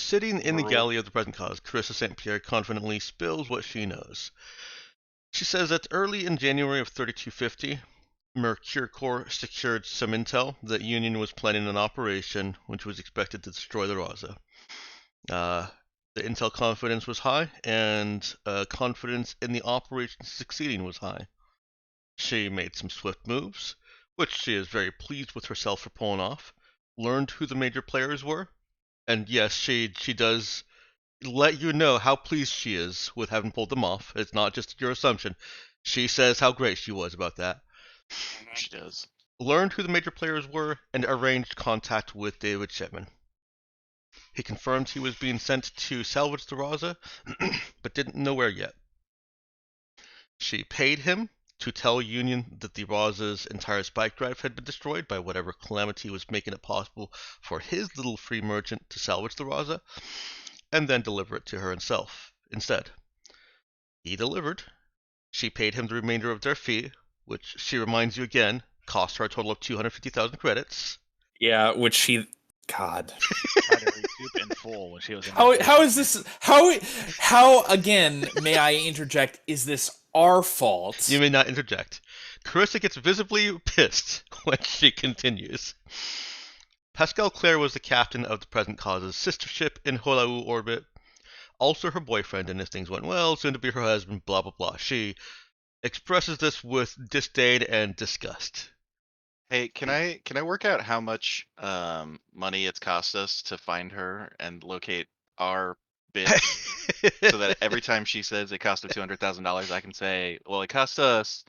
Sitting in the galley of the present cause, Carissa St. Pierre confidently spills what she knows. She says that early in January of 3250, Mercure Corps secured some intel that Union was planning an operation which was expected to destroy the Raza. The intel confidence was high, and confidence in the operation succeeding was high. She made some swift moves, which she is very pleased with herself for pulling off, learned who the major players were, and yes, she does let you know how pleased she is with having pulled them off. It's not just your assumption. She says how great she was about that. She does. Learned who the major players were and arranged contact with David Shipman. He confirmed he was being sent to salvage the Raza, but didn't know where yet. She paid him to tell Union that the Raza's entire spike drive had been destroyed by whatever calamity was making it possible for his little free merchant to salvage the Raza, and then deliver it to her himself instead. He delivered. She paid him the remainder of their fee, which she reminds you again cost her a total of 250,000 credits. Yeah, which she... God. Tried to recoup in full when she was in How is this... How, again, may I interject, is this our fault? You may not interject. Carissa gets visibly pissed when she continues. Pascal Claire was the captain of the present cause's sister ship in Holau orbit, also her boyfriend, and if things went well, soon to be her husband, blah blah blah. She expresses this with disdain and disgust. Hey, can I work out how much money it's cost us to find her and locate our bits so that every time she says it cost her $200,000, I can say, well, it cost us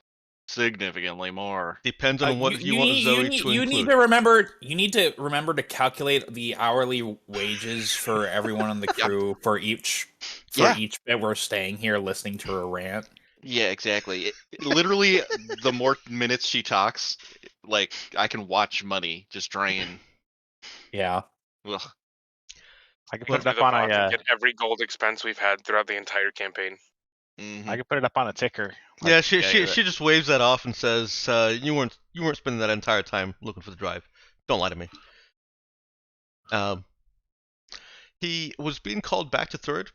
significantly more. Depends on what you want Zoe to include. You need to remember to calculate the hourly wages for everyone on the crew for each bit we're staying here listening to her rant. Yeah, exactly. Literally, the more minutes she talks, like, I can watch money just drain. Yeah. Ugh. I can put it up on a get every gold expense we've had throughout the entire campaign. Mm-hmm. I can put it up on a ticker. Like, yeah, she just waves that off and says, "You weren't spending that entire time looking for the drive. Don't lie to me." He was being called back to third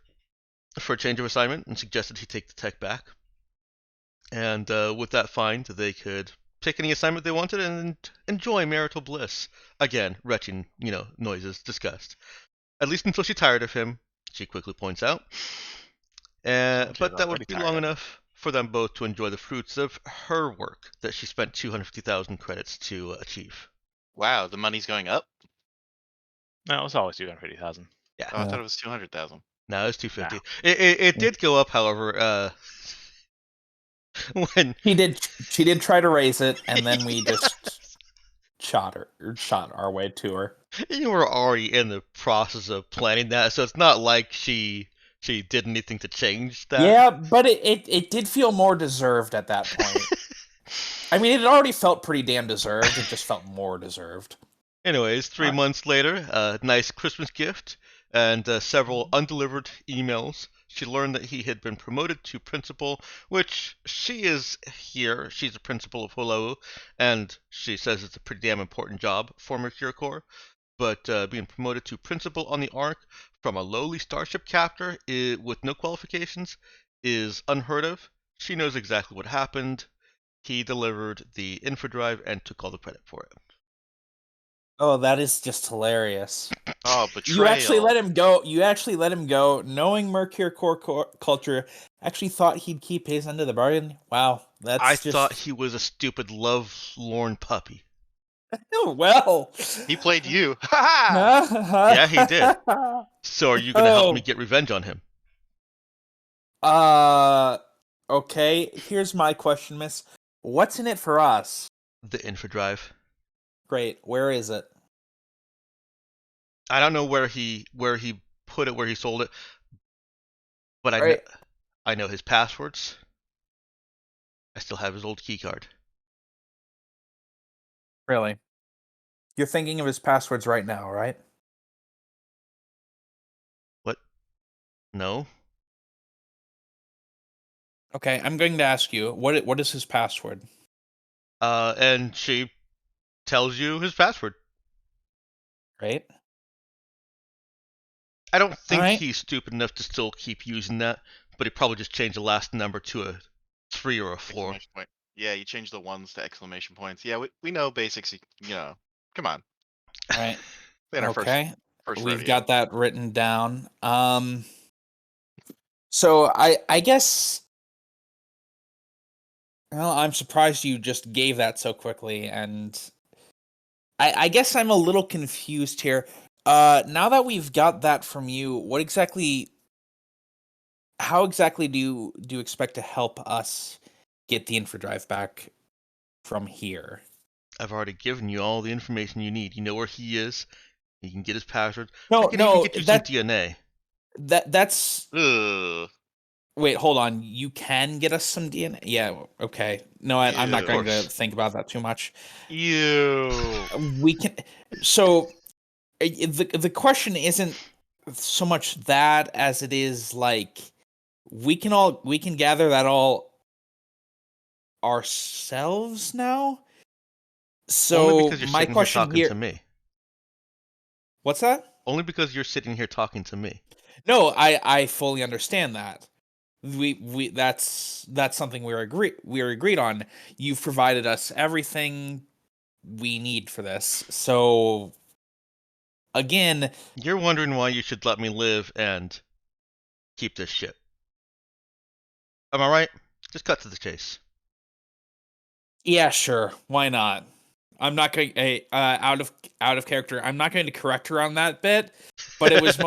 for a change of assignment and suggested he take the tech back. And with that find, they could pick any assignment they wanted and enjoy marital bliss. Again, retching, noises, disgust. At least until she tired of him, she quickly points out. But that would be long enough for them both to enjoy the fruits of her work that she spent 250,000 credits to achieve. Wow, the money's going up? No, it was always 250,000. Yeah. Oh, I thought it was 200,000. No, it was 250. No. It did go up, however, when she did try to raise it, and then we just shot our way to her. You were already in the process of planning that, so it's not like she did anything to change that. Yeah, but it did feel more deserved at that point. I mean, it had already felt pretty damn deserved. It just felt more deserved. Anyways, 3 months later, a nice Christmas gift and several undelivered emails. She learned that he had been promoted to principal, which she is here. She's a principal of Holau, and she says it's a pretty damn important job for Mercure Corps. But being promoted to principal on the Ark from a lowly starship captor with no qualifications is unheard of. She knows exactly what happened. He delivered the infodrive and took all the credit for it. Oh, that is just hilarious. Oh, betrayal. You actually let him go. Knowing Mercure Corps culture, actually thought he'd keep his end of the bargain. Wow, I thought he was a stupid, lovelorn puppy. Oh, well. He played you. Yeah, he did. So are you going to help me get revenge on him? Okay. Here's my question, miss. What's in it for us? The infodrive. Great. Where is it? I don't know where he put it, where he sold it, but I know his passwords. I still have his old key card. Really? You're thinking of his passwords right now, right? What? No. Okay, I'm going to ask you, what is his password? And she tells you his password. Right? I don't think Alright. he's stupid enough to still keep using that, but he probably just changed the last number to a 3 or a 4. Exclamation point. Yeah, you change the ones to exclamation points. Yeah, we know basics. Come on. Right. In our Okay. first We've rodeo. got that written down. So I guess. Well, I'm surprised you just gave that so quickly, and I guess I'm a little confused here. Now that we've got that from you, how exactly do you expect to help us get the infodrive back from here? I've already given you all the information you need. You know where he is. You can get his password. No, I can even no, get you some DNA. that's. Ugh. Wait, hold on. You can get us some DNA. Yeah, okay. No, I'm not Ew. going to course. think about that too much. Ew. We can. So the question isn't so much that as it is like we can gather that all ourselves now. So Only because you're my sitting here question talking here, to me. what's that? Only because you're sitting here talking to me. No, I fully understand that. We that's something we're agreed on. You've provided us everything we need for this. So again, You're wondering why you should let me live and keep this shit. Am I right? Just cut to the chase. yeah, sure. Why not? I'm not going out of character. I'm not going to correct her on that bit, but I was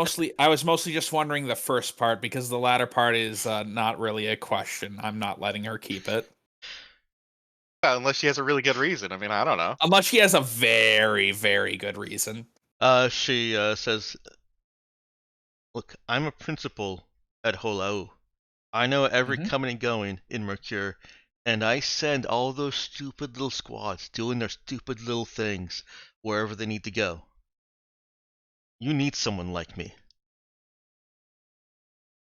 mostly just wondering the first part because the latter part is not really a question. I'm not letting her keep it Well, unless she has a really good reason. I mean, I don't know. unless she has a very very good reason. She says, "Look, I'm a principal at Holau. I know every Mhm. coming and going in Mercure, and I send all those stupid little squads doing their stupid little things wherever they need to go. You need someone like me."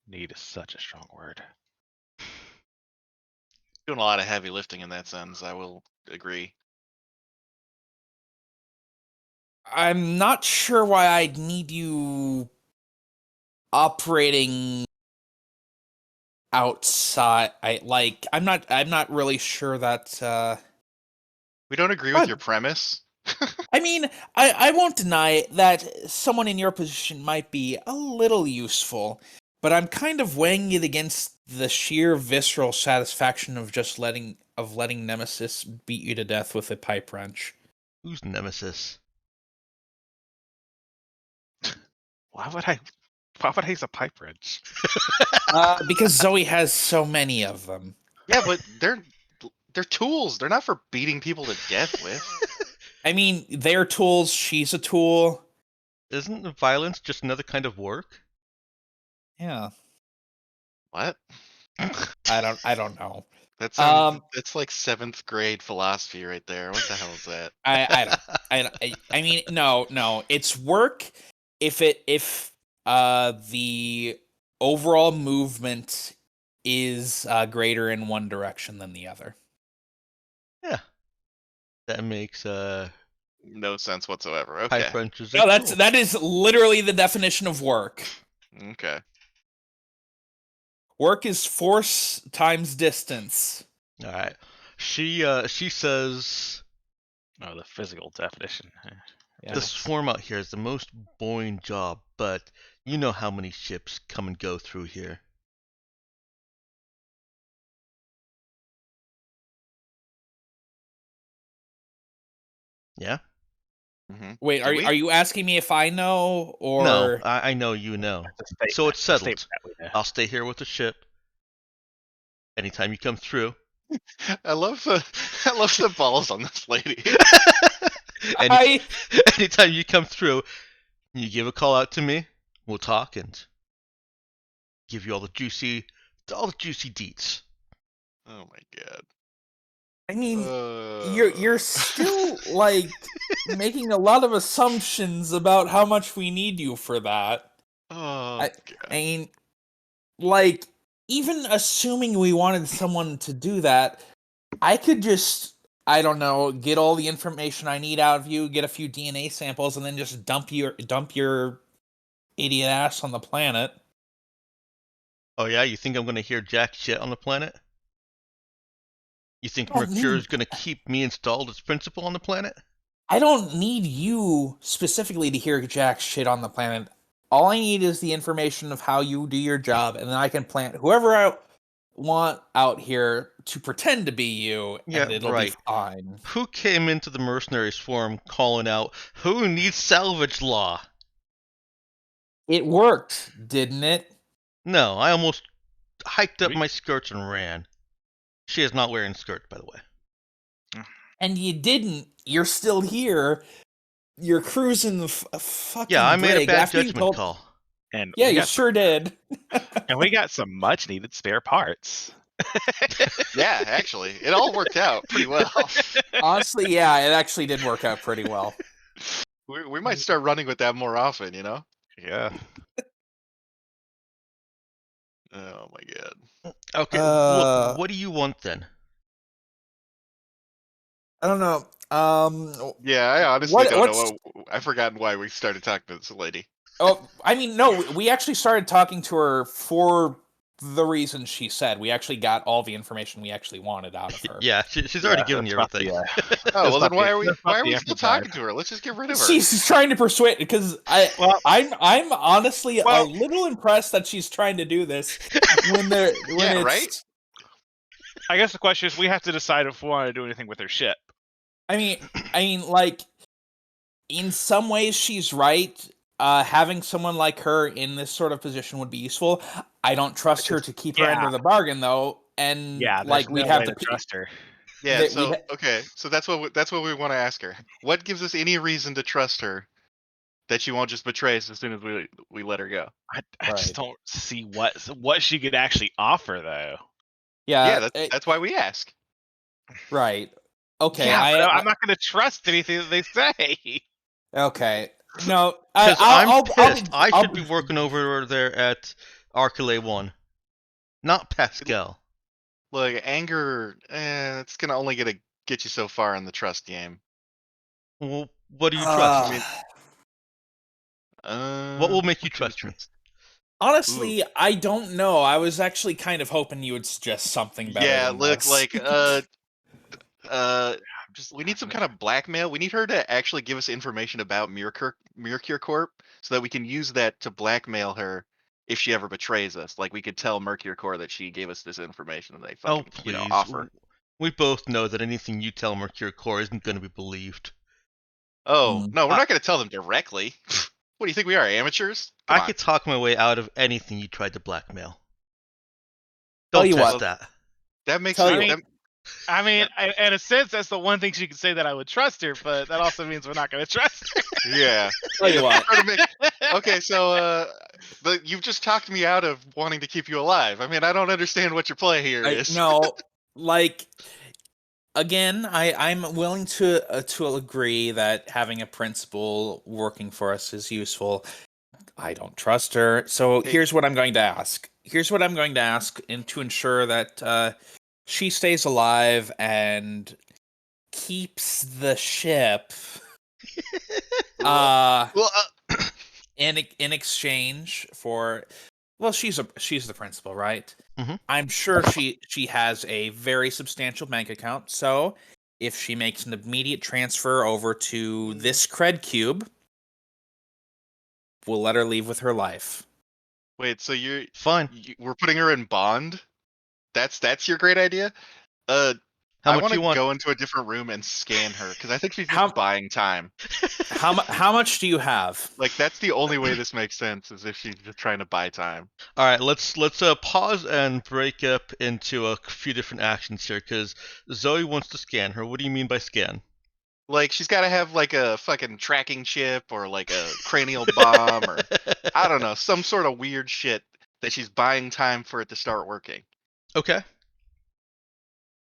Need is such a strong word. Doing a lot of heavy lifting in that sense. I will agree. I'm not sure why I'd need you operating outside. I'm not really sure that We don't agree with What? your premise. I mean, I won't deny that someone in your position might be a little useful, but I'm kind of weighing it against the sheer visceral satisfaction of just letting Nemesis beat you to death with a pipe wrench. Who's Nemesis? Why would I use a pipe wrench? Because Zoe has so many of them. Yeah, but they're tools. They're not for beating people to death with. I mean, they're tools. She's a tool. Isn't violence just another kind of work? Yeah, What? I don't know. That sounds. That's like 7th grade philosophy right there. What the hell is that? I mean, no, it's work if the overall movement is greater in one direction than the other. Yeah. That makes No sense whatsoever. Okay. pipe wrenches a No, tool. that is literally the definition of work. Okay. Work is force times distance. All right. She says No, the physical definition. Yeah. the swarm out here is the most boring job, but you know how many ships come and go through here. Yeah? Mm-hmm. Wait, are you asking me if I know or No, I know you know. It's a statement. So it's a settled. statement that we know. I'll stay here with the ship. Anytime you come through. I love the balls on this lady. Anytime you come through, you give a call out to me. We'll talk and give you all the juicy deets. Oh my god. I mean, Uh, you're still like making a lot of assumptions about how much we need you for that. Oh I god. mean, like, even assuming we wanted someone to do that, I could just, I don't know, get all the information I need out of you, get a few DNA samples, and then just dump your idiot ass on the planet. Oh yeah, you think I'm gonna hear jack shit on the planet? You think Oh, Mercure's dude. gonna keep me installed as principal on the planet? I don't need you specifically to hear jack shit on the planet. All I need is the information of how you do your job, and then I can plant whoever I want out here to pretend to be you, Yeah, and it'll right. be fine. Who came into the mercenaries forum calling out, "Who needs salvage law"? It worked, didn't it? No, I almost hiked up my skirts and ran. She is not wearing skirts, by the way. And you didn't. You're still here. You're cruising the fucking Yeah, I made a brig bad after you judgment told- call. And Yeah, we you got sure did. and we got some much needed spare parts. Yeah, actually, it all worked out pretty well. Honestly, yeah, it actually did work out pretty well. We might start running with that more often, you know? Yeah. Oh my god. Okay, what do you want then? I don't know. Yeah, I honestly What- don't what's- know. I've forgotten why we started talking to this lady. Oh, I mean, no, we actually started talking to her for the reason she said. We actually got all the information we actually wanted out of her. Yeah, she's already given you that's not everything. Oh, well then why are we that's not the still effort talking side. to her? Let's just get rid of her. She's trying to persuade because Well, I'm honestly a Well- little impressed that she's trying to do this when Yeah, it's right? I guess the question is, we have to decide if we want to do anything with her ship. I mean, like, in some ways she's right. Having someone like her in this sort of position would be useful. I don't trust her to keep her end Yeah. of the bargain, though. And Yeah, like there's we'd no have way to to trust her. Yeah, that so we okay, so that's what we want to ask her. What gives us any reason to trust her that she won't just betray us as soon as we let her go? I Right. just don't see what she could actually offer, though. Yeah, that's why we ask. right. Okay, Yeah, but I'm not going to trust anything that they say. okay. No, Because I'm pissed. I'll I should be working over there at Arcale 1, not Pascal. Look, anger, it's gonna only get you so far in the trust game. Well, what do you trust? What will make you what can we trust me? Honestly, I don't know. I was actually kind of hoping you would suggest something better. Yeah, than look, this. like we need some kind of blackmail. We need her to actually give us information about Mercure Corp so that we can use that to blackmail her if she ever betrays us. Like we could tell Mercure Corp that she gave us this information and they Oh, fucking please. offer. We both know that anything you tell Mercure Core isn't going to be believed. Oh, Mm. no, we're not going to tell them directly. What do you think we are, amateurs? Come I on. could talk my way out of anything you tried to blackmail. Tell Don't you test what. that. That makes Tell me. you- that- I mean, in a sense, that's the one thing she could say that I would trust her, but that also means we're not going to trust her. yeah. Tell you what. Try to make- Okay, so you've just talked me out of wanting to keep you alive. I mean, I don't understand what your play here is. No, like again, I'm willing to agree that having a principal working for us is useful. I don't trust her, so Hey. here's what I'm going to ask. And to ensure that she stays alive and keeps the ship. Well, In exchange for, well, she's the principal, right? Mhm. I'm sure she has a very substantial bank account. So if she makes an immediate transfer over to this cred cube, we'll let her leave with her life. wait, so Fine. we're putting her in bond? That's your great idea? How I much want you to want? go into a different room and scan her because I think she's just How- buying time. How much do you have? Like that's the only way this makes sense is if she's just trying to buy time. All right, let's pause and break up into a few different actions here, because Zoe wants to scan her. What do you mean by scan? Like she's got to have like a fucking tracking chip or like a cranial bomb or I don't know, some sort of weird shit that she's buying time for it to start working. Okay.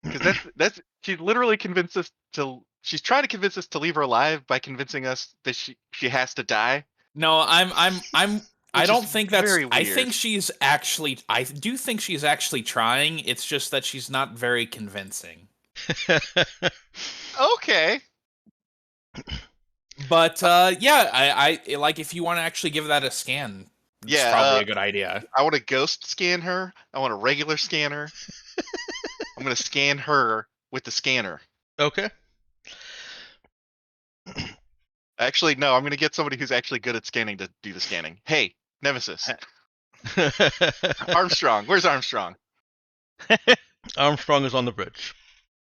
Because that's she's literally convinced us to. She's trying to convince us to leave her alive by convincing us that she has to die. No, I Which don't is think that's. very I weird. think she's actually. I do think she's actually trying. It's just that she's not very convincing. Okay. But yeah, I like if you want to actually give that a scan. It's Yeah, probably a good idea. I want to ghost scan her. I want a regular scanner. I'm gonna scan her with the scanner. Okay. Actually, no, I'm gonna get somebody who's actually good at scanning to do the scanning. Hey, Nemesis. Armstrong, where's Armstrong? Armstrong is on the bridge.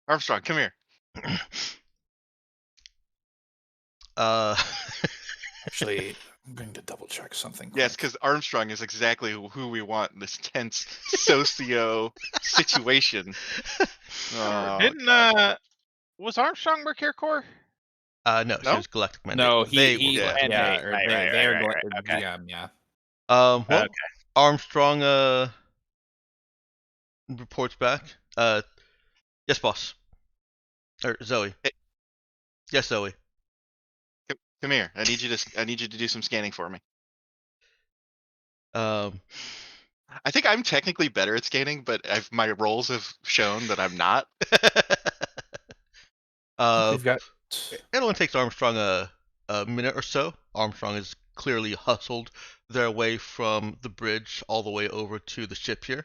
Armstrong, come here. Uh, Actually, I'm going to double check something. Yes, quick. because Armstrong is exactly who we want in this tense socio situation. Oh, Didn't God. was Armstrong Mercure Core? no, she No? was Galactic Mandate. No, They he were yeah. Galactic yeah, Mandate, or right, they right, they're right, right, okay. GM, yeah. Well, Okay. Armstrong reports back. Yes, boss. Or Zoe. Hey. Yes, Zoe. Come here. I need you to do some scanning for me. Um, I think I'm technically better at scanning, but my rolls have shown that I'm not. We've got It only takes Armstrong a minute or so. Armstrong has clearly hustled their way from the bridge all the way over to the ship here.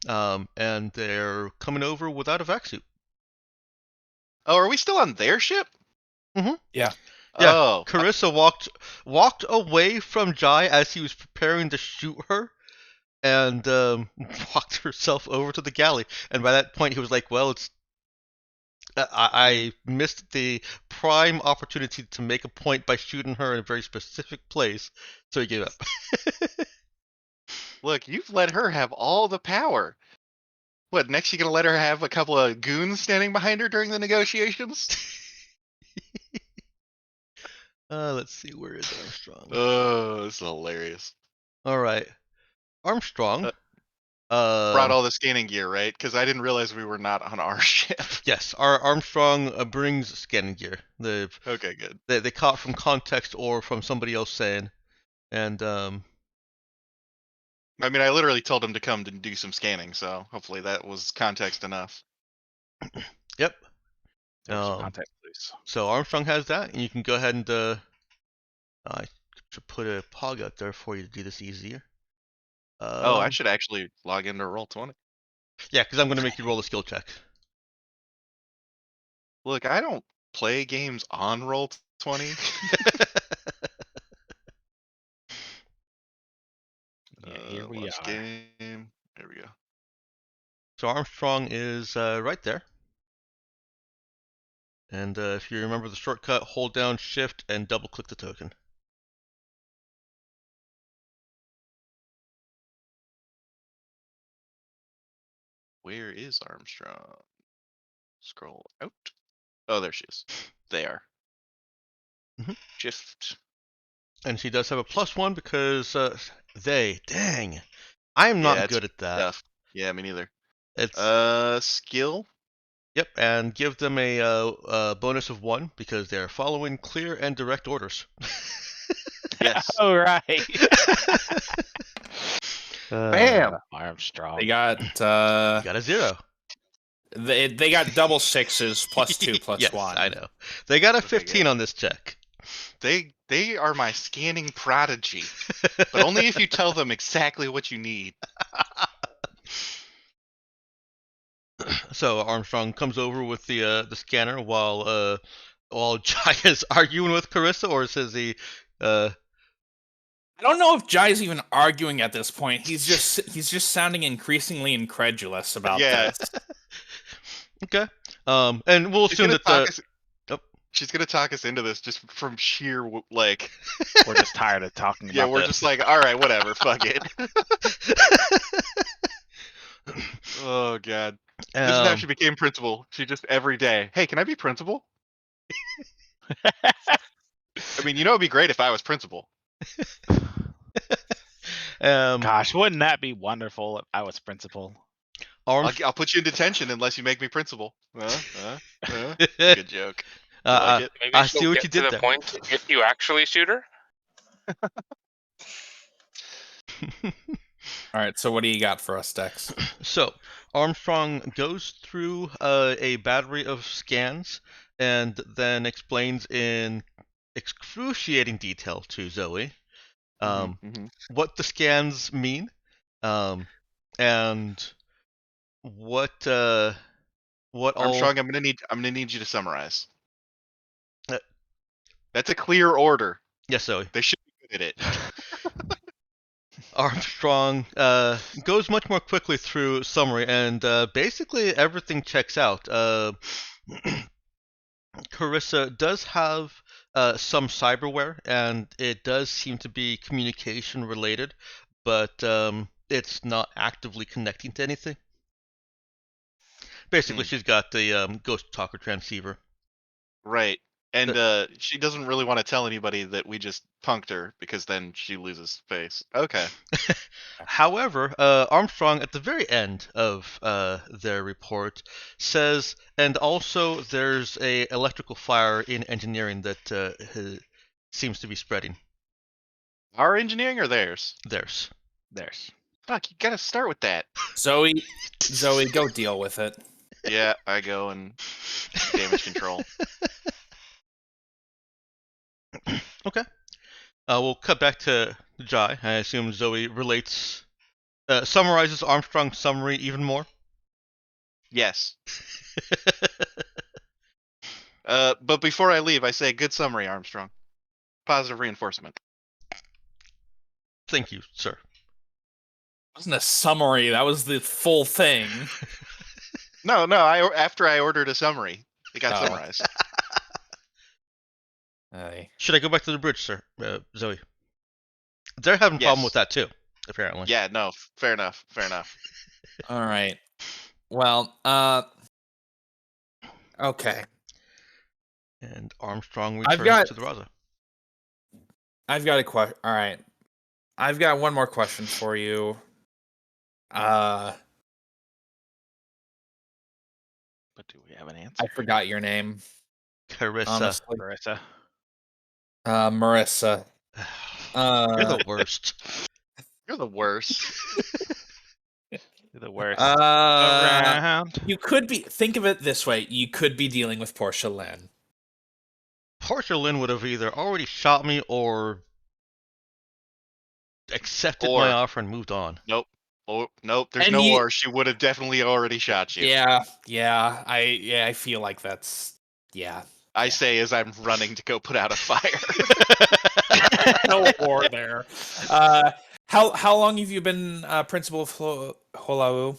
And they're coming over without a vac suit. Oh, are we still on their ship? Mhm. Yeah. Yeah, Oh, Carissa walked away from Jai as he was preparing to shoot her, and walked herself over to the galley. And by that point, he was like, "Well, it's I missed the prime opportunity to make a point by shooting her in a very specific place, so he gave up." look, you've let her have all the power. What, next you're gonna let her have a couple of goons standing behind her during the negotiations? Let's see, where is Armstrong? Oh, this is hilarious. All right, Armstrong. Brought all the scanning gear, right? Because I didn't realize we were not on our ship. Yes, our Armstrong brings scanning gear. Okay, good. They caught from context or from somebody else saying, and I mean, I literally told him to come to do some scanning, so hopefully that was context enough. yep. There's some context, please. So Armstrong has that, and you can go ahead and I should put a pog out there for you to do this easier. Oh, I should actually log into Roll20. Yeah, because I'm going to make you roll a skill check. Look, I don't play games on Roll20. Yeah, here we Launch are. game. There we go. So Armstrong is right there. And if you remember the shortcut, hold down Shift and double click the token. Where is Armstrong? Scroll out. Oh, there she is. There. Mhm. Shift. And she does have a +1 because dang, I am not Yeah, it's good at that. Tough. Yeah, me neither. It's Skill. Yep, and give them a bonus of 1 because they're following clear and direct orders. Yes. All right. Bam! Armstrong. They got You got a 0. they got double sixes plus 2 plus yes, 1. I know. They got a Okay, 15 good. on this check. They are my scanning prodigy, but only if you tell them exactly what you need. So Armstrong comes over with the scanner while Jai is arguing with Carissa, or says he I don't know if Jai's even arguing at this point. He's just sounding increasingly incredulous about Yeah. this. okay. And we'll She's assume gonna that talk the us. She's gonna talk us into this just from sheer like. We're just tired of talking Yeah, about we're this. just like, all right, whatever, fuck it. Oh god, this is how she became principal. She just every day, hey, can I be principal? I mean, it'd be great if I was principal. Gosh, wouldn't that be wonderful if I was principal? I'll put you in detention unless you make me principal. Good joke. You like it? Maybe I she'll see what get you to did the there. point if you actually shoot her. All right, so what do you got for us, Dex? So Armstrong goes through a battery of scans and then explains in excruciating detail to Zoe Mm-hmm. what the scans mean, and what all. Armstrong, I'm gonna need you to summarize. Uh, That's a clear order. yes, Zoe. They should be good at it. Armstrong goes much more quickly through summary, and basically everything checks out. Carissa does have some cyberware, and it does seem to be communication related, but it's not actively connecting to anything. Basically, she's got the ghost talker transceiver. Right. And she doesn't really want to tell anybody that we just punked her because then she loses face. Okay. However, Armstrong, at the very end of their report, says, and also there's a electrical fire in engineering that seems to be spreading. Our engineering or theirs? Theirs. There's. Fuck, you gotta start with that. Zoe, go deal with it. Yeah, I go and damage control. Okay. We'll cut back to Jai. I assume Zoe summarizes Armstrong's summary even more. Yes. But before I leave, I say good summary, Armstrong. Positive reinforcement. Thank you, sir. It wasn't a summary. That was the full thing. No, after I ordered a summary, it got Oh. summarized. Aye. Should I go back to the bridge, sir, Zoe? They're having a problem Yes. with that too, apparently. Yeah, no, fair enough. All right. Well, okay. And Armstrong I've returns got- to the Raza. I've got a question. All right. I've got one more question for you. But do we have an answer? I forgot your name. Carissa. Honestly. Marissa. Marissa. You're the worst. You're the worst. You're the worst. Uh, Around. you could be. Think of it this way. You could be dealing with Portia Lynn. Portia Lynn would have either already shot me or accepted my offer and moved on. Oh, nope, there's And no you- or. She would have definitely already shot you. Yeah. I feel like that's. Yeah. I say as I'm running to go put out a fire. No war there. How long have you been principal of Holau?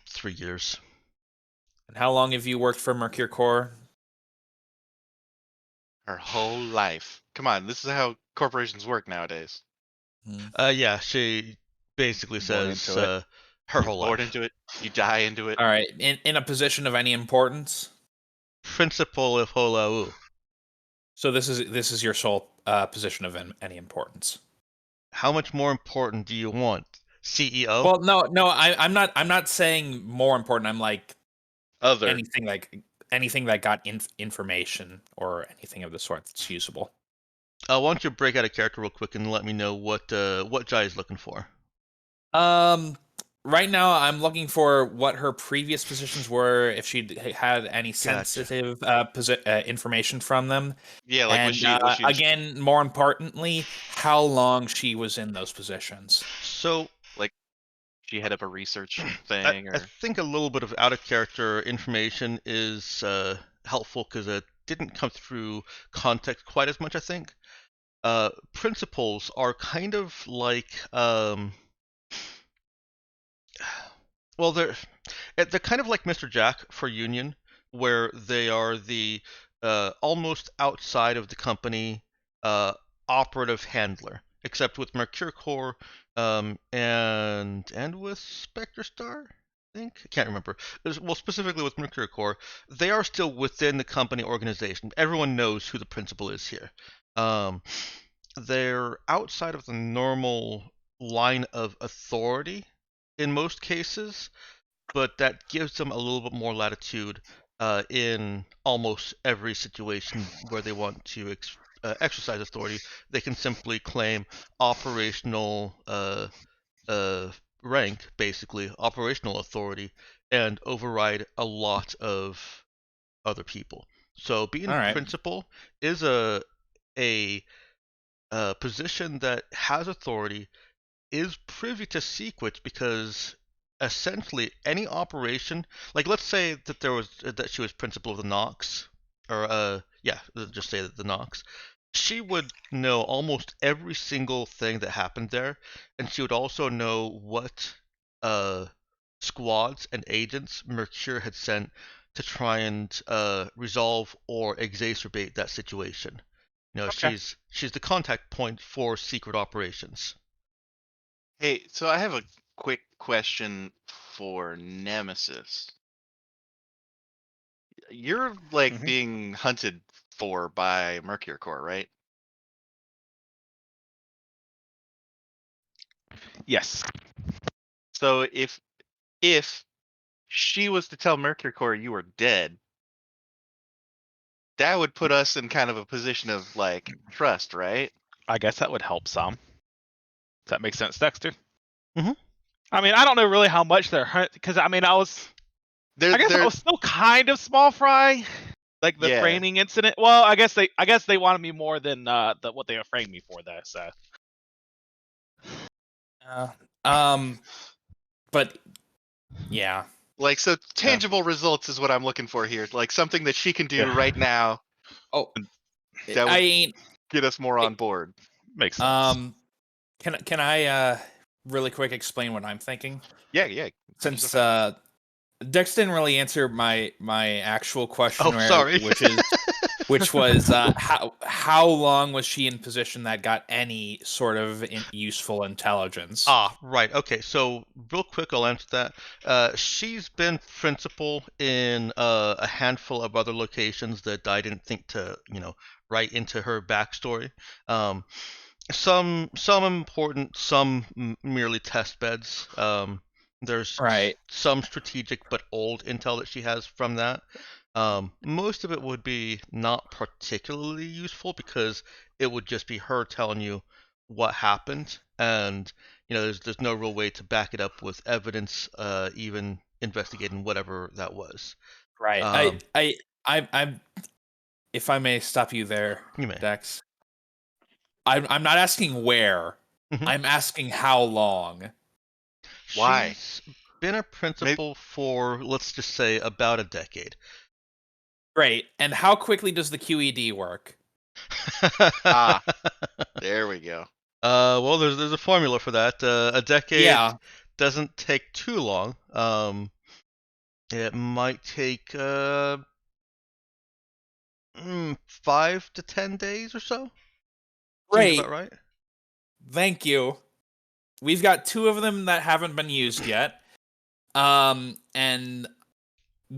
3 years. And how long have you worked for Mercure Corps? Her whole life. Come on, this is how corporations work nowadays. Yeah, she basically Born says into it. her whole Born life. into it, you die into it. All right. In a position of any importance. Principal of Holau. So this is your sole position of any importance. How much more important do you want? CEO? Well, no. I'm not saying more important. I'm like Other. anything that got information or anything of the sort that's usable. Why don't you break out a character real quick and let me know what Jai is looking for? Right now I'm looking for what her previous positions were, if she'd had any sensitive information from them. Yeah, like And was she again, more importantly, how long she was in those positions. So she head up a research thing, I or think a little bit of out of character information is helpful because it didn't come through context quite as much. I think principals are kind of like well, they're kind of like Mr. Jack for Union, where they are the almost outside of the company operative handler, except with Mercure Corps and with Spectre Star. I think I can't remember. Well, specifically with Mercure Corps, they are still within the company organization. Everyone knows who the principal is here. They're outside of the normal line of authority in most cases, but that gives them a little bit more latitude in almost every situation where they want to exercise authority. They can simply claim operational rank, basically operational authority, and override a lot of other people. So being All right. principal is a position that has authority, is privy to secrets, because essentially any operation, like let's say that that she was principal of the Knox, or just say that the Knox, she would know almost every single thing that happened there, and she would also know what squads and agents Mercure had sent to try and resolve or exacerbate that situation. Okay. She's the contact point for secret operations. Hey, so I have a quick question for Nemesis. You're like Mhm. being hunted for by Mercure Corps, right? Yes. So if she was to tell Mercure Corps you were dead, that would put us in kind of a position of like trust, right? I guess that would help some. Does that make sense, Dexter? Mhm. I mean, I don't know really how much they're hunt because I mean, I guess I They're was still kind of small fry, like the yeah. framing incident. Well, I guess they wanted me more than what they framed me for, though. So Uh, um, but yeah. Like so tangible results is what I'm looking for here. Like something that she can do yeah, right now Oh, that I would ain't. get us more on board. makes sense. Can I really quick explain what I'm thinking? Yeah, yeah. Since So fast. Dex didn't really answer my actual question, Oh, sorry. which was how long was she in position that got any sort of useful intelligence? Right. Okay. So real quick, I'll answer that. She's been principal in a handful of other locations that I didn't think to, write into her backstory. Some important, some merely test beds. There's Right. some strategic but old intel that she has from that. Most of it would be not particularly useful because it would just be her telling you what happened, and there's no real way to back it up with evidence, even investigating whatever that was. Right. Um, I'm if I may stop you there, you may. Dex. I'm not asking where. Mhm. I'm asking how long. Why? She's been a Maybe, principal for, let's just say, about a decade. Great. And how quickly does the QED work? Ah. there we go. Well, there's a formula for that. A decade Yeah. doesn't take too long. It might take 5 to 10 days or so. Seems about Great. right. Thank you. We've got 2 of them that haven't been used yet. And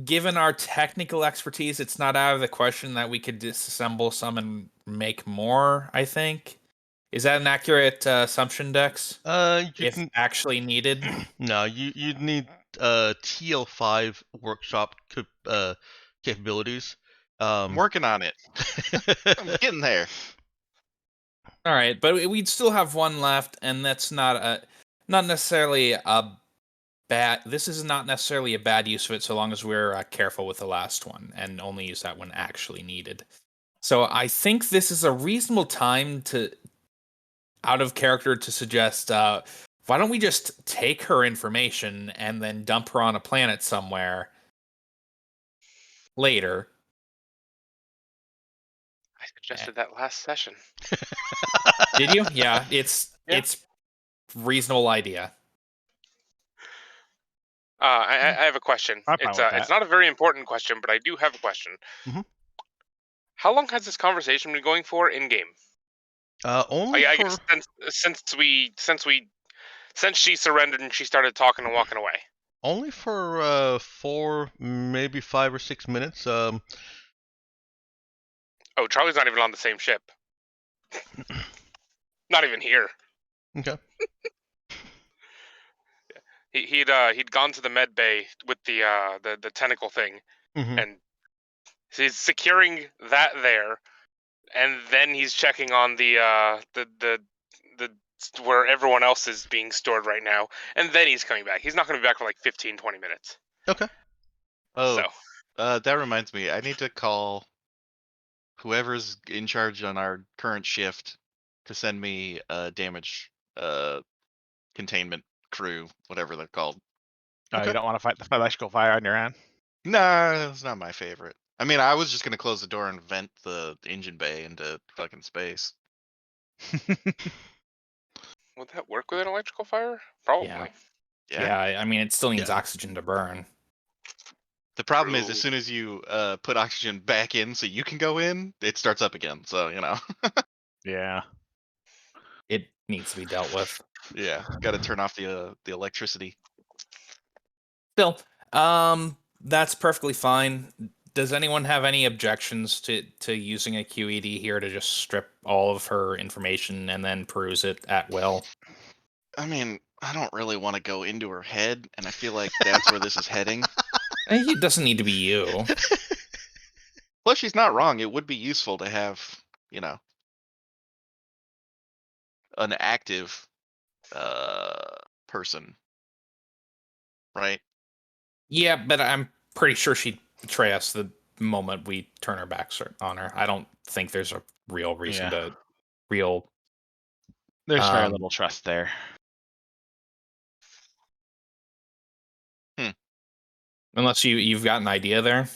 given our technical expertise, it's not out of the question that we could disassemble some and make more, I think. Is that an accurate assumption, Dex? You If can actually needed? no, you'd need TL5 workshop capabilities. I'm working on it. I'm getting there. All right, but we'd still have one left, and that's not necessarily a bad. This is not necessarily a bad use of it, so long as we're careful with the last one and only use that when actually needed. So I think this is a reasonable time to, out of character, to suggest. Why don't we just take her information and then dump her on a planet somewhere later? I suggested that last session. Did you? Yeah, it's Yeah. it's reasonable idea. I have a question. I'm fine with It's that. not a very important question, but I do have a question. Mhm. How long has this conversation been going for in game? Only I for guess since she surrendered and she started talking and walking away. only for 4, maybe 5 or 6 minutes. Oh, Charlie's not even on the same ship. Not even here. Okay. He'd gone to the med bay with the tentacle thing, Hmm. and he's securing that there, and then he's checking on the where everyone else is being stored right now, and then he's coming back. He's not going to be back for like 15-20 minutes. Okay. Oh, So that reminds me. I need to call whoever's in charge on our current shift to send me a damage containment crew, whatever they're called. Oh, Okay. you don't want to fight the electrical fire on your own? Nah, that's not my favorite. I mean, I was just gonna close the door and vent the engine bay into fucking space. Would that work with an electrical fire? Probably. Yeah. Yeah. Yeah, I mean, it still needs Yeah. oxygen to burn. The problem is, as True. soon as you put oxygen back in so you can go in, it starts up again. So Yeah. It needs to be dealt with. yeah, got to turn off the electricity. Still, that's perfectly fine. Does anyone have any objections to using a QED here to just strip all of her information and then peruse it at will? I mean, I don't really want to go into her head, and I feel like that's where this is heading. It doesn't need to be you. Plus, she's not wrong. It would be useful to have, an active person, right? Yeah, but I'm pretty sure she'd betray us the moment we turn our backs on her. I don't think there's a real reason Yeah. to real. There's very Um, little trust there. Unless you've got an idea there.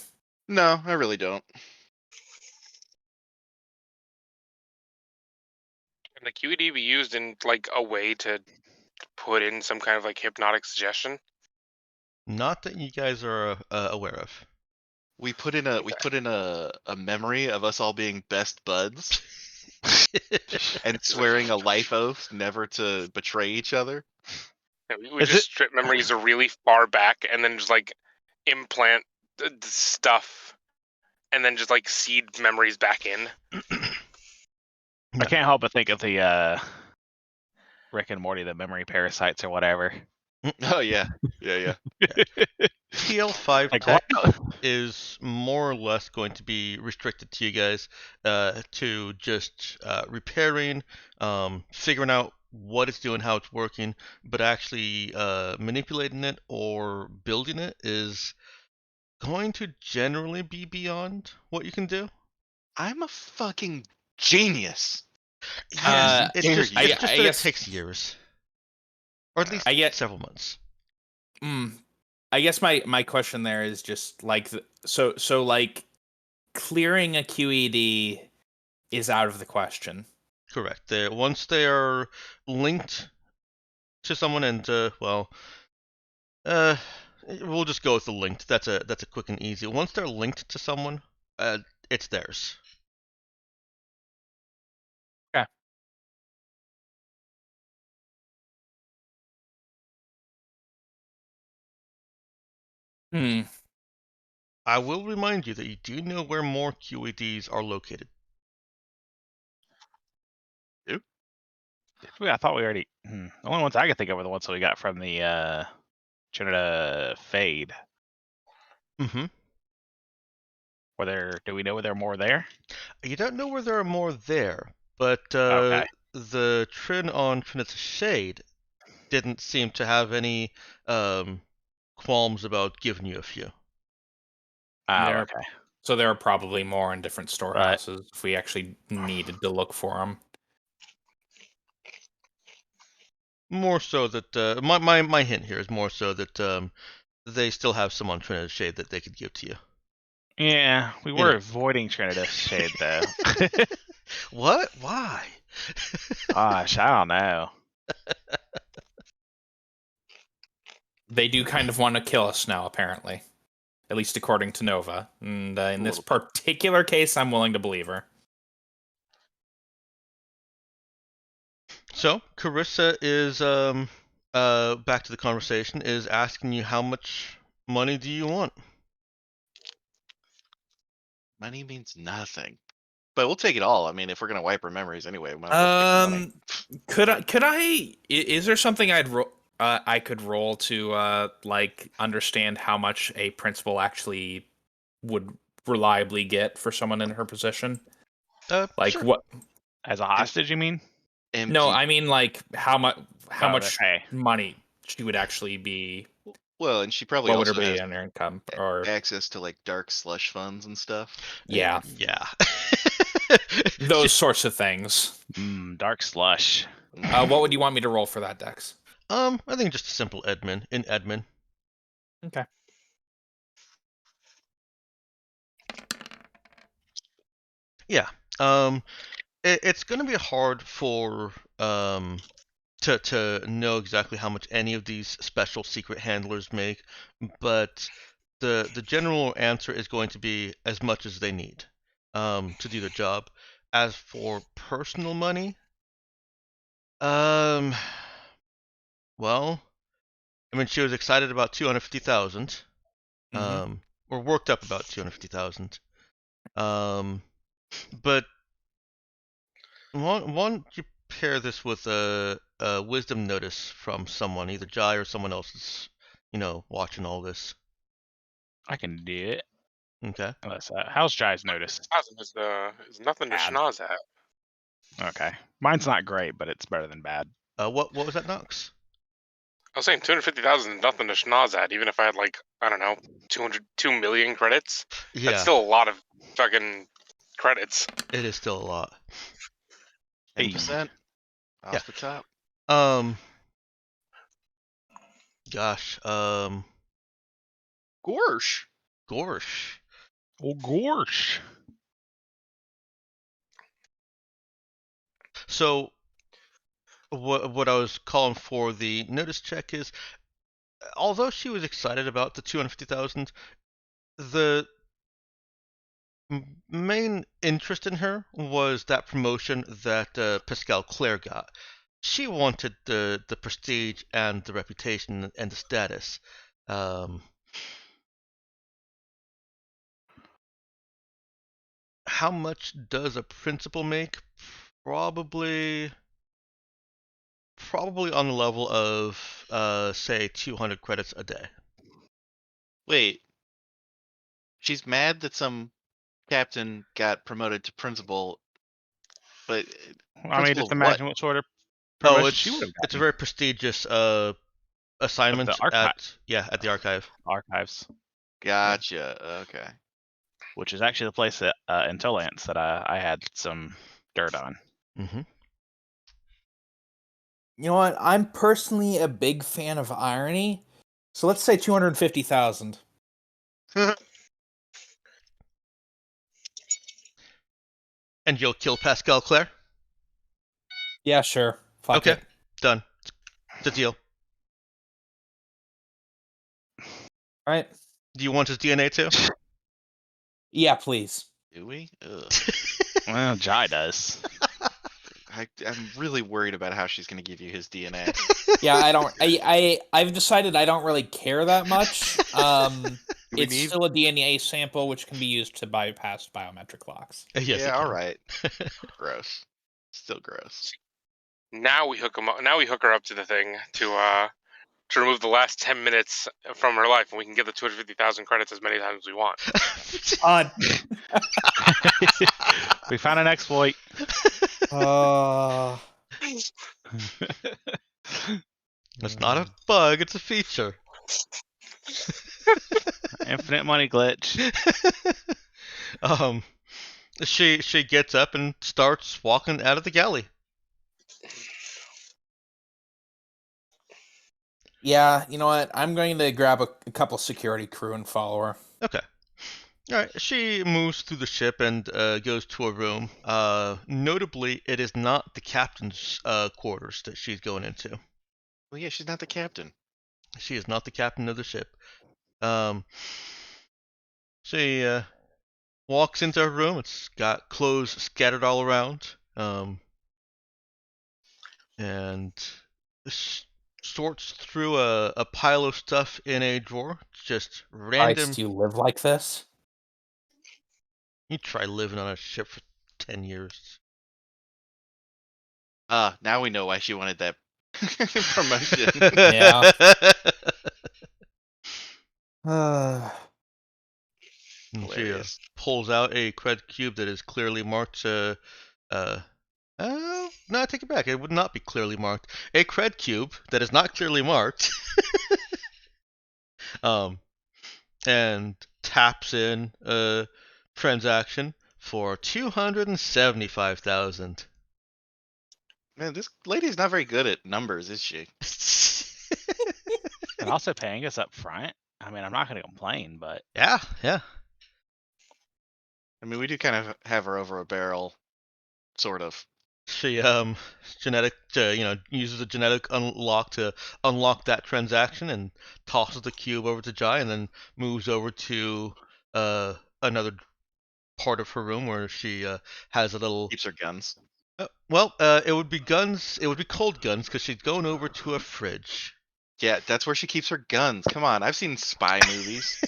No, I really don't. Can the QED be used in like a way to put in some kind of like hypnotic suggestion? Not that you guys are aware of. We put in a memory of us all being best buds and swearing a life oath never to betray each other. Yeah, we Is just it- strip memories really far back and then just like implant the stuff and then just like seed memories back in. I can't help but think of the Rick and Morty, the memory parasites or whatever. Oh yeah. TL5 Like tech what? is more or less going to be restricted to you guys to just repairing, figuring out what it's doing, how it's working, but actually manipulating it or building it is going to generally be beyond what you can do. I'm a fucking genius. Yes, it's dare just, you. it's just I that guess- it takes years, or at least I get- several months. I guess my question there is just like so like clearing a QED is out of the question. Correct. Once they are linked to someone, and we'll just go with the linked. That's a quick and easy. Once they're linked to someone, it's theirs. Okay. I will remind you that you do know where more QEDs are located. I thought we already. The only ones I can think of are the ones that we got from the Trinidad Fade. Mm-hmm. Do we know where there are more there? You don't know where there are more there, but Okay. the Trin on Trinidad Shade didn't seem to have any qualms about giving you a few. There- Okay. So there are probably more in different storehouses if we actually needed to look for them. More so that my hint here is more so that they still have some on Trinidad Shade that they could give to you. Yeah, we You were know. avoiding Trinidad Shade though. What? Why? Gosh, I don't know. They do kind of want to kill us now, apparently. At least according to Nova. And in this little bit. particular case, I'm willing to believe her. So Carissa is back to the conversation, is asking you how much money do you want? Money means nothing. But we'll take it all. I mean, if we're gonna wipe our memories anyway, we might as well take the money. Could I? Is there something I could roll to like understand how much a principal actually would reliably get for someone in her position? Like Sure. what? As a hostage, you mean? MP. No, I mean like how much Oh, much okay. money she would actually be Well, and she probably What would also it be has on your income? Or access to like dark slush funds and stuff. yeah, Yeah. those sorts of things. Dark slush. What would you want me to roll for that, Dex? I think just a simple admin. Okay. Yeah. It's going to be hard for to know exactly how much any of these special secret handlers make, but the general answer is going to be as much as they need to do their job. As for personal money, well, I mean, she was excited about 250,000, or worked up about 250,000. But why don't you pair this with a wisdom notice from someone, either Jai or someone else that's, watching all this. I can do it. Okay. How's Jai's notice? Is nothing to Bad. schnoz at. Okay. Mine's not great, but it's better than bad. What was that, Knox? I was saying 250,000 is nothing to schnoz at. Even if I had like, I don't know, 2 million credits, Yeah, that's still a lot of fucking credits. it is still a lot. 10% off Yeah. the top. Gosh, Gorsh. Gorsh. Oh, gosh. So, what I was calling for the notice check is, although she was excited about the 250,000, the main interest in her was that promotion that Pascal Claire got. She wanted the prestige and the reputation and the status. How much does a principal make? Probably on the level of say 200 credits a day. Wait. She's mad that some captain got promoted to principal, but I mean, principal just of imagine what sort of Oh, promotion she would have it's a gotten. very prestigious assignment archive. at the archive. Archives, Gotcha. Okay. which is actually the place that in Tolance that I had some dirt on. Mm-hmm. You know what? I'm personally a big fan of irony, so let's say 250,000. And you'll kill Pascal Claire? Yeah, sure. Fuck Okay, it. done. It's a deal. All right. Do you want his DNA too? Yeah, please. Do we? Ugh. Well, Jai does. I'm really worried about how she's going to give you his DNA. Yeah, I don't. I've decided I don't really care that much. It's still a DNA sample, which can be used to bypass biometric locks. Yes. Yeah, all right. Gross. Still gross. Now we hook 'em up. Now we hook her up to the thing to remove the last 10 minutes from her life, and we can get the 250,000 credits as many times as we want. We found an exploit. It's not a bug, it's a feature. Infinite money glitch. She gets up and starts walking out of the galley. Yeah, you know what? I'm going to grab a couple security crew and follow her. Okay. Alright, she moves through the ship and goes to a room. Notably, it is not the captain's quarters that she's going into. Well, yeah, she's not the captain. She is not the captain of the ship. She walks into her room. It's got clothes scattered all around. And sorts through a pile of stuff in a drawer. Just random. Christ, do you live like this? You try living on a ship for 10 years. Now we know why she wanted that promotion. Yeah. And she Hilarious. pulls out a cred cube that is clearly marked. No, I take it back. It would not be clearly marked. A cred cube that is not clearly marked. And taps in a transaction for 275,000. Man, this lady's not very good at numbers, is she? And also paying us up front. I mean, I'm not going to complain, but Yeah, yeah. I mean, we do kind of have her over a barrel, sort of. She uses a genetic unlock to unlock that transaction and tosses the cube over to Jai, and then moves over to another part of her room where she has a little. Keeps her guns. It would be guns. It would be cold guns because she's going over to a fridge. Yeah, that's where she keeps her guns. Come on, I've seen spy movies.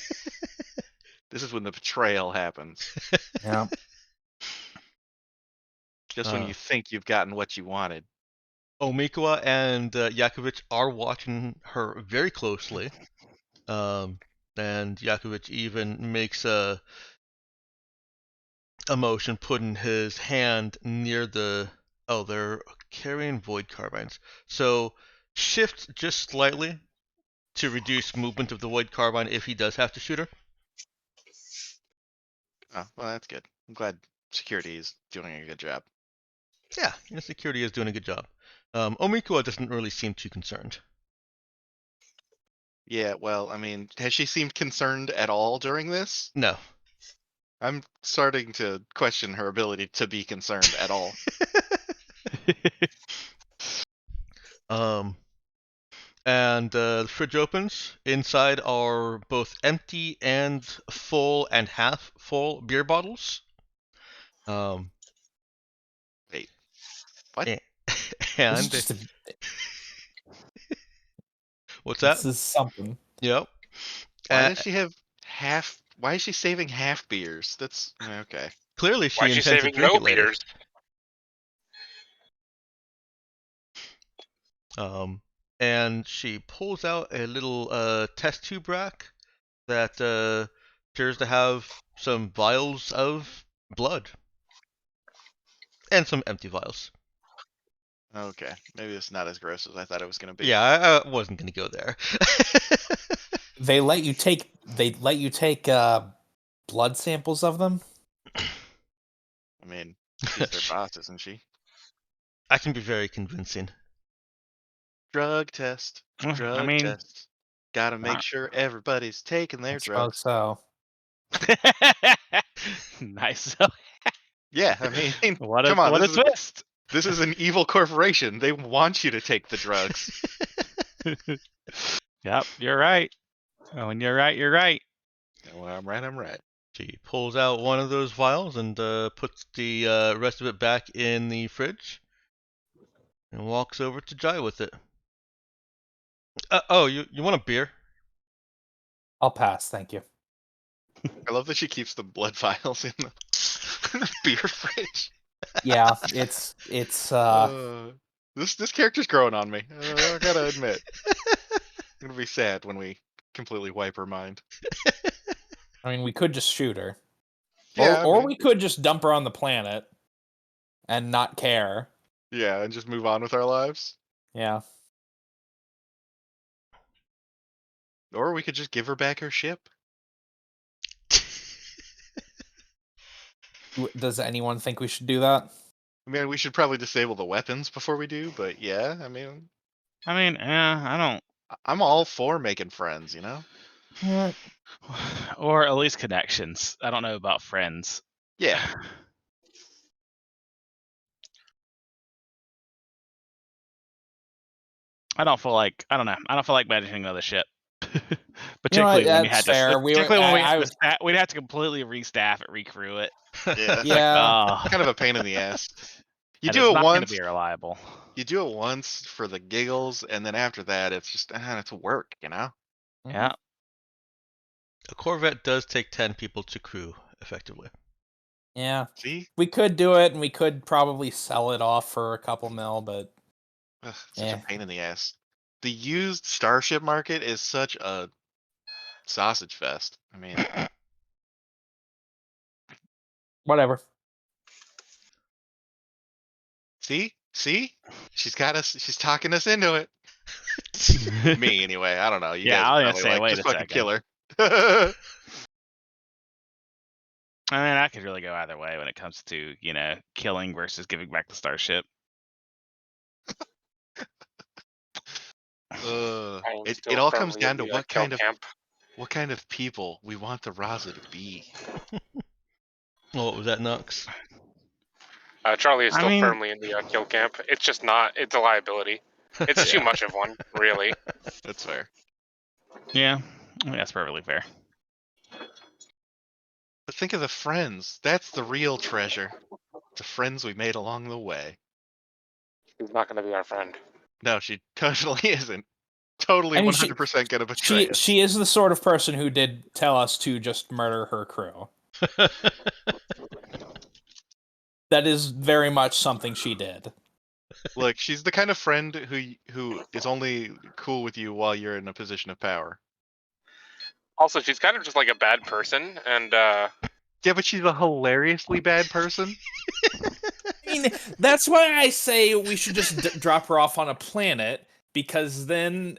This is when the betrayal happens. Yeah. Just when you think you've gotten what you wanted. Omikawa and Yakovich are watching her very closely. And Yakovich even makes a motion, putting his hand near the. Oh, they're carrying void carbines. So shift just slightly to reduce movement of the void carbine if he does have to shoot her. Oh, well, that's good. I'm glad security is doing a good job. Yeah, security is doing a good job. Omikawa doesn't really seem too concerned. Yeah, well, I mean, has she seemed concerned at all during this? No. I'm starting to question her ability to be concerned at all. And the fridge opens. Inside are both empty and full and half full beer bottles. Wait, what? And This is just what's that? This is something. Yep. Why does she have half? Why is she saving half beers? That's okay. Clearly, she Why is she intends to saving drink no it later. beers? And she pulls out a little test tube rack that appears to have some vials of blood and some empty vials. Okay, maybe it's not as gross as I thought it was gonna be. Yeah, I wasn't gonna go there. They let you take blood samples of them. I mean, she's their boss, isn't she? I can be very convincing. Drug test. I Drug mean, test. Gotta make not- sure everybody's taking their I suppose drugs. so. nice. Yeah, I mean, What a come on, what a this is twist. this is an evil corporation. They want you to take the drugs. Yep, you're right. Oh, and you're right. You're right. Well, I'm right. I'm right. She pulls out one of those vials and puts the rest of it back in the fridge and walks over to Jai with it. You want a beer? I'll pass, thank you. I love that she keeps the blood vials in the beer fridge. Yeah, it's This character's growing on me. I gotta admit, I'm gonna be sad when we completely wipe her mind. I mean, we could just shoot her. Yeah, Or we could just dump her on the planet and not care. yeah, and just move on with our lives. Yeah. Or we could just give her back her ship. Does anyone think we should do that? I mean, we should probably disable the weapons before we do, but yeah, I mean, I don't. I'm all for making friends, you know? Yeah. Or at least connections. I don't know about friends. Yeah. I don't feel like managing another ship. Particularly when we had that's fair. we'd have to completely restaff it, recrew it. Yeah. Yeah. Kind of a pain in the ass. You And do it's it not once. Gonna be reliable. You do it once for the giggles, and then after that, it's just it's work, you know. Yeah. A Corvette does take 10 people to crew, effectively. Yeah. See, We could do it, and we could probably sell it off for a couple mil, but such a pain in the ass. The used starship market is such a sausage fest. I mean, whatever. see, she's got us. She's talking us into it. Me anyway. I don't know. You Yeah, guys I are was gonna probably say, like, wait just a fucking second. kill her. I mean, I could really go either way when it comes to, killing versus giving back the starship. I'm It still all comes firmly in down to the kill camp. what kind of people we want the Raza to be. Oh, what was that, Nux? Charlie is I still mean- firmly in the kill camp. It's just not. It's a liability. It's too Yeah. much of one, really. That's fair. Yeah, I mean, that's perfectly fair. But think of the friends. That's the real treasure. The friends we made along the way. He's not going to be our friend. No, she totally isn't. Totally I mean, 100% gonna betray us. She is the sort of person who did tell us to just murder her crew. That is very much something she did. Look, she's the kind of friend who is only cool with you while you're in a position of power. Also, she's kind of just like a bad person, and Yeah, but she's a hilariously bad person. I mean, that's why I say we should just drop her off on a planet, because then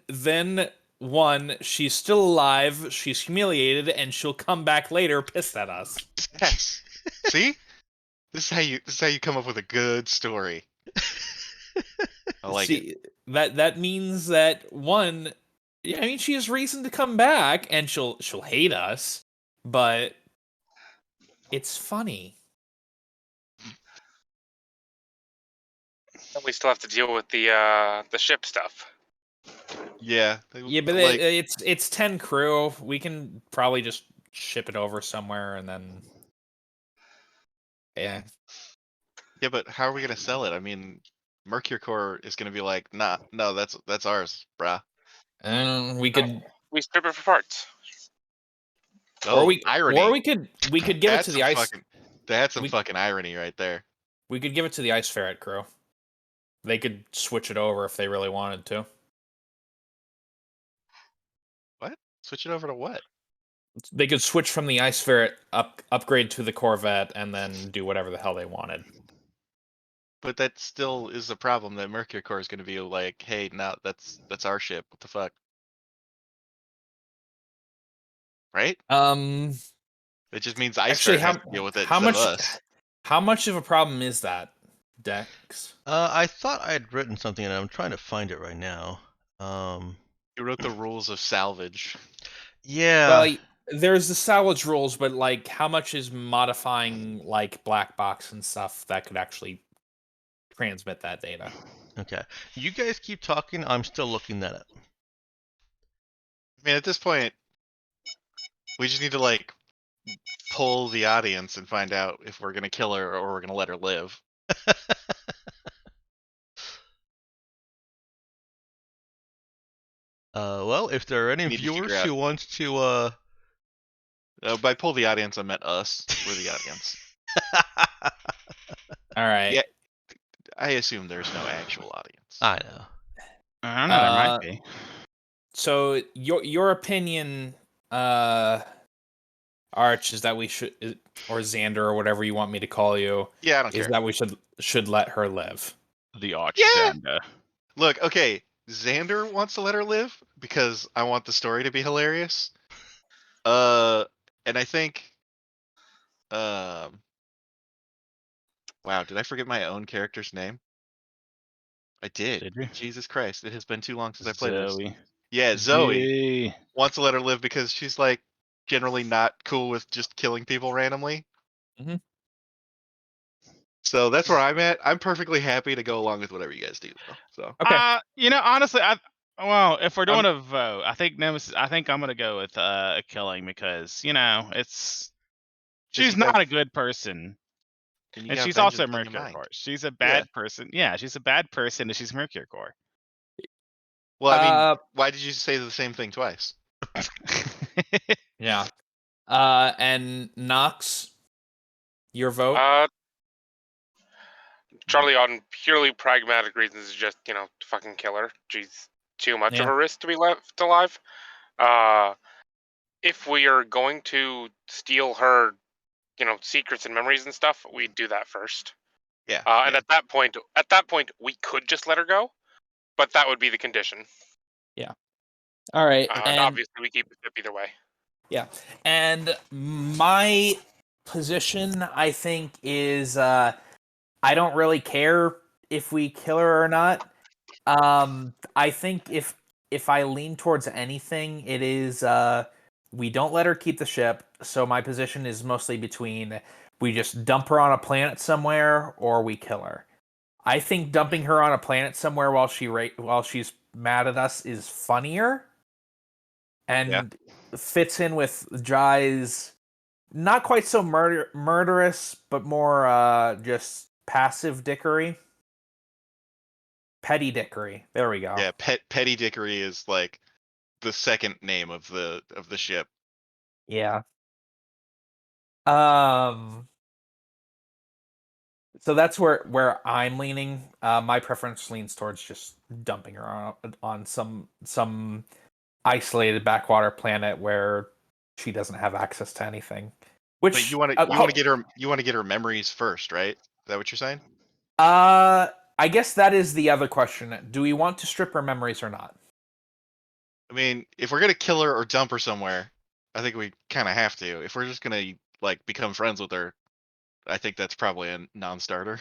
one, she's still alive, she's humiliated, and she'll come back later pissed at us. Yes. See? This is how you come up with a good story. I like it. That means that one, I mean, she has reason to come back, and she'll hate us, but it's funny. we still have to deal with the ship stuff. Yeah. Yeah, but like, it's 10 crew. We can probably just ship it over somewhere, and then yeah. yeah, but how are we gonna sell it? I mean, Mercury Core is gonna be like, nah, no, that's ours, brah. And we could, We strip it for parts. Oh, irony. or we could give it to the ice. That's some we- fucking irony right there. We could give it to the ice ferret crew. They could switch it over if they really wanted to. What? Switch it over to what? They could switch from the ice ferret upgrade to the Corvette, and then do whatever the hell they wanted. But that still is a problem that Mercury Core is gonna be like, hey, no, that's our ship. What the fuck? Right? It just means Ice Actually, Ferret has to deal with it how instead much of us. how much of a problem is that, Dex? I thought I had written something, and I'm trying to find it right now. You wrote the rules of salvage. Yeah. Well, there's the salvage rules, but like, how much is modifying like black box and stuff that could actually transmit that data? Okay. You guys keep talking. I'm still looking that up. I mean, at this point, we just need to like pull the audience and find out if we're gonna kill her or we're gonna let her live. Well, if there are any Need to figure viewers out- who wants to, By pull the audience, I meant us. We're the audience. All right. Yeah. I assume there's no actual audience. I know. I don't know, there might be. So your opinion, Arch, is that we should, or Xander, or whatever you want me to call you, Yeah, I don't is care. that we should let her live. The Arch Yeah! agenda. Look, okay, Xander wants to let her live because I want the story to be hilarious. And I think, wow, did I forget my own character's name? I did. Did you? Jesus Christ, it has been too long since I played this. Zoe. Yeah, Zoe Zoe. wants to let her live because she's like generally not cool with just killing people randomly. Mhm. So that's where I'm at. I'm perfectly happy to go along with whatever you guys do, though. So Okay. Honestly, if we're doing a vote, I think Nemesis. I think I'm gonna go with a killing because she's not a good person, and and she's also Mercury Core. She's a bad person. Yeah, she's a bad person, and she's Mercury Core. Well, I mean, why did you say the same thing twice? Yeah. And Nox, your vote? Charlie, on purely pragmatic reasons, is just fucking kill her. She's too much of Yeah. a risk to be left alive. If we are going to steal her, secrets and memories and stuff, we do that first. Yeah. And at that point, we could just let her go, but that would be the condition. All right, And and obviously, we keep the ship either way. yeah, and my position, I think, is I don't really care if we kill her or not. I think if I lean towards anything, it is we don't let her keep the ship. So my position is mostly between we just dump her on a planet somewhere or we kill her. I think dumping her on a planet somewhere while she's mad at us is funnier and fits in with Jai's not quite so murderous, but more just passive dickery. Petty dickery. There we go. Yeah, petty dickery is like the second name of the ship. Yeah. Um. So that's where I'm leaning. My preference leans towards just dumping her on some isolated backwater planet where she doesn't have access to anything. Which But you want to get her memories first, right? Is that what you're saying? I guess that is the other question. Do we want to strip her memories or not? I mean, if we're gonna kill her or dump her somewhere, I think we kind of have to. If we're just gonna like become friends with her, I think that's probably a non-starter.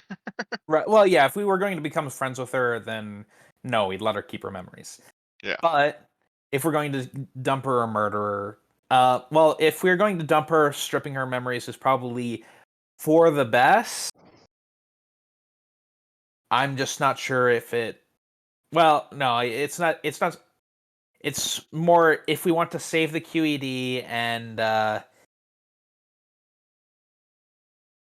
Right. Well, yeah. If we were going to become friends with her, then no, we'd let her keep her memories. Yeah. But if we're going to dump her or murder her, well, if we're going to dump her, stripping her memories is probably for the best. I'm just not sure if it. Well, no, it's not. It's not. It's more if we want to save the QED, and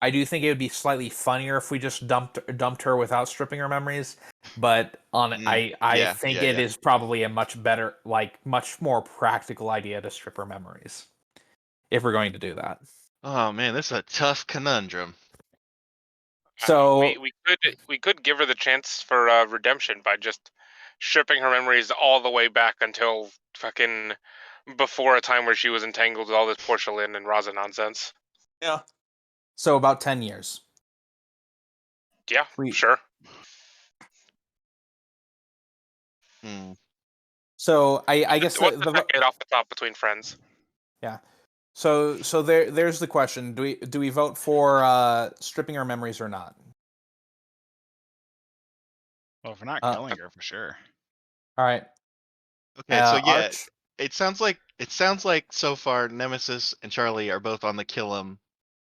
I do think it would be slightly funnier if we just dumped her without stripping her memories. But I think it is probably a much better, like much more practical idea to strip her memories if we're going to do that. Oh man, this is a tough conundrum. So we could give her the chance for redemption by just stripping her memories all the way back until fucking before a time where she was entangled with all this porcelain and Raza nonsense. yeah, so about 10 years. Yeah, We- sure. Hmm. So I guess What's the decade off the top between friends? yeah. So there's the question: do we vote for stripping her memories or not? Well, if we're not Uh, killing her, for sure. All right. Okay, so yeah, Arch? it sounds like so far Nemesis and Charlie are both on the kill him,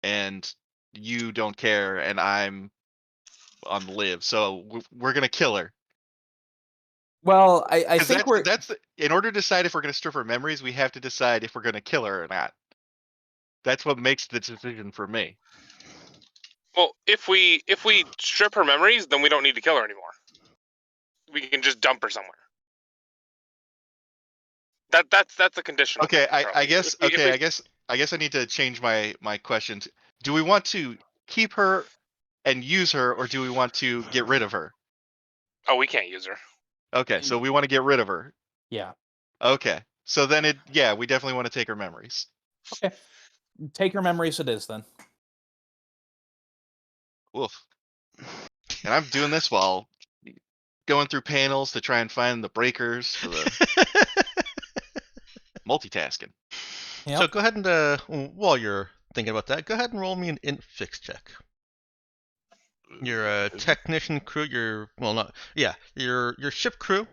and you don't care, and I'm on the live. So we're gonna kill her. Well, I 'Cause think in order to decide if we're gonna strip her memories, we have to decide if we're gonna kill her or not. That's what makes the decision for me. Well, if we strip her memories, then we don't need to kill her anymore. We can just dump her somewhere. That's a conditional. Okay, thing, Charlie. I guess I need to change my questions. Do we want to keep her and use her, or do we want to get rid of her? Oh, we can't use her. Okay, so we want to get rid of her. yeah. Okay, so then we definitely want to take her memories. Okay. Take her memories. It is then. Oof. And I'm doing this while going through panels to try and find the breakers for the multitasking. Yep. So go ahead and while you're thinking about that, go ahead and roll me an int fix check. Your technician crew, your ship crew,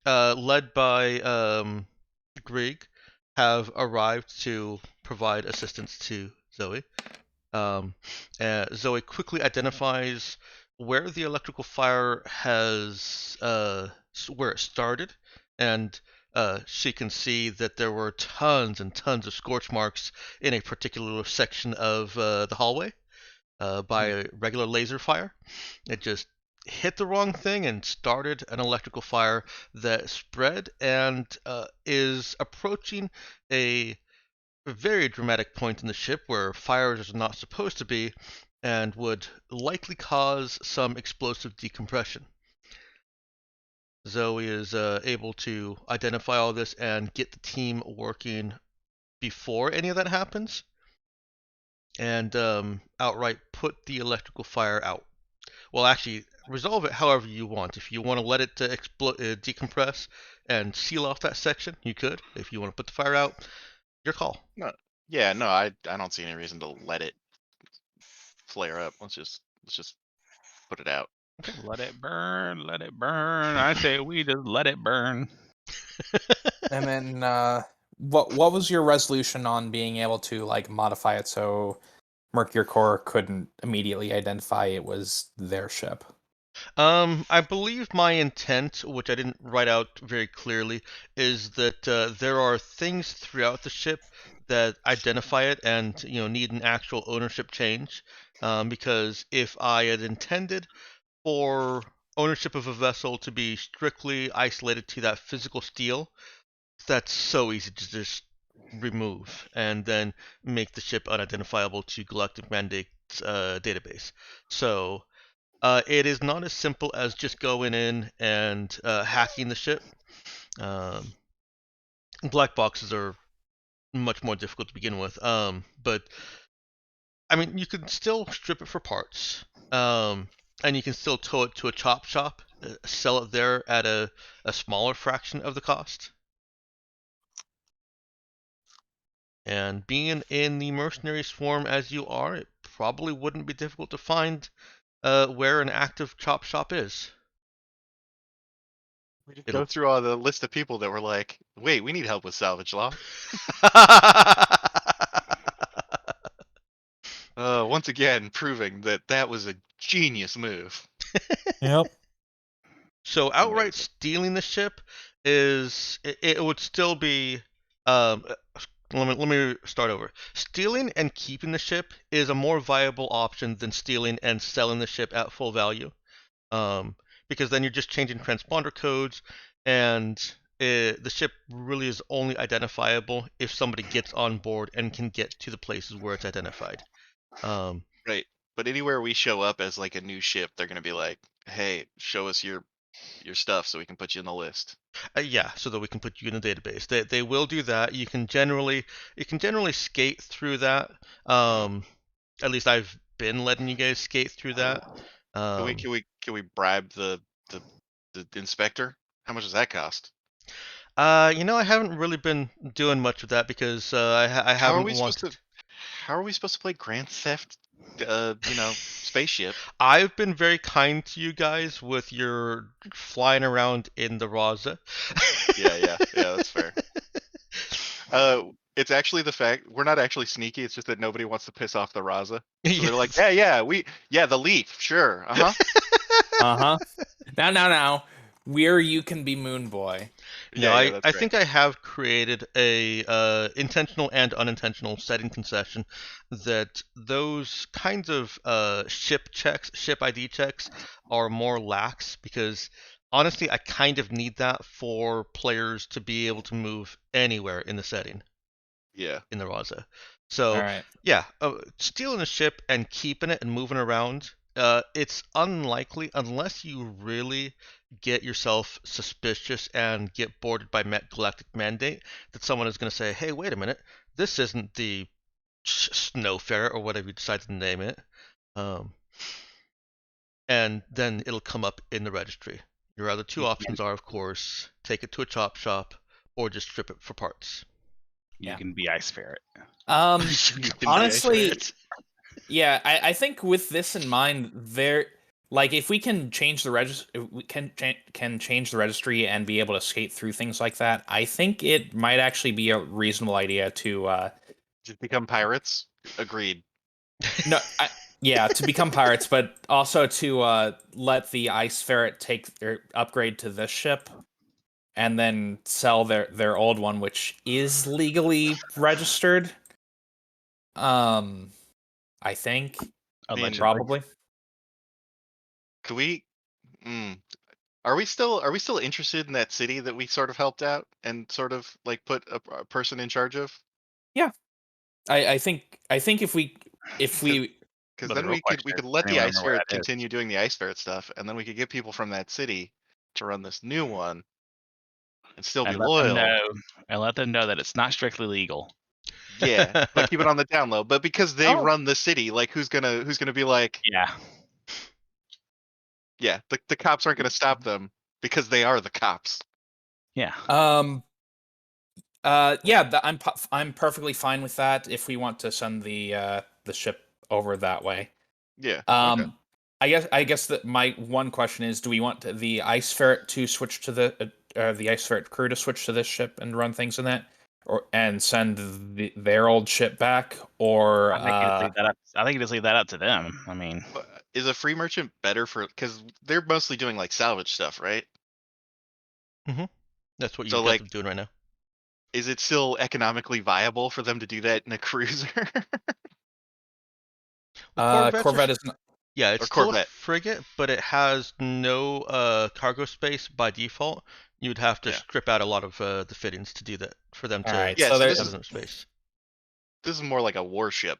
led by Grieg, have arrived to provide assistance to Zoe. Zoe quickly identifies where the electrical fire has where it started, and she can see that there were tons and tons of scorch marks in a particular section of the hallway by a regular laser fire. It just hit the wrong thing and started an electrical fire that spread and is approaching a very dramatic point in the ship where fires are not supposed to be and would likely cause some explosive decompression. Zoe is able to identify all this and get the team working before any of that happens and outright put the electrical fire out. Well, actually, resolve it however you want. If you want to let it decompress and seal off that section, you could. If you want to put the fire out, your call. No, yeah, no, I don't see any reason to let it flare up. Let's just put it out. Let it burn. Let it burn. I say we just let it burn. And then, what was your resolution on being able to like modify it so Mercury Core couldn't immediately identify it was their ship? I believe my intent, which I didn't write out very clearly, is that there are things throughout the ship that identify it and need an actual ownership change. Because if I had intended for ownership of a vessel to be strictly isolated to that physical steel, that's so easy to just remove and then make the ship unidentifiable to Galactic Mandate's database. So it is not as simple as just going in and hacking the ship. Black boxes are much more difficult to begin with. But I mean, you can still strip it for parts, and you can still tow it to a chop shop, sell it there at a smaller fraction of the cost. And being in the mercenary swarm as you are, it probably wouldn't be difficult to find where an active chop shop is. We just go through all the list of people that were like, wait, we need help with salvage law. Once again, proving that was a genius move. Yep. So outright Amazing. stealing the ship it would still be let me start over. Stealing and keeping the ship is a more viable option than stealing and selling the ship at full value. Because then you're just changing transponder codes, and the ship really is only identifiable if somebody gets on board and can get to the places where it's identified. Right. But anywhere we show up as like a new ship, they're gonna be like, hey, show us your stuff so we can put you in the list. Yeah, so that we can put you in a database. They will do that. You can generally skate through that. At least I've been letting you guys skate through that. Can we bribe the inspector? How much does that cost? I haven't really been doing much of that because I How are haven't we supposed wanted. to? How are we supposed to play Grand Theft? Spaceship. I've been very kind to you guys with your flying around in the Raza. Yeah, that's fair. It's actually the fact we're not actually sneaky. It's just that nobody wants to piss off the Raza. So they're like, the Leaf, sure, Now, where you can be Moon Boy. No, that's I right. think I have created a intentional and unintentional setting concession that those kinds of ship ID checks are more lax because honestly, I kind of need that for players to be able to move anywhere in the setting. Yeah. In the Raza. So, All right. yeah, stealing a ship and keeping it and moving around, it's unlikely unless you really get yourself suspicious and get boarded by Galactic Mandate that someone is going to say, hey, wait a minute, this isn't the Snowfarer or whatever you decide to name it. And then it'll come up in the registry. Your other two options are, of course, take it to a chop shop or just strip it for parts. You can be Ice Ferret. Honestly, yeah, I think with this in mind, if we can change the can change the registry and be able to skate through things like that, I think it might actually be a reasonable idea to just become pirates. Agreed. No, to become pirates, but also to let the Ice Ferret take their upgrade to this ship. And then sell their old one, which is legally registered. I think. Allegedly. Probably. Could we? Are we still interested in that city that we sort of helped out and sort of like put a person in charge of? Yeah, I think if we because then we could let the Ice Ferret continue doing the Ice Ferret stuff, and then we could get people from that city to run this new one. And still be loyal. And let them know that it's not strictly legal. Yeah, but keep it on the down low. But because they run the city, like who's gonna be like, yeah, Yeah, the cops aren't going to stop them because they are the cops. Yeah. Yeah, I'm perfectly fine with that if we want to send the ship over that way. Yeah. Okay. I guess that my one question is: do we want the ice ferret to switch to the ice ferret crew to switch to this ship and run things in that, or and send their old ship back, or I think you just leave that up. I think you just leave that up to them. I mean, Is a free merchant better because they're mostly doing like salvage stuff, right? That's what So you've got like, them doing right now. is it still economically viable for them to do that in a cruiser Well, Corvette is not, yeah, or it's still a Corvette? frigate, but it has no cargo space by default. You'd have to Yeah. strip out a lot of the fittings to do that for them all to right. Yeah. So So there. this have is enough space. more like a warship.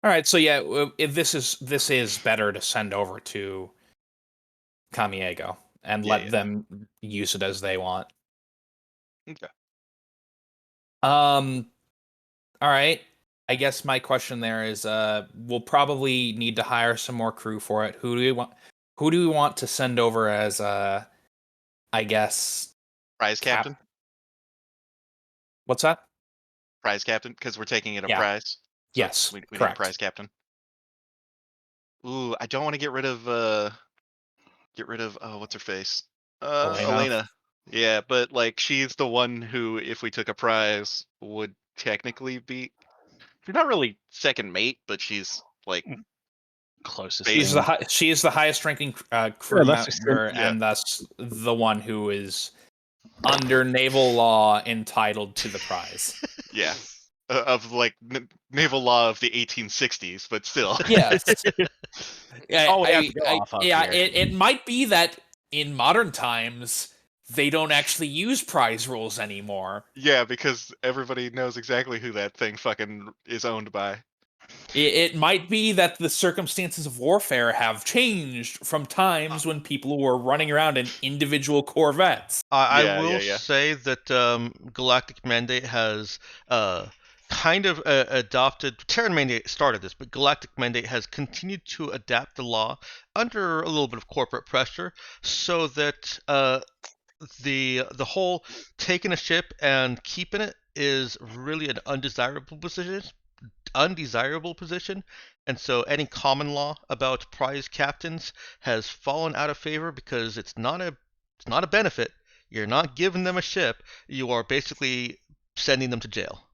All right. So yeah, if this is better to send over to Camiego and Yeah. let Yeah. them use it as they want. Okay. All right. I guess my question there is we'll probably need to hire some more crew for it. Who do we want to send over as I guess Prize cap captain. what's that? Prize captain, because we're taking it a Yeah. prize. So Yes, we need a correct. prize captain. Ooh, I don't want to get rid of what's her face? Elena. Yeah, but like she's the one who, if we took a prize, would technically be. She's not really second mate, but she's like closest. She's Thing. she is the highest ranking crew that's just member, yeah. and thus the one who is under naval law entitled to the prize. Yeah. Of like naval law of the 1860s, but still. Yes. Yeah, all we have to go off of yeah. here. It might be that in modern times they don't actually use prize rules anymore. Yeah, because everybody knows exactly who that thing fucking is owned by. It might be that the circumstances of warfare have changed from times when people were running around in individual corvettes. I Yeah, will yeah. say that Galactic Mandate has kind of adopted. Terran Mandate started this, but Galactic Mandate has continued to adapt the law under a little bit of corporate pressure, so that the whole taking a ship and keeping it is really an undesirable position, and so any common law about prize captains has fallen out of favor because it's not a benefit. You're not giving them a ship. You are basically sending them to jail.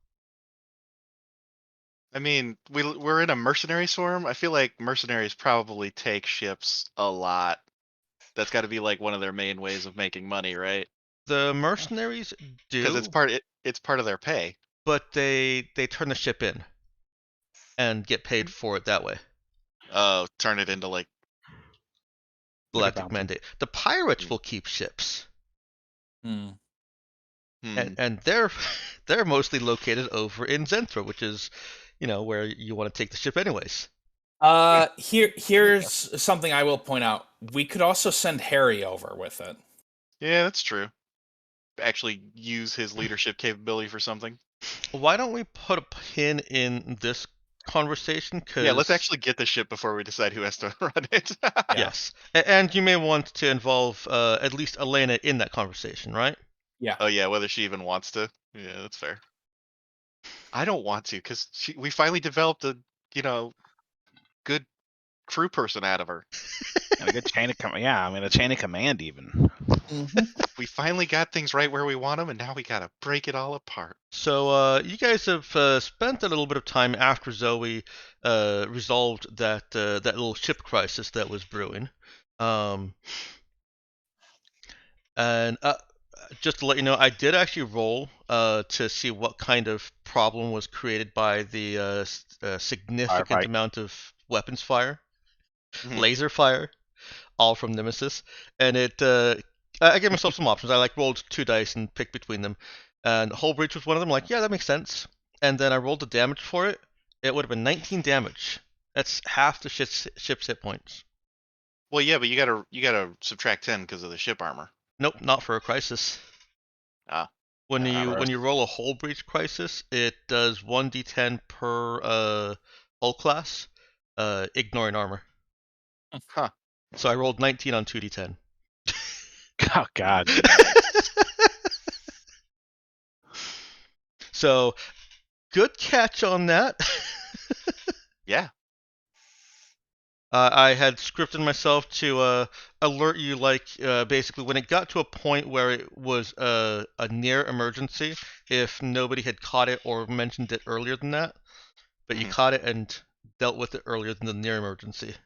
I mean, we're in a mercenary swarm. I feel like mercenaries probably take ships a lot. That's got to be like one of their main ways of making money, right? The mercenaries Because do, it's part of their pay. but they turn the ship in and get paid for it that way. Oh, turn it into like Galactic bounty. Mandate. The pirates will keep ships, Hmm. and they're they're mostly located over in Zenthra, which is, where you want to take the ship anyways. Here's something I will point out. We could also send Harry over with it. Yeah, that's true. Actually use his leadership capability for something. Why don't we put a pin in this conversation? Yeah, let's actually get the ship before we decide who has to run it. Yes, and you may want to involve at least Elena in that conversation, right? Yeah. Oh yeah, whether she even wants to. Yeah, that's fair. I don't want to because we finally developed a good crew person out of her. And a good chain of command. Yeah, I mean a chain of command even. We finally got things right where we want them, and now we gotta break it all apart. So you guys have spent a little bit of time after Zoe resolved that little ship crisis that was brewing, and just to let you know, I did actually roll to see what kind of problem was created by the significant Firefight. amount of weapons fire, Mhm. laser fire, all from Nemesis, and I gave myself some options. I rolled 2 dice and picked between them, and Hull Breach was one of them. Yeah, that makes sense. And then I rolled the damage for it. It would have been 19 damage. That's half the ship's hit points. Well, yeah, but you gotta subtract 10 because of the ship armor. Nope, not for a crisis. Ah. When Ah, you roll a Hull Breach crisis, it does 1d10 per hull class, ignoring armor. Huh. So I rolled 19 on 2d10. Oh God. So, good catch on that. Yeah. I had scripted myself to alert you, basically when it got to a point where it was a near emergency, if nobody had caught it or mentioned it earlier than that. But you Mhm. caught it and dealt with it earlier than the near emergency.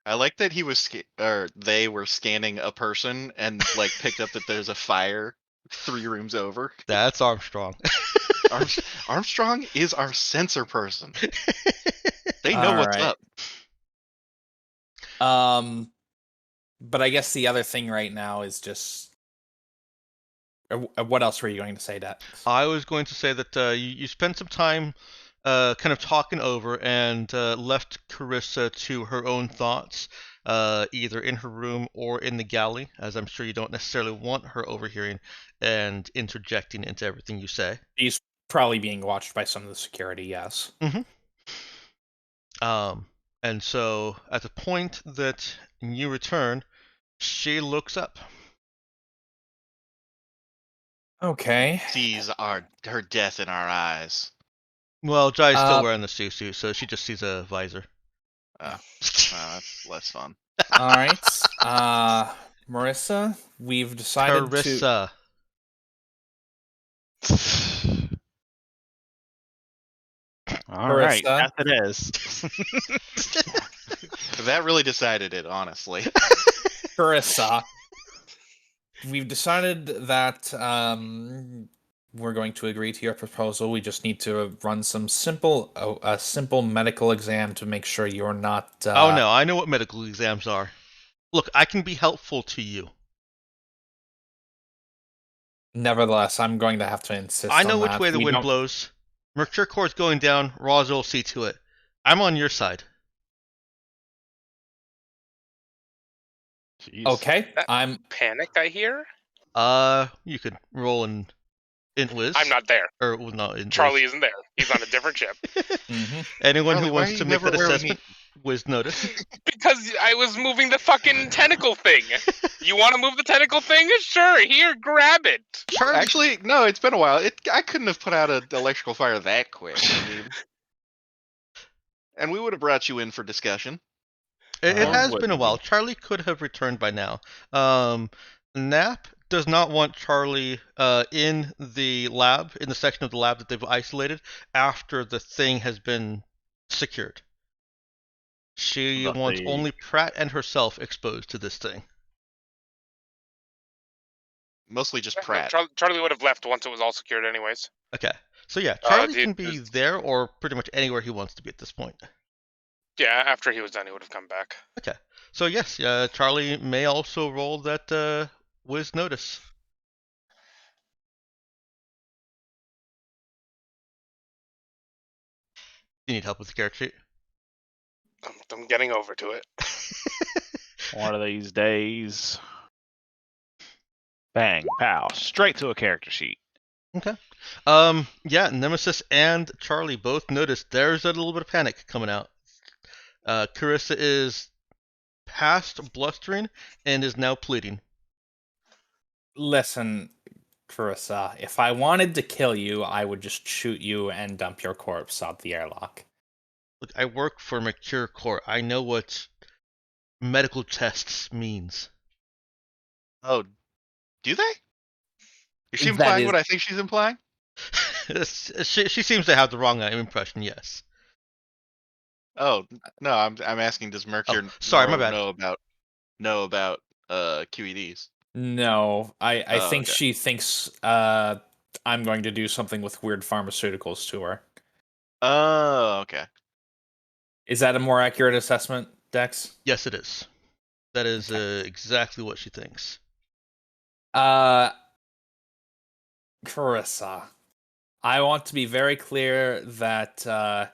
I like that he was or they were scanning a person and like picked up that there's a fire 3 rooms over. That's Armstrong. Armstrong is our sensor person. They know All what's right. up. But I guess the other thing right now is just. What else were you going to say, Dex? I was going to say that you spent some time kind of talking over and left Carissa to her own thoughts, either in her room or in the galley, as I'm sure you don't necessarily want her overhearing and interjecting into everything you say. She's probably being watched by some of the security, yes. And so at the point that you return, she looks up. Okay. Sees her death in our eyes. Well, Jai's still wearing the suit, so she just sees a visor. That's less fun. All right. Marissa, we've decided to. Carissa. All right, Marissa. yes it is. That really decided it, honestly. Carissa, we've decided that we're going to agree to your proposal. We just need to run some a simple medical exam to make sure you're not. Oh no, I know what medical exams are. Look, I can be helpful to you. Nevertheless, I'm going to have to insist I know on which that. way the wind blows. Mercure Core's going down. Roz will see to it. I'm on your side. Jeez. Okay, I'm. Panic, I hear. You could roll in Wiz. I'm not there. Or well, not in Charlie isn't there. He's on a different ship. Anyone Charlie, who why wants are to you make never that where we assessment, Wiz notice. Because I was moving the fucking tentacle thing. You want to move the tentacle thing? Sure, here, grab it. Charlie, Actually, no, it's been a while. I couldn't have put out an electrical fire that quick. I mean, and we would have brought you in for discussion. it Oh, has been a wouldn't while. we? Charlie could have returned by now. Nap does not want Charlie in the lab, in the section of the lab that they've isolated after the thing has been secured. She But wants the- only Pratt and herself exposed to this thing. Mostly just Pratt. Charlie would have left once it was all secured, anyways. Okay. So yeah, Charlie dude, can be there or pretty much anywhere he wants to be at this point. Yeah, after he was done, he would have come back. Okay. So yes, Charlie may also roll that Wiz notice. You need help with the character sheet? I'm getting over to it. One of these days. Bang, pow, straight to a character sheet. Okay. Yeah, Nemesis and Charlie both noticed there's a little bit of panic coming out. Carissa is past blustering and is now pleading. Listen, Carissa, if I wanted to kill you, I would just shoot you and dump your corpse out the airlock. Look, I work for Mercure Corps. I know what medical tests means. Oh, do they? Is she That implying is- what I think she's implying? she seems to have the wrong impression, yes. Oh no, I'm asking. Does Mercure sorry, my bad. know about QEDs? No, I Oh, think okay. she thinks I'm going to do something with weird pharmaceuticals to her. Oh, okay. Is that a more accurate assessment, Dex? Yes, it is. That is exactly what she thinks. Carissa, I want to be very clear that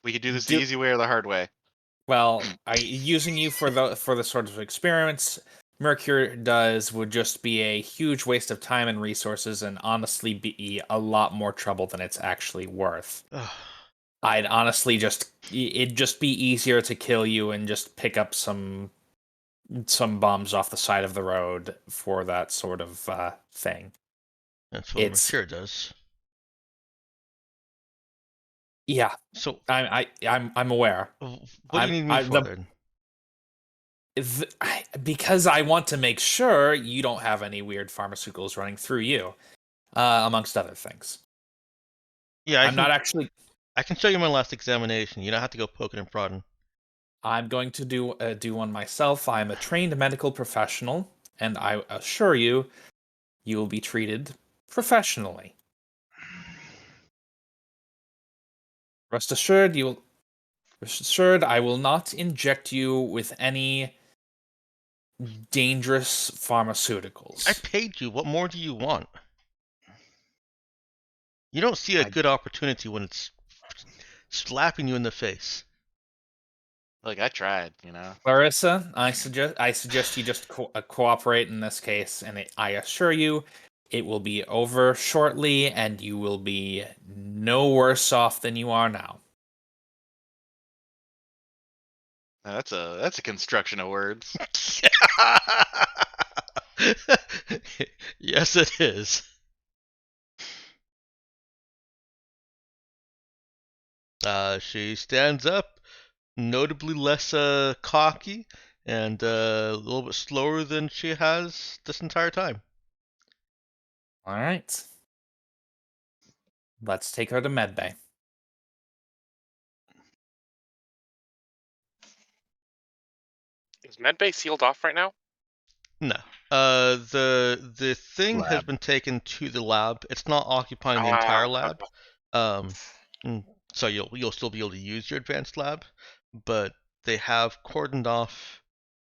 We could do this the easy way or the hard way. well, using you for the sort of experiments Mercure does would just be a huge waste of time and resources, and honestly be a lot more trouble than it's actually worth. I'd honestly it'd just be easier to kill you and just pick up some some bums off the side of the road for that sort of thing. That's what It's Mercure does. yeah. So, I'm aware. what do you need me for then? Because I want to make sure you don't have any weird pharmaceuticals running through you, amongst other things. Yeah, I'm not actually. I can show you my last examination. You don't have to go poking and prodding. I'm going to do one myself. I'm a trained medical professional, and I assure you, you will be treated professionally. Rest assured, I will not inject you with any dangerous pharmaceuticals. I paid you. What more do you want? You don't see a I- good opportunity when it's slapping you in the face. Look, I tried, you know. Clarissa, I suggest you just cooperate in this case, and I assure you, it will be over shortly, and you will be no worse off than you are now. Now, that's a construction of words. Yes, it is. She stands up, notably less cocky, and a little bit slower than she has this entire time. All right. Let's take her to medbay. Is medbay sealed off right now? No. The thing has Lab. been taken to the lab. It's not occupying the entire lab. Okay. So you'll still be able to use your advanced lab, but they have cordoned off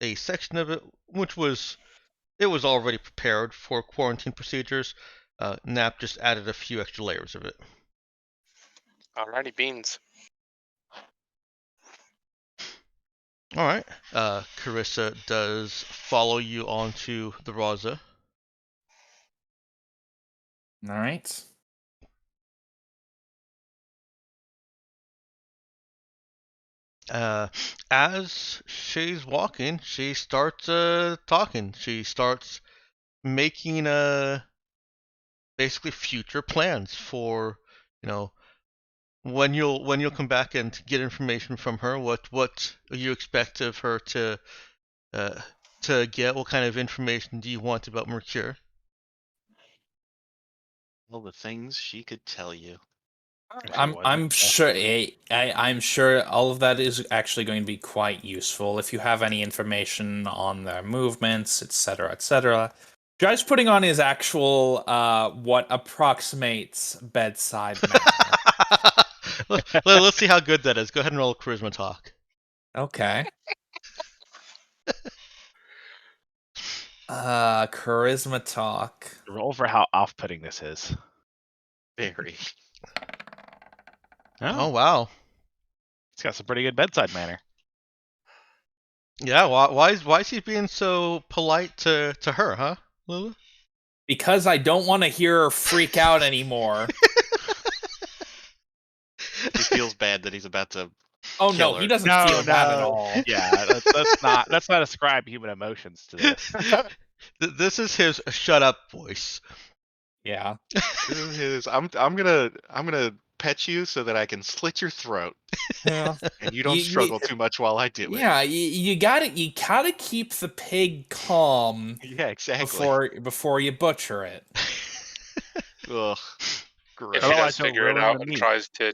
a section of it, which was already prepared for quarantine procedures. Nap just added a few extra layers of it. Alrighty, beans. All right. Carissa does follow you onto the Raza. All right. As she's walking, she starts talking. She starts making basically future plans for, you know, when you'll come back and get information from her. What you expect of her uh, to get? What kind of information do you want about Mercure? All the things she could tell you. If she I'm wasn't sure desperate. I'm sure all of that is actually going to be quite useful if you have any information on their movements, etc., etc. Jai's putting on his actual what approximates bedside manner. Let's see how good that is. Go ahead and roll charisma talk. Okay. Charisma talk. Roll for how off-putting this is. Very. Oh wow. It's got some pretty good bedside manner. Yeah. Why is he being so polite to her, huh, Lulu? Because I don't want to hear her freak out anymore. He feels bad that he's about to. Oh Kill no, her. he doesn't No, feel that at no. all. Yeah, let's not ascribe human emotions to this. This is his shut up voice. Yeah. This is his. I'm gonna pet you so that I can slit your throat, Yeah. and you don't struggle too much while I do it. Yeah, you gotta keep the pig calm Yeah, exactly. before you butcher it. Ugh. If Gross. she Otherwise does he'll figure it ruin out the and meat. tries to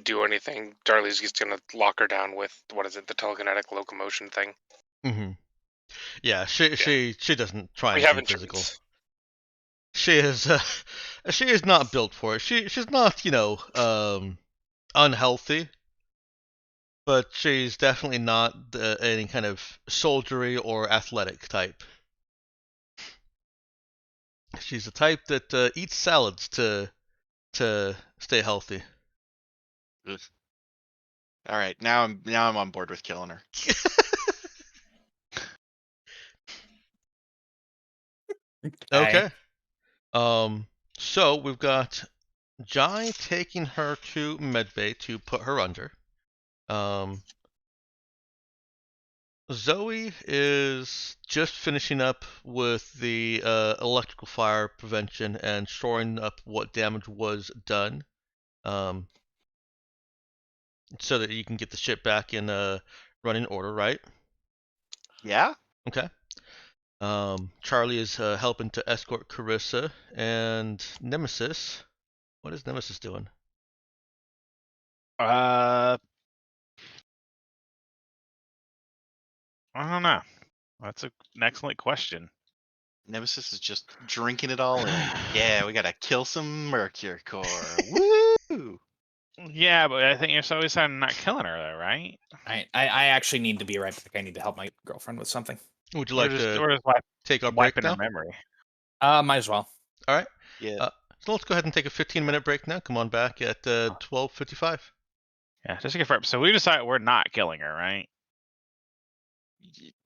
do anything, Darley's just gonna lock her down with what is it, the telekinetic locomotion thing. Mm-hmm. Yeah, she doesn't try We have anything physical. insurance. She is not built for it. She's not, unhealthy, but she's definitely not any kind of soldiery or athletic type. She's the type that eats salads to stay healthy. Ugh. All right, now I'm on board with killing her. Okay. So we've got Jai taking her to medbay to put her under. Um, Zoe is just finishing up with the electrical fire prevention and shoring up what damage was done, so that you can get the ship back in running order, right? Yeah. Okay. Charlie is helping to escort Carissa and Nemesis. What is Nemesis doing? I don't know. That's an excellent question. Nemesis is just drinking it all in. Yeah, we gotta kill some Mercury core. Woo! Yeah, but I think you're so decided not killing her, though, right? I actually need to be right back. I need to help my girlfriend with something. Would you Or like just, to or just take our break wiping her now? memory. Might as well. All right. Yeah. So let's go ahead and take a 15-minute break now. Come on back at 12:55. Yeah, just to confirm. So we decided we're not killing her, right?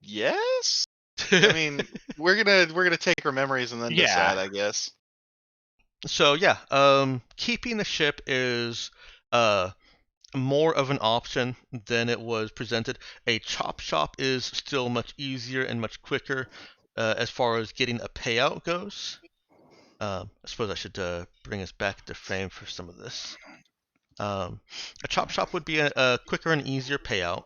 Yes. I mean, we're gonna take her memories and then Yeah. decide, I guess. So yeah, keeping the ship is more of an option than it was presented. A chop shop is still much easier and much quicker as far as getting a payout goes. I suppose I should bring us back to frame for some of this. A chop shop would be a quicker and easier payout.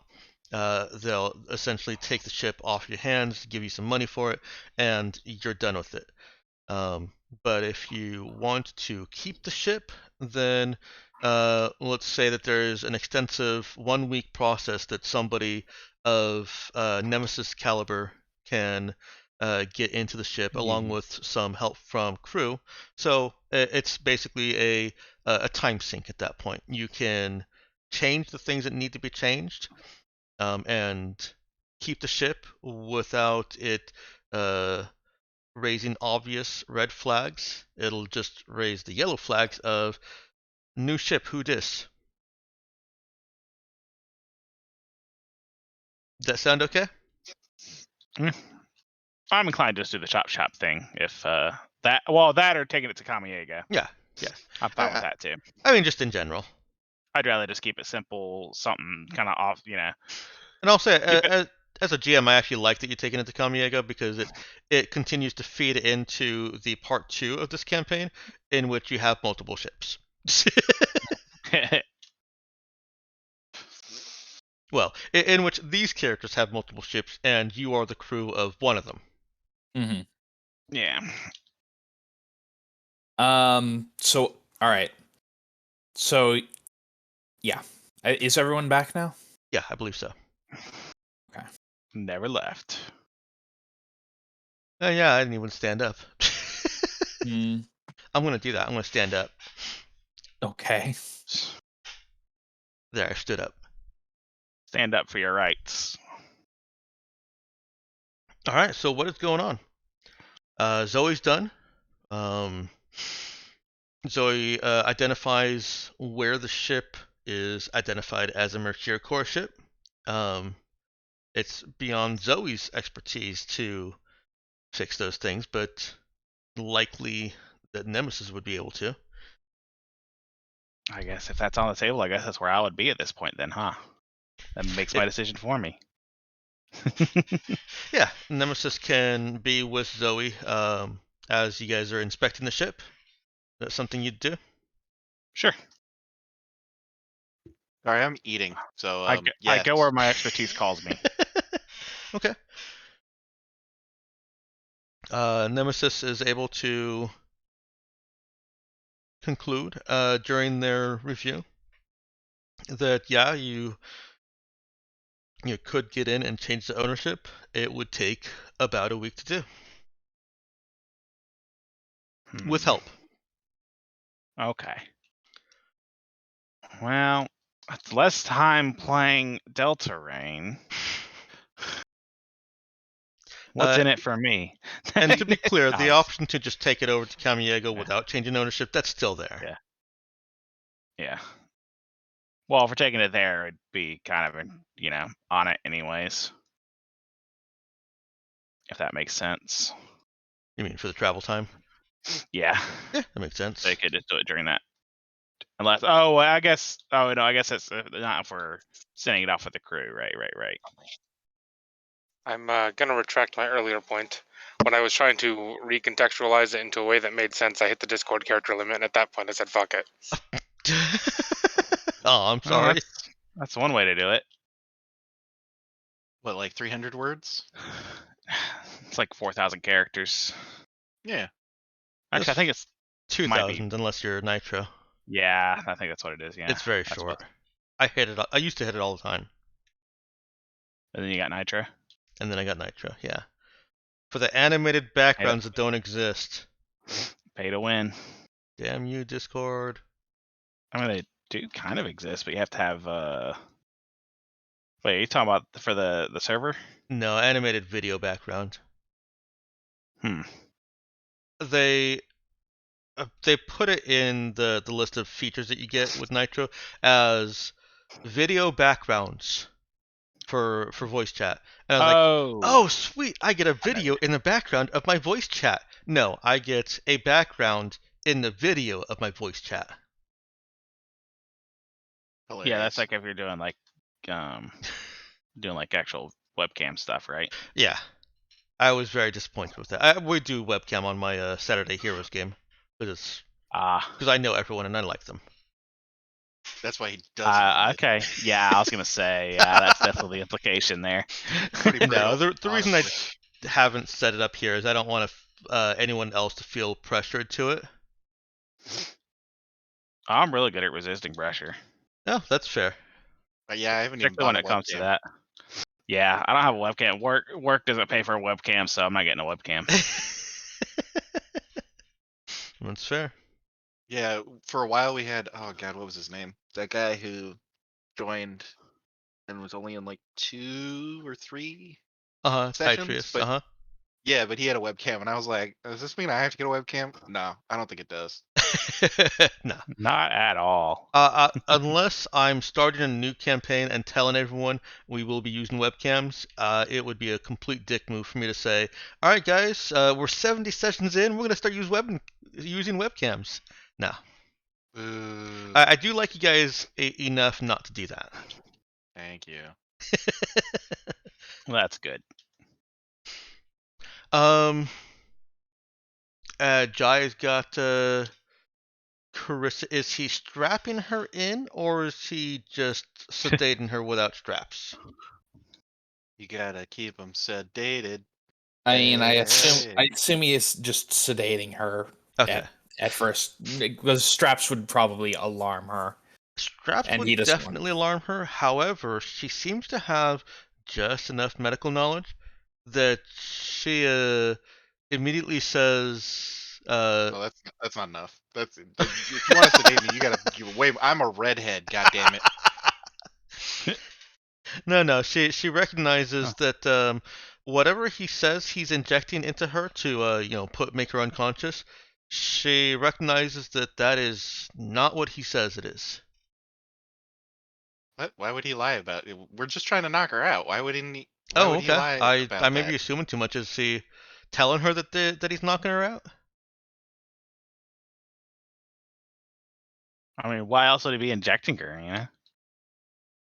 They'll essentially take the ship off your hands, give you some money for it, and you're done with it. But if you want to keep the ship, then let's say that there's an extensive 1 week process that somebody of Nemesis caliber can get into the ship, along with some help from crew. So it's basically a time sink at that point. You can change the things that need to be changed, and keep the ship without it raising obvious red flags. It'll just raise the yellow flags of new ship, who dis? Does that sound okay? I'm inclined to just do the chop shop thing. If that or taking it to Kamiega. Yeah, yes. I'm fine with that too. I mean, just in general. I'd rather just keep it simple, something kind of off, And also, as a GM, I actually like that you're taking it to Kamiega because it continues to feed into the part 2 of this campaign, in which you have multiple ships. Well, in which these characters have multiple ships, and you are the crew of one of them. Mm-hmm. Yeah. So, all right. So, yeah. Is everyone back now? Yeah, I believe so. Never left. Oh yeah, I didn't even stand up. Mm, I'm gonna do that. I'm gonna stand up. okay. There, I stood up. Stand up for your rights. All right. So what is going on? Zoe's done. Zoe identifies where the ship is identified as a Mercury core ship. It's beyond Zoe's expertise to fix those things, but likely that Nemesis would be able to. I guess if that's on the table, I guess that's where I would be at this point then, huh? That makes my decision for me. Yeah, Nemesis can be with Zoe as you guys are inspecting the ship. That's something you'd do? Sure. Sorry, I'm eating. So I yes. go where my expertise calls me. Okay. Nemesis is able to conclude during their review that yeah, you could get in and change the ownership. It would take about a week to do with help. Okay. Well, it's less time playing Delta Rain. What's in it for me? And to be clear, the Nice. option to just take it over to Kamiega without changing ownership, that's still there. Yeah. Well, if we're taking it there, it'd be kind of, on it anyways. If that makes sense. You mean for the travel time? Yeah. Yeah, that makes sense. They could just do it during that. Unless, I guess it's not if we're sending it off with the crew. Right. I'm gonna retract my earlier point. When I was trying to recontextualize it into a way that made sense, I hit the Discord character limit, and at that point, I said, "Fuck it." Oh, I'm Oh, sorry. that's one way to do it. What, like 300 words? It's like 4,000 characters. Yeah. Actually, I think it's might be. 2,000 unless you're Nitro. Yeah, I think that's what it is. Yeah, It's very that's short. what- I hit it. I used to hit it all the time, And then you got Nitro. and then I got Nitro. Yeah. For the animated backgrounds that don't exist. Pay to win. Damn you, Discord. I mean, they do kind of exist, but you have to have. Wait, are you talking about for the server? No, animated video background. Hmm. They put it in the list of features that you get with Nitro as video backgrounds for voice chat. And I was like, oh sweet, I get a video in the background of my voice chat. No, I get a background in the video of my voice chat. Hilarious. Yeah, that's like if you're doing like actual webcam stuff, right? Yeah. I was very disappointed with that. I would do webcam on my Saturday Heroes game because I know everyone and I like them. That's why he doesn't. Okay. Yeah, I was gonna say, yeah, that's definitely the implication there. Pretty No, brutal, the reason I honestly. haven't set it up here is I don't want anyone else to feel pressured to it. I'm really good at resisting pressure, No, that's fair. Yeah, I haven't even particularly when bought it a comes to webcam. that. Yeah, I don't have a webcam. Work doesn't pay for a webcam, so I'm not getting a webcam. That's fair. Yeah, for a while we had, oh god, what was his name? That guy who joined and was only in like 2 or 3 sessions. Tytrius. But yeah, but he had a webcam, and I was like, does this mean I have to get a webcam? No, I don't think it does. No. Not at all. Unless I'm starting a new campaign and telling everyone we will be using webcams, it would be a complete dick move for me to say, all right, guys, we're 70 sessions in, we're going to start using webcams. No. Boo. I do like you guys enough not to do that. Thank you. Well, that's good. Jai's got Carissa. Is he strapping her in, or is he just sedating her without straps? You gotta keep him sedated. I mean, I assume Hey. he is just sedating her Okay. at first, because straps would probably alarm her. Straps And would he doesn't want- definitely alarm her. However, she seems to have just enough medical knowledge that she immediately says, No, that's not enough. If you want to sedate me, you gotta wait. I'm a redhead. God damn it. No. She recognizes that whatever he says he's injecting into her to make her unconscious, she recognizes that is not what he says it is. What? Why would he lie about it? We're just trying to knock her out. Why would he? Why Oh, would he okay. lie about I may that? be assuming too much. Is he telling her that he's knocking her out? I mean, why else would he be injecting her? You know.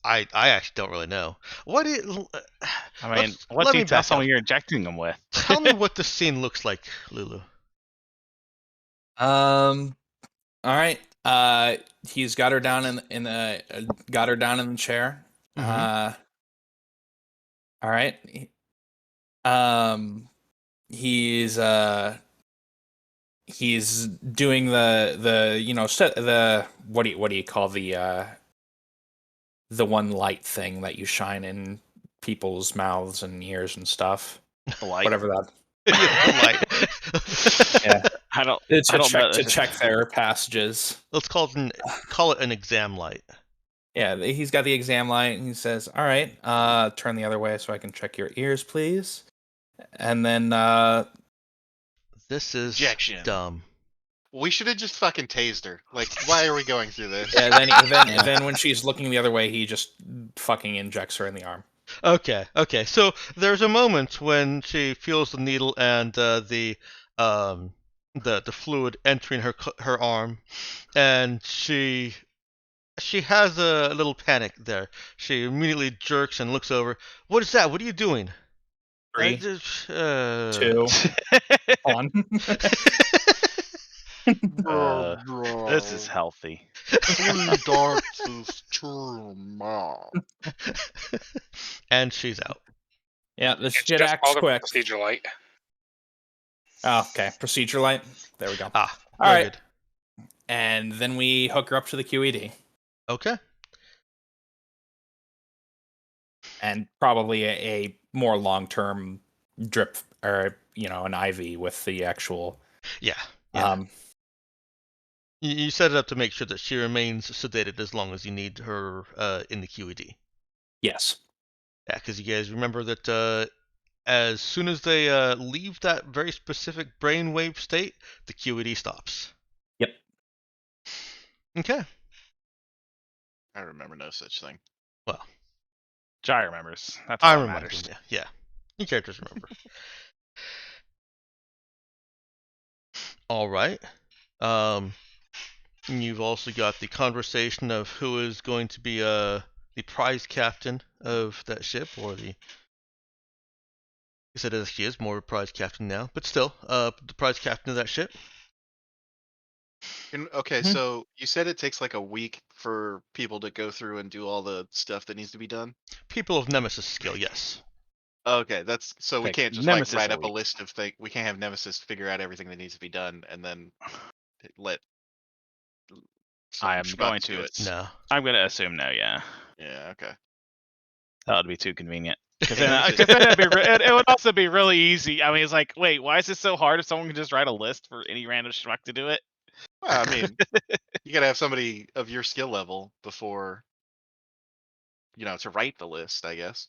I actually don't really know. What is? I mean, let what's me he tell back someone up. you're injecting them with? Tell me what the scene looks like, Lulu. All right. He's got her down in the chair. Mhm. All right. He's doing the what do you call the one light thing that you shine in people's mouths and ears and stuff. The light. Whatever that. The light. Yeah. I don't To check their passages. Let's call it an exam light. Yeah, he's got the exam light, and he says, "All right, turn the other way so I can check your ears, please." And then, This is Injection. dumb. We should have just fucking tased her. Like, why are we going through this? yeah, then when she's looking the other way, he just fucking injects her in the arm. Okay. So there's a moment when she feels the needle and the fluid entering her arm, and she has a little panic there. She immediately jerks and looks over. What is that? What are you doing? 3, just, 2, 1. This is healthy. 3 darts is too much. And she's out. Yeah, this It's shit just acts called a quick. procedure light. Oh, okay, procedure light. There we go. Ah, All very right. good. And then we hook her up to the QED. Okay. And probably a more long-term drip, or an IV with the actual. Yeah. Yeah. Um, You set it up to make sure that she remains sedated as long as you need her in the QED. yes. Yeah, because you guys remember that as soon as they leave that very specific brainwave state, the QED stops. Yep. Okay. I remember no such thing. Well, Jai remembers. That's I all that remember matters. him. Yeah. You characters remember. All right. You've also got the conversation of who is going to be the prize captain of that ship, or the. I said as she is more of a prize captain now, but still, the prize captain of that ship. Okay, Mhm. so you said it takes like a week for people to go through and do all the stuff that needs to be done. People of Nemesis skill, yes. Okay, that's so we Take can't just Nemesis like write a up a week. list of things. We can't have Nemesis figure out everything that needs to be done and then let I some am schmucks going do to. it. No. I'm going to assume no. Yeah, Yeah, okay. that would be too convenient. Because Hey, then, Nemesis. it would also be really easy. I mean, it's like, wait, why is this so hard if someone can just write a list for any random schmuck to do it? Well, I mean, you gotta have somebody of your skill level before, to write the list, I guess.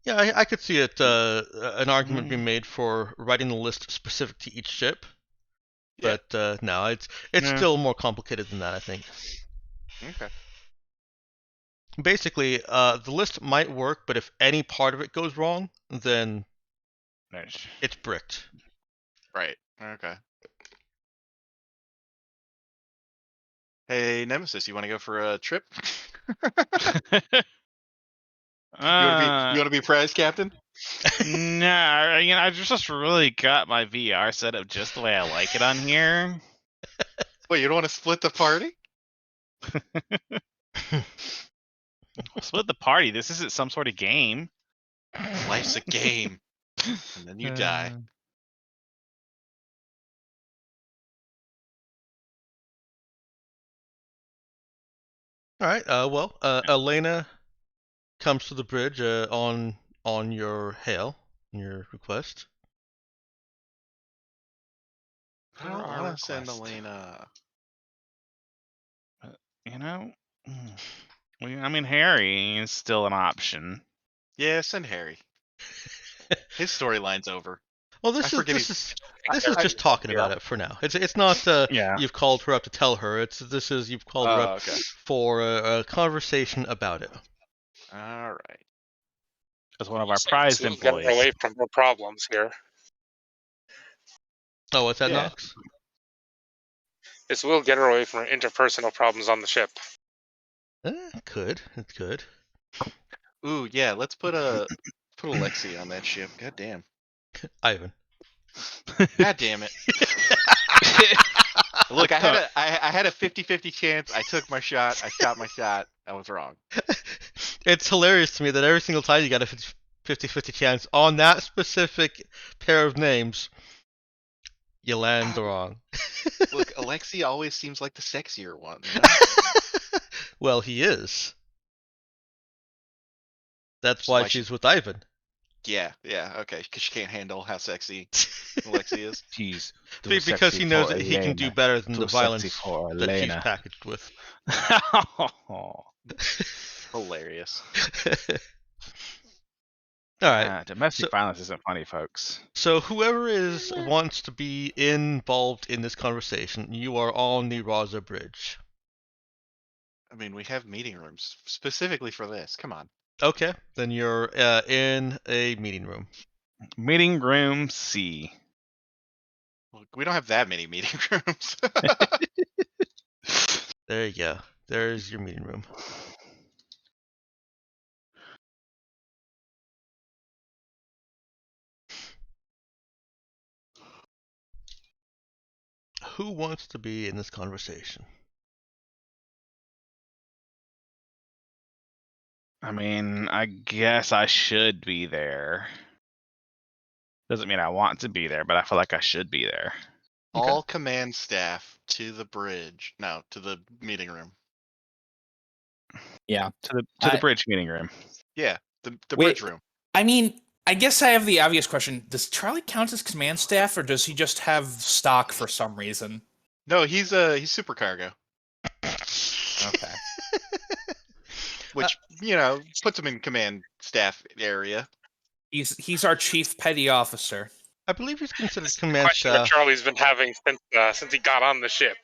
Yeah, I could see it. An argument being made for writing the list specific to each ship, Yeah. but no, it's Yeah. still more complicated than that. I think. Okay. Basically, the list might work, but if any part of it goes wrong, then it's bricked. Right. Okay. Hey, Nemesis, you want to go for a trip? You want to be prize captain? Nah, I just really got my VR set up just the way I like it on here. Wait, you don't want to split the party? Split the party. This isn't some sort of game. Life's a game, and then you die. All right. Well, Elena comes to the bridge on your hail, your request. I don't want to send Elena. I mean, Harry is still an option. Yeah, send Harry. His storyline's over. Well, I this forget is just talking about it for now. It's not Yeah. you've called her up to tell her. You've called her up Okay. for a conversation about it. All right. As one of our prized We'll get her employees. away from her problems here. Oh, what's that, Yeah. Nox? This will get her away from her interpersonal problems on the ship. It could. Ooh, yeah. Let's put Alexi on that ship. God damn. Ivan. God damn it. Look, I had a 50-50 chance. I took my shot. I shot my shot. I was wrong. It's hilarious to me that every single time you got a 50-50 chance on that specific pair of names, you land wrong. Look, Alexi always seems like the sexier one. Well, he is. That's So why why she's with Ivan. Yeah, okay. Because she can't handle how sexy Alexi is. Jeez. Because he knows that he can do better than the violence that she's packaged with. Hilarious. All right. Domestic violence isn't funny, folks. So whoever wants to be involved in this conversation, you are on the Raza Bridge. I mean, we have meeting rooms specifically for this. Come on. Okay, then you're in a meeting room. Meeting room C. Look, we don't have that many meeting rooms. There you go. There's your meeting room. who wants to be in this conversation? I mean, I guess I should be there. Doesn't mean I want to be there, but I feel like I should be there. Okay. All command staff to the bridge. No, to the meeting room. Yeah. To the bridge meeting room. Yeah, the Wait. bridge room. I mean, I guess I have the obvious question. Does Charlie count as command staff, or does he just have stock for some reason? No, he's supercargo, Okay. which puts him in command staff area. He's our chief petty officer. I believe he's considered This is the command question that staff. Charlie's been having since he got on the ship.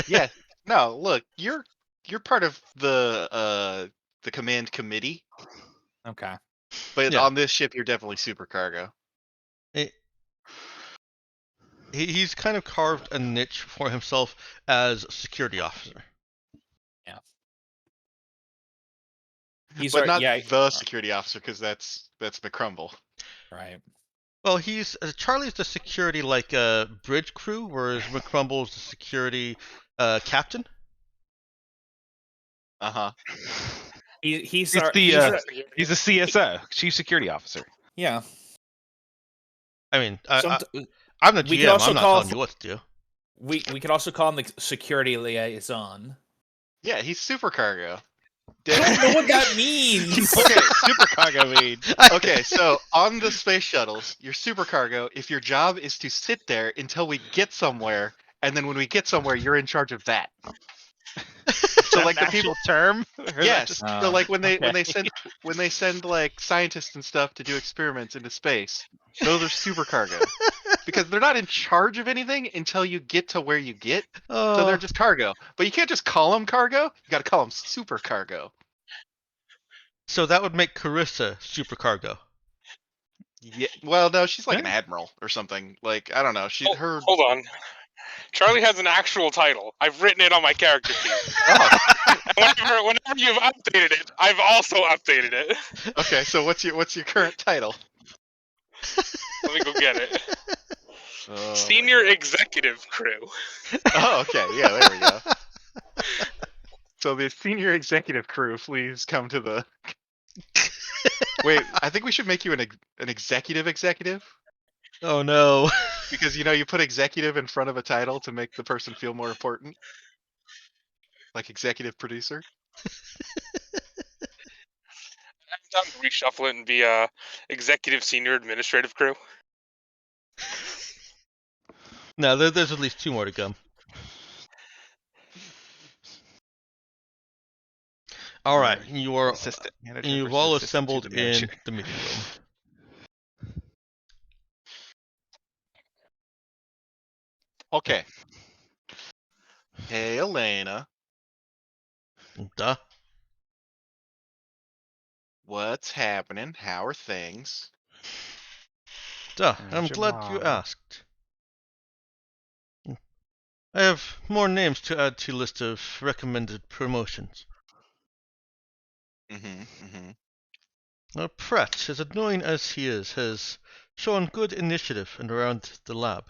Yeah. No, look, you're part of the command committee, Okay. but Yeah. on this ship you're definitely supercargo. He's kind of carved a niche for himself as security officer. Yeah. But not the security officer, because that's McCrumble. Right. Well, Charlie's the security bridge crew, whereas McCrumble's the security captain. Uh-huh. He's a CSO, chief security officer. Yeah. I mean, Some- I'm the we could GM. also I'm not call telling you what to do. we could also call him the security liaison. Yeah, he's supercargo. I don't know what that means. Okay, Supercargo mean. okay, so on the space shuttles, you're supercargo if your job is to sit there until we get somewhere, and then when we get somewhere, you're in charge of that. So like the people term. Yes. So like when they okay. when they send like scientists and stuff to do experiments into space, those are supercargo. Because they're not in charge of anything until you get to where you get. So they're just cargo. But you can't just call them cargo. You got to call them supercargo. So that would make Carissa supercargo. Yeah. Well, no, she's like an admiral or something. Like I don't know. Hold on. Charlie has an actual title. I've written it on my character sheet. Oh. Whenever you've updated it, I've also updated it. Okay, so what's your current title? Let me go get it. Senior executive crew. Oh, okay. Yeah, there we go. So the senior executive crew, please come to the. Wait, I think we should make you an executive. Oh no. Because you put executive in front of a title to make the person feel more important. Like executive producer. I'm down to reshuffle it and be executive senior administrative crew. No, there's at least 2 more to come. All right, Assistant manager you've versus all assistant assembled to the in manager. the meeting room. Okay. Hey, Elena. Duh. What's happening? How are things? Duh. There's I'm your glad you mom. asked. I have more names to add to your list of recommended promotions. Pratt, as annoying as he is, has shown good initiative and around the lab.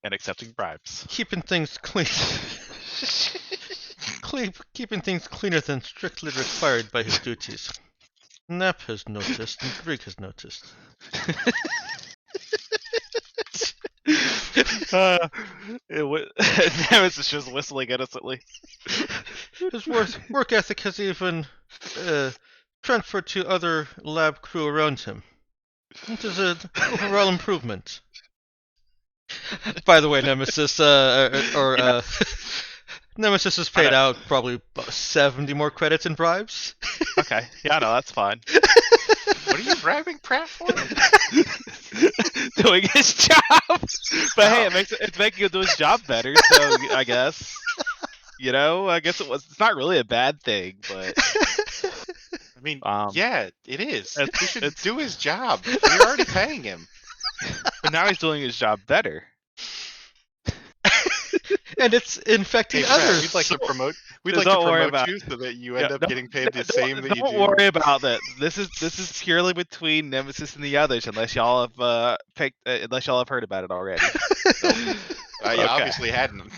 Accepting bribes. Keeping things clean. Keeping things cleaner than strictly required by his duties. Knapp has noticed, and Grigg has noticed. Nemesis just whistling innocently. His work ethic has even transferred to other lab crew around him. It is an overall improvement. By the way, Nemesis, Nemesis has paid out probably about 70 more credits in bribes. Okay, yeah, no, that's fine. What are you bribing Pratt for? Doing his job. But hey, it's making him do his job better, so I guess. It's not really a bad thing, but I mean, Um, yeah, it is. He should it's- do his job. We're already paying him. but now he's doing his job better. And it's infecting Hey, Pratt, others. we'd like to promote. We'd Don't like to worry promote about you so that you end Yeah, up getting paid the same that you Don't do. worry about that. This is purely between Nemesis and the others, unless y'all have heard about it already. I Okay. obviously hadn't.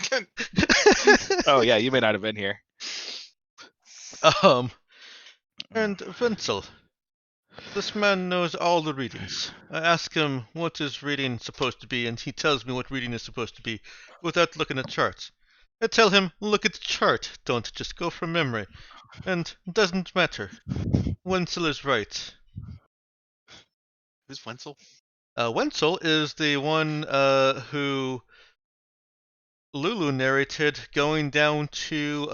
Oh yeah, you may not have been here. And Wenzel, this man knows all the readings. I ask him what is reading supposed to be, and he tells me what reading is supposed to be without looking at charts. I tell him, look at the chart, don't just go from memory. And it doesn't matter. Wenzel is right. Who's Wenzel? Wenzel is the one who Lulu narrated going down to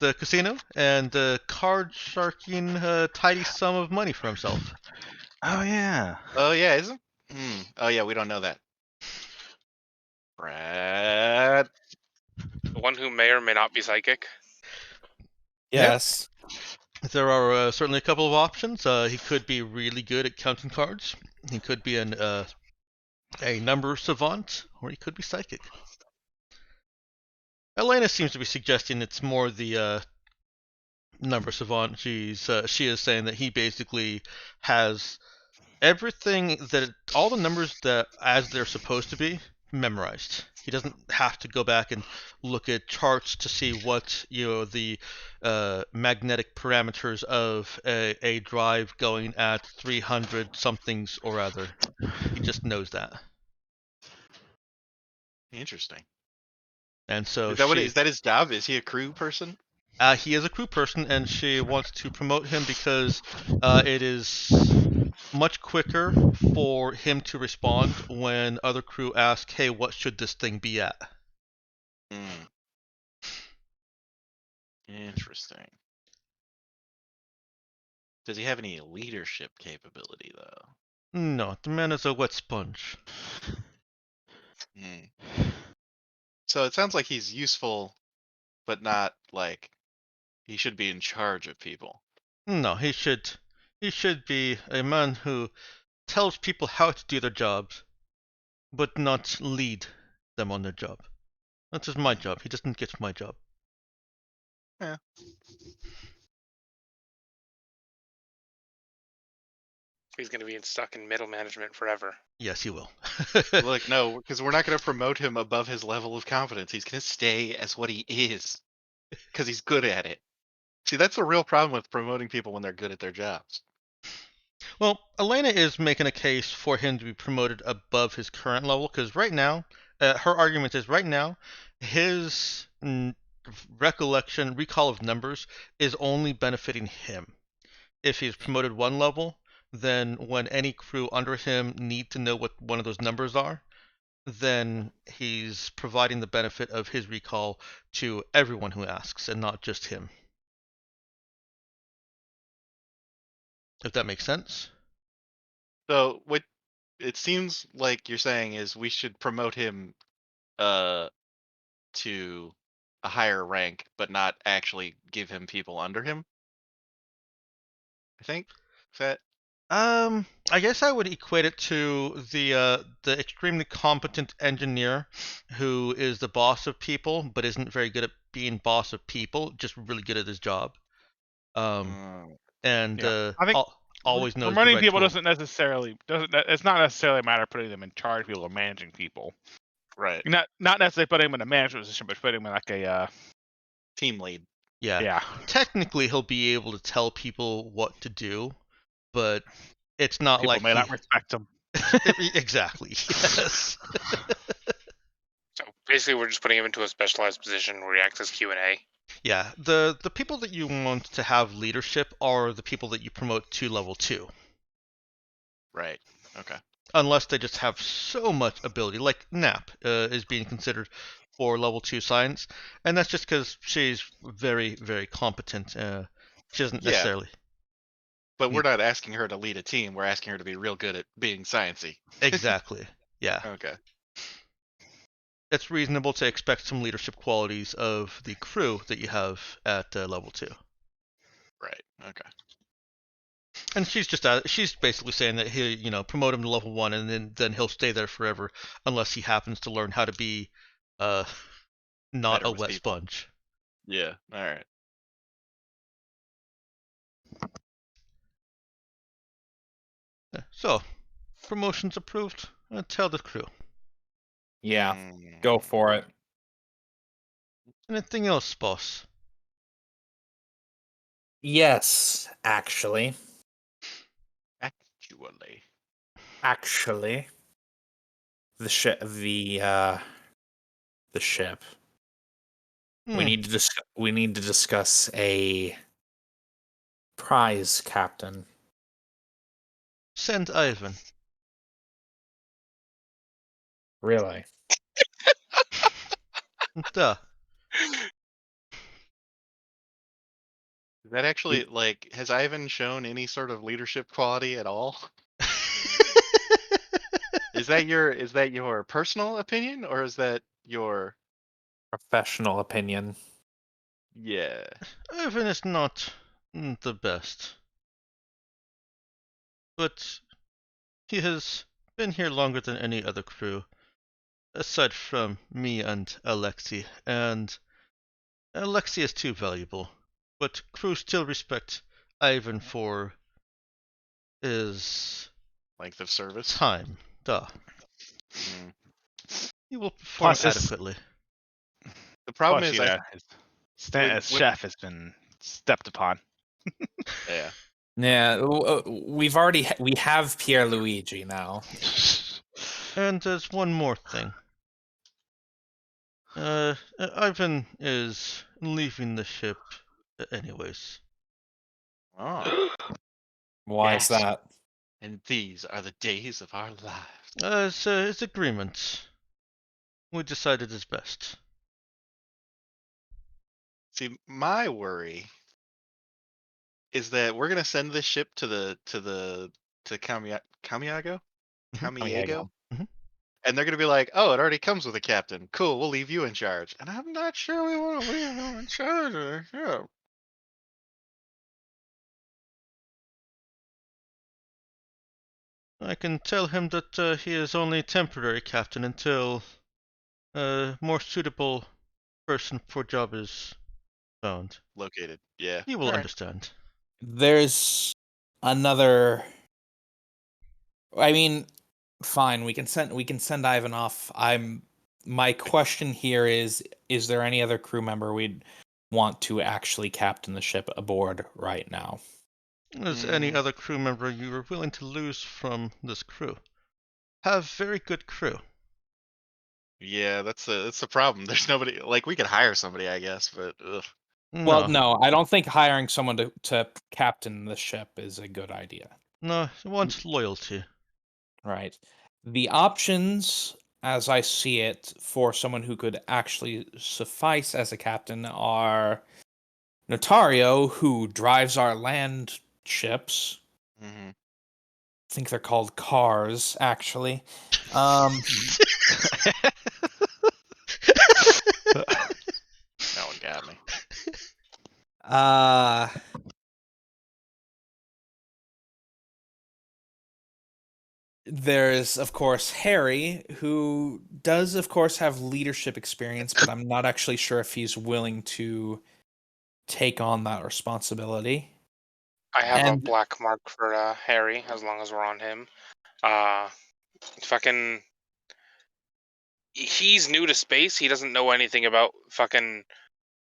the casino and card sharking a tidy sum of money for himself. Oh yeah. Oh yeah, isn't? Oh yeah, we don't know that. Brad. The one who may or may not be psychic. Yes. There are certainly a couple of options. He could be really good at counting cards. He could be a number savant, or he could be psychic. Elena seems to be suggesting it's more the number savant. She is saying that he basically has everything all the numbers that as they're supposed to be memorized. He doesn't have to go back and look at charts to see what the magnetic parameters of a drive going at 300 somethings or other. He just knows that. Interesting. And so Is that his job? Is he a crew person? He is a crew person, and she wants to promote him because it is much quicker for him to respond when other crew ask, hey, what should this thing be at? Interesting. Does he have any leadership capability though? No, the man is a wet sponge. So it sounds like he's useful, but not like he should be in charge of people. No, he should be a man who tells people how to do their jobs, but not lead them on their job. That is my job. He doesn't get my job. Yeah. He's going to be stuck in middle management forever. Yes, he will. Look, no, because we're not going to promote him above his level of competence. He's going to stay as what he is because he's good at it. See, that's the real problem with promoting people when they're good at their jobs. Well, Elena is making a case for him to be promoted above his current level because right now, her argument is right now, his recall of numbers is only benefiting him. If he's promoted one level, then when any crew under him need to know what one of those numbers are, then he's providing the benefit of his recall to everyone who asks and not just him. If that makes sense. So what it seems like you're saying is we should promote him to a higher rank, but not actually give him people under him. I think. Is that I guess I would equate it to the extremely competent engineer who is the boss of people, but isn't very good at being boss of people, just really good at his job. And Yeah. I think always knows the promoting right people tool. it's not necessarily a matter of putting them in charge of people or managing people. right? Not necessarily putting them in a management position, but putting them in like a Team lead. Yeah. Technically, he'll be able to tell people what to do, but it's not people like may not respect him. Exactly. Yes. So basically, we're just putting him into a specialized position where he acts as Q&A. Yeah. The people that you want to have leadership are the people that you promote to level 2. Right. Okay. Unless they just have so much ability, like Nap is being considered for level 2 science, and that's just because she's very, very competent. She doesn't necessarily. But we're not asking her to lead a team. We're asking her to be real good at being sciencey. Exactly. Yeah. Okay. It's reasonable to expect some leadership qualities of the crew that you have at level 2. Right. Okay. And she's basically saying that he, promote him to level 1, and then he'll stay there forever unless he happens to learn how to be not Better a with wet people. sponge. Yeah. All right. So, promotion's approved. Tell the crew. Yeah, go for it. Anything else, boss? Yes, actually. Actually. The ship the ship. We Hmm. need to discuss a prize captain. Send Ivan. Really? Duh. Is that actually like has Ivan shown any sort of leadership quality at all? Is that your personal opinion or is that your Professional opinion. yeah? Ivan is not the best. But he has been here longer than any other crew, aside from me and Alexi, and Alexi is too valuable. But crew still respect Ivan for his Length of service. time. Duh. Mm. He will perform Plus, this, adequately. The problem plus is you know, his stint when- as when- chef has been stepped upon. yeah. Yeah, we have Pierre Luigi now. And there's one more thing. Ivan is leaving the ship anyways. Oh. Why Yes. is that? And these are the days of our lives. It's agreement. We decided is best. See, my worry is that we're gonna send this ship to Camiago, Mhm. Camiago, Mhm. and they're gonna be like, "Oh, it already comes with a captain. Cool, we'll leave you in charge." And I'm not sure we want to leave him in charge of the ship. I can tell him that he is only temporary captain until a more suitable person for job is found. Located. Yeah. He will All right. understand. There's another. I mean, fine. We can send Ivan off. My question here is there any other crew member we'd want to actually captain the ship aboard right now? As any other crew member you are willing to lose from this crew. Have very good crew. Yeah, that's the problem. There's nobody like we could hire somebody, I guess, but ugh. Well, no, I don't think hiring someone to captain the ship is a good idea. No, he wants loyalty. Right. The options, as I see it, for someone who could actually suffice as a captain are Notario, who drives our land ships. Mhm. I think they're called cars, actually. That one got me. There's, of course, Harry, who does, of course, have leadership experience, but I'm not actually sure if he's willing to take on that responsibility. I have a And black mark for Harry, as long as we're on him. Fucking. He's new to space. He doesn't know anything about fucking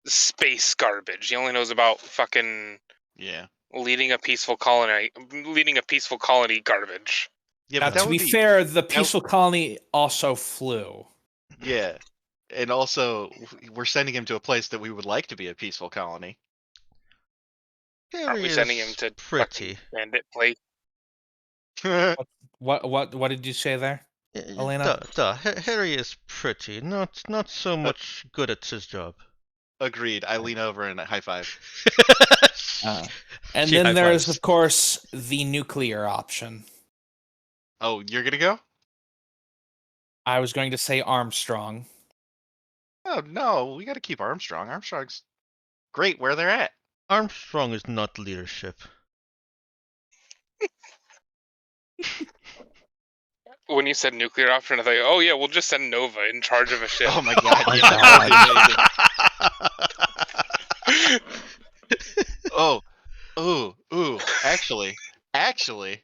space garbage. He only knows about fucking Yeah. leading a peaceful colony garbage. Yeah, now, but that to would be be fair, the peaceful colony also flew. yeah. And also we're sending him to a place that we would like to be a peaceful colony. Aren't Harry we sending him is to pretty. fucking bandit place? What did you say there, Elena? Harry is pretty. Not so much good at his job. Agreed. I lean over and high five. And She then there's, high-fives. of course, the nuclear option. Oh, you're gonna go? I was going to say Armstrong. Oh no, we gotta keep Armstrong. Armstrong's great where they're at. Armstrong is not leadership. When you said nuclear option, I thought, oh yeah, we'll just send Nova in charge of a ship. Oh my god, my yeah, that would be amazing. Oh, ooh, actually, Actually,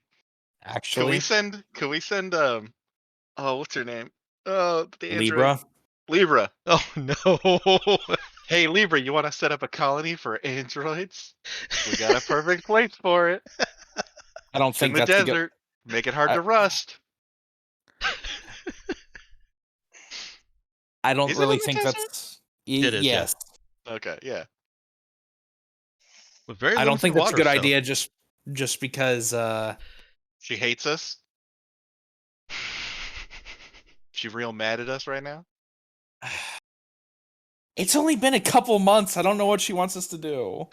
could we send oh, what's her name? Oh, the android. Libra. Libra. Oh no. Hey, Libra, you want to set up a colony for androids? We got a perfect place for it. I don't It's in think the that's a good. desert. Make it hard I- to rust. I don't Is it in really the think desert? that's. It is, yeah. Yes, Okay, yeah. With very I don't limited think that's a water, good so. idea. Just because. She hates us. She real mad at us right now. It's only been a couple months. I don't know what she wants us to do.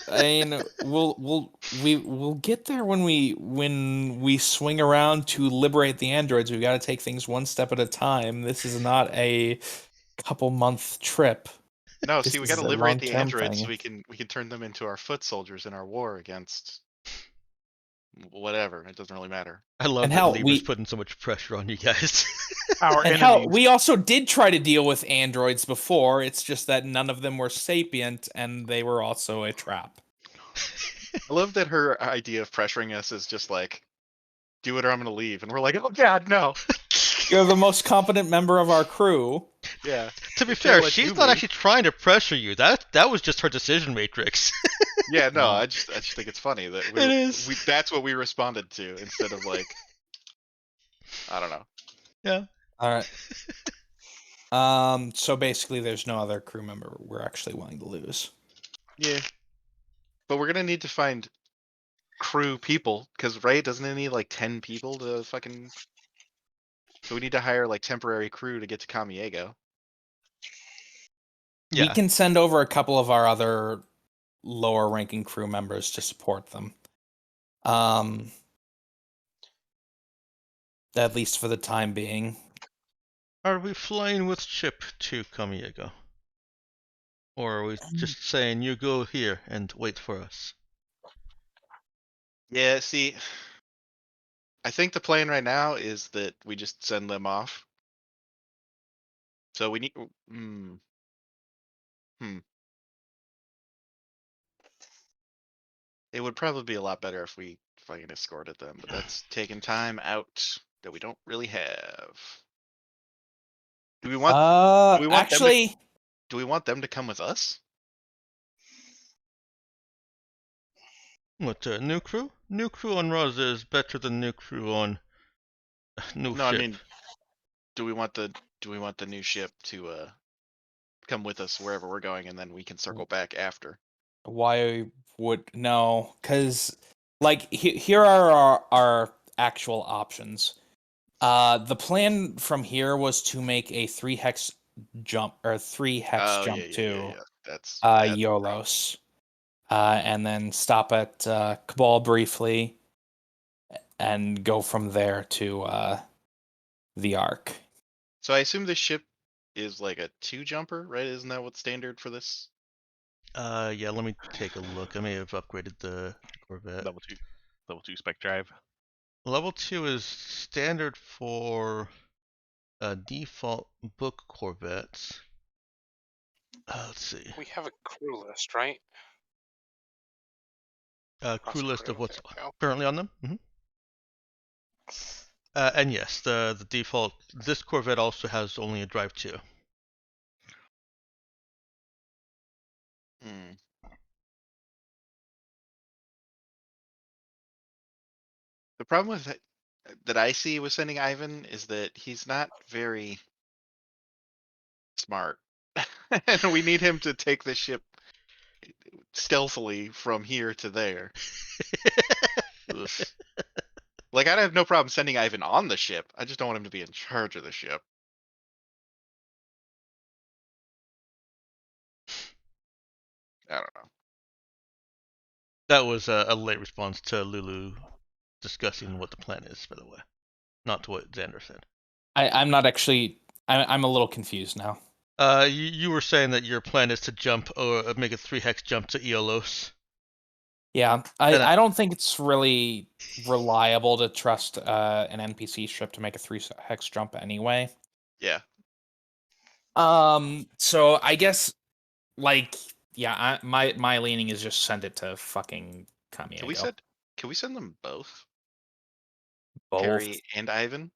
I mean, we'll get there when we swing around to liberate the androids. We got to take things one step at a time. This is not a couple month trip. No, This see, we is got to a liberate the long-term androids so thing. we can turn them into our foot soldiers in our war against whatever. It doesn't really matter. I love And that hell, Libra's putting so much pressure on you guys. Our And hell, enemies. we also did try to deal with androids before. It's just that none of them were sapient, and they were also a trap. I love that her idea of pressuring us is just like, do it or I'm gonna leave, and we're like, oh god, no. You're the most competent member of our crew. Yeah. To be We fair, can't let she's you not leave. actually trying to pressure you. That was just her decision matrix. Yeah, no, I just think it's funny that It is. that's what we responded to instead of like, I don't know. Yeah. All right. So basically, there's no other crew member we're actually willing to lose. Yeah. But we're gonna need to find crew people because Ray doesn't it need like 10 people to fucking. So we need to hire like temporary crew to get to Kamiego. We Yeah. can send over a couple of our other lower ranking crew members to support them. At least for the time being. Are we flying with ship to Kamiego? Or are we just saying you go here and wait for us? Yeah, see, I think the plan right now is that we just send them off. So we need. It would probably be a lot better if we fucking escorted them, but that's taking time out that we don't really have. Do we want? Do we want them to? Actually, Do we want them to come with us? What, new crew? New crew on Roz is better than new crew on new No, I ship. mean, do we want the new ship to come with us wherever we're going, and then we can circle back after? why would no? Because like here are our actual options. The plan from here was to make a 3 hex jump or 3 hex Oh jump to yeah. That's Yolos, and then stop at Cabal briefly, and go from there to the Ark. So I assume this ship is like a 2-jumper, right? Isn't that what's standard for this? Yeah, let me take a look. I may have upgraded the Corvette. Level 2 spec drive. Level 2 is standard for default book Corvettes. Let's see. We have a crew list, right? Crew Awesome list crew, of what's there we go. currently on them. And yes, the default. This Corvette also has only a drive 2. Hmm. The problem with it that I see with sending Ivan is that he's not very smart. And we need him to take the ship stealthily from here to there. Ugh. Like, I'd have no problem sending Ivan on the ship. I just don't want him to be in charge of the ship. I don't know. That was a late response to Lulu discussing what the plan is, by the way, not to what Xander said. I'm not actually. I'm a little confused now. You were saying that your plan is to jump or make a 3 hex jump to Eolos. Yeah, I don't think it's really reliable to trust an NPC ship to make a 3 hex jump anyway. Yeah. So I guess, like, yeah, my leaning is just send it to fucking Kamiego. Can we send them both? Both. Perry and Ivan?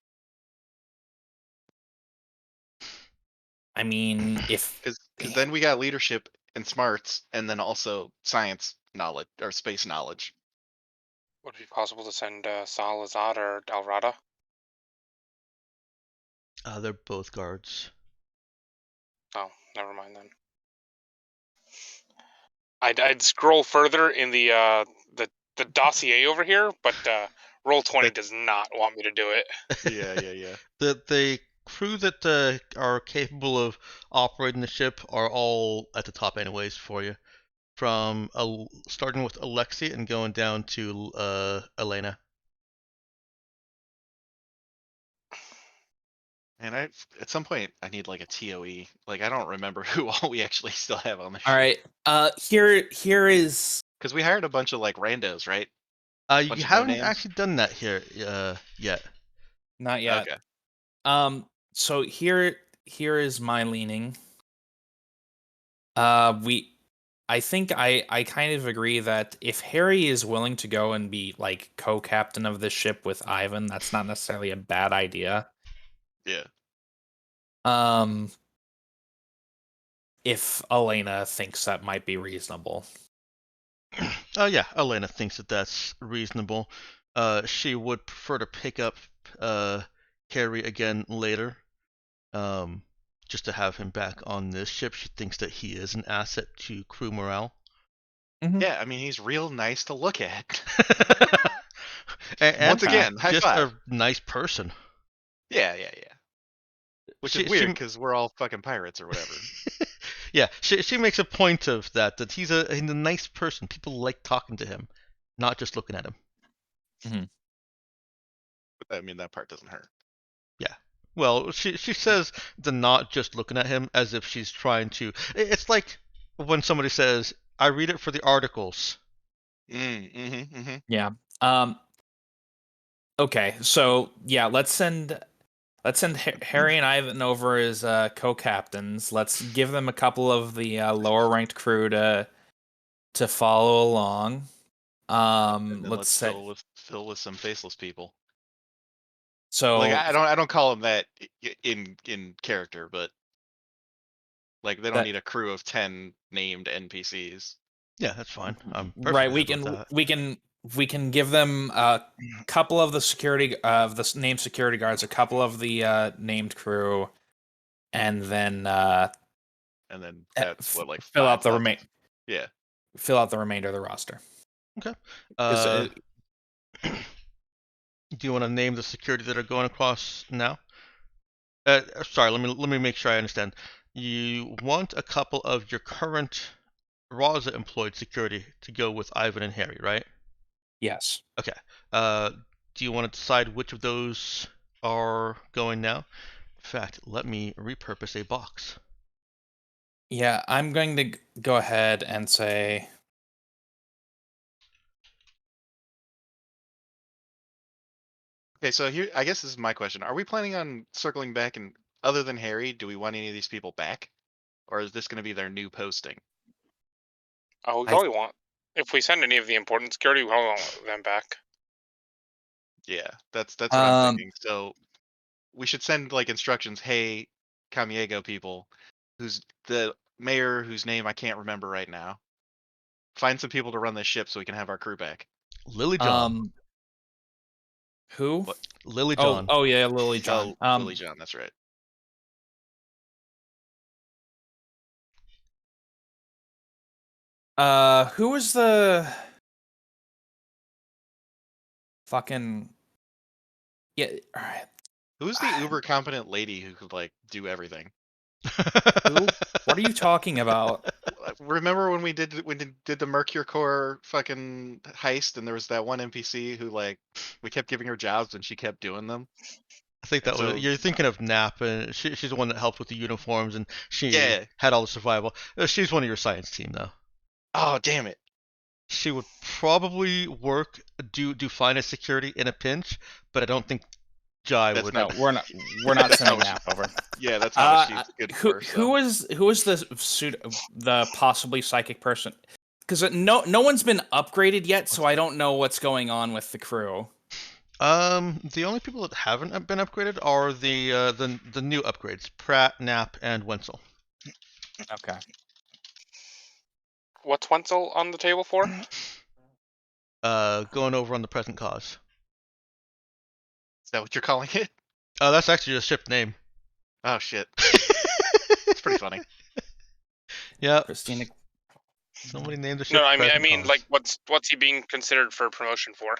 I mean, if Because then we got leadership and smarts, and then also science knowledge or space knowledge. Would it be possible to send Salazar or Dalrada? They're both guards. Oh, never mind then. I'd scroll further in the dossier over here, but Roll20 does not want me to do it. Yeah. The crew that are capable of operating the ship are all at the top, anyways, for you. From starting with Alexi and going down to Elena. And at some point I need like a TOE. Like I don't remember who all we actually still have on the ship. all right, here is Because we hired a bunch of like randos, right? You Bunch of haven't no-names? actually done that here yet. not yet. Okay. So here is my leaning. I think I kind of agree that if Harry is willing to go and be like co-captain of this ship with Ivan, that's not necessarily a bad idea. Yeah. If Elena thinks that might be reasonable. Oh yeah, Elena thinks that that's reasonable. She would prefer to pick up Harry again later. Just to have him back on this ship. She thinks that he is an asset to crew morale. Yeah, I mean he's real nice to look at. and Once again, high just five. a nice person. Yeah. Which is weird because we're all fucking pirates or whatever. Yeah, she makes a point of that he's a nice person. People like talking to him, not just looking at him. But I mean that part doesn't hurt. Yeah. Well, she says the not just looking at him as if she's trying to. It's like when somebody says, "I read it for the articles." Yeah. Okay. So yeah, let's send Harry and Ivan over as co-captains. Let's give them a couple of the lower ranked crew to follow along. And then let's say fill with some faceless people. so. Like I don't call them that in character, but like they don't need a crew of 10 named NPCs. Yeah, that's fine. I'm Right. perfectly happy with that. We can give them a couple of the security of the named security guards, a couple of the named crew, and then that's what like fill out 5 the left. Yeah. fill out the remainder of the roster. Okay. 'Cause, do you want to name the security that are going across now? Sorry, let me make sure I understand. You want a couple of your current Raza employed security to go with Ivan and Harry, right? yes. Okay. Do you want to decide which of those are going now? In fact, let me repurpose a box. Yeah, I'm going to go ahead and say. Okay, so here I guess this is my question. Are we planning on circling back, and other than Harry, do we want any of these people back? Or is this going to be their new posting? Oh, we probably want. If we send any of the important security, we probably want them back. Yeah, that's what I'm thinking. So we should send like instructions. Hey, Camiego people, who's the mayor whose name I can't remember right now. Find some people to run this ship so we can have our crew back. Lily John. Who? What? Lily John. Oh yeah, Lily John. Lily John, that's right. Who was the fucking yeah? All right. Who's the uber competent lady who could like do everything? Who? What are you talking about? Remember when we did the Mercure Core fucking heist, and there was that one NPC who like we kept giving her jobs and she kept doing them. I think that was you're thinking of Nap, and she's the one that helped with the uniforms, and she had all the survival. She's one of your science team, though. Oh damn it! She would probably work do finance security in a pinch, but I don't think Jai would. No, we're not sending Nap over. Yeah, that's not what she's good for. Who is the possibly psychic person? Because no one's been upgraded yet, so I don't know what's going on with the crew. The only people that haven't been upgraded are the new upgrades: Pratt, Knapp, and Wenzel. Okay. What's Wenzel on the table for? Going over on the present cause. Is that what you're calling it? Oh, that's actually a ship name. Oh shit, it's pretty funny. Yeah, Christina. somebody named the ship No, I present mean, cause. like, what's he being considered for promotion for?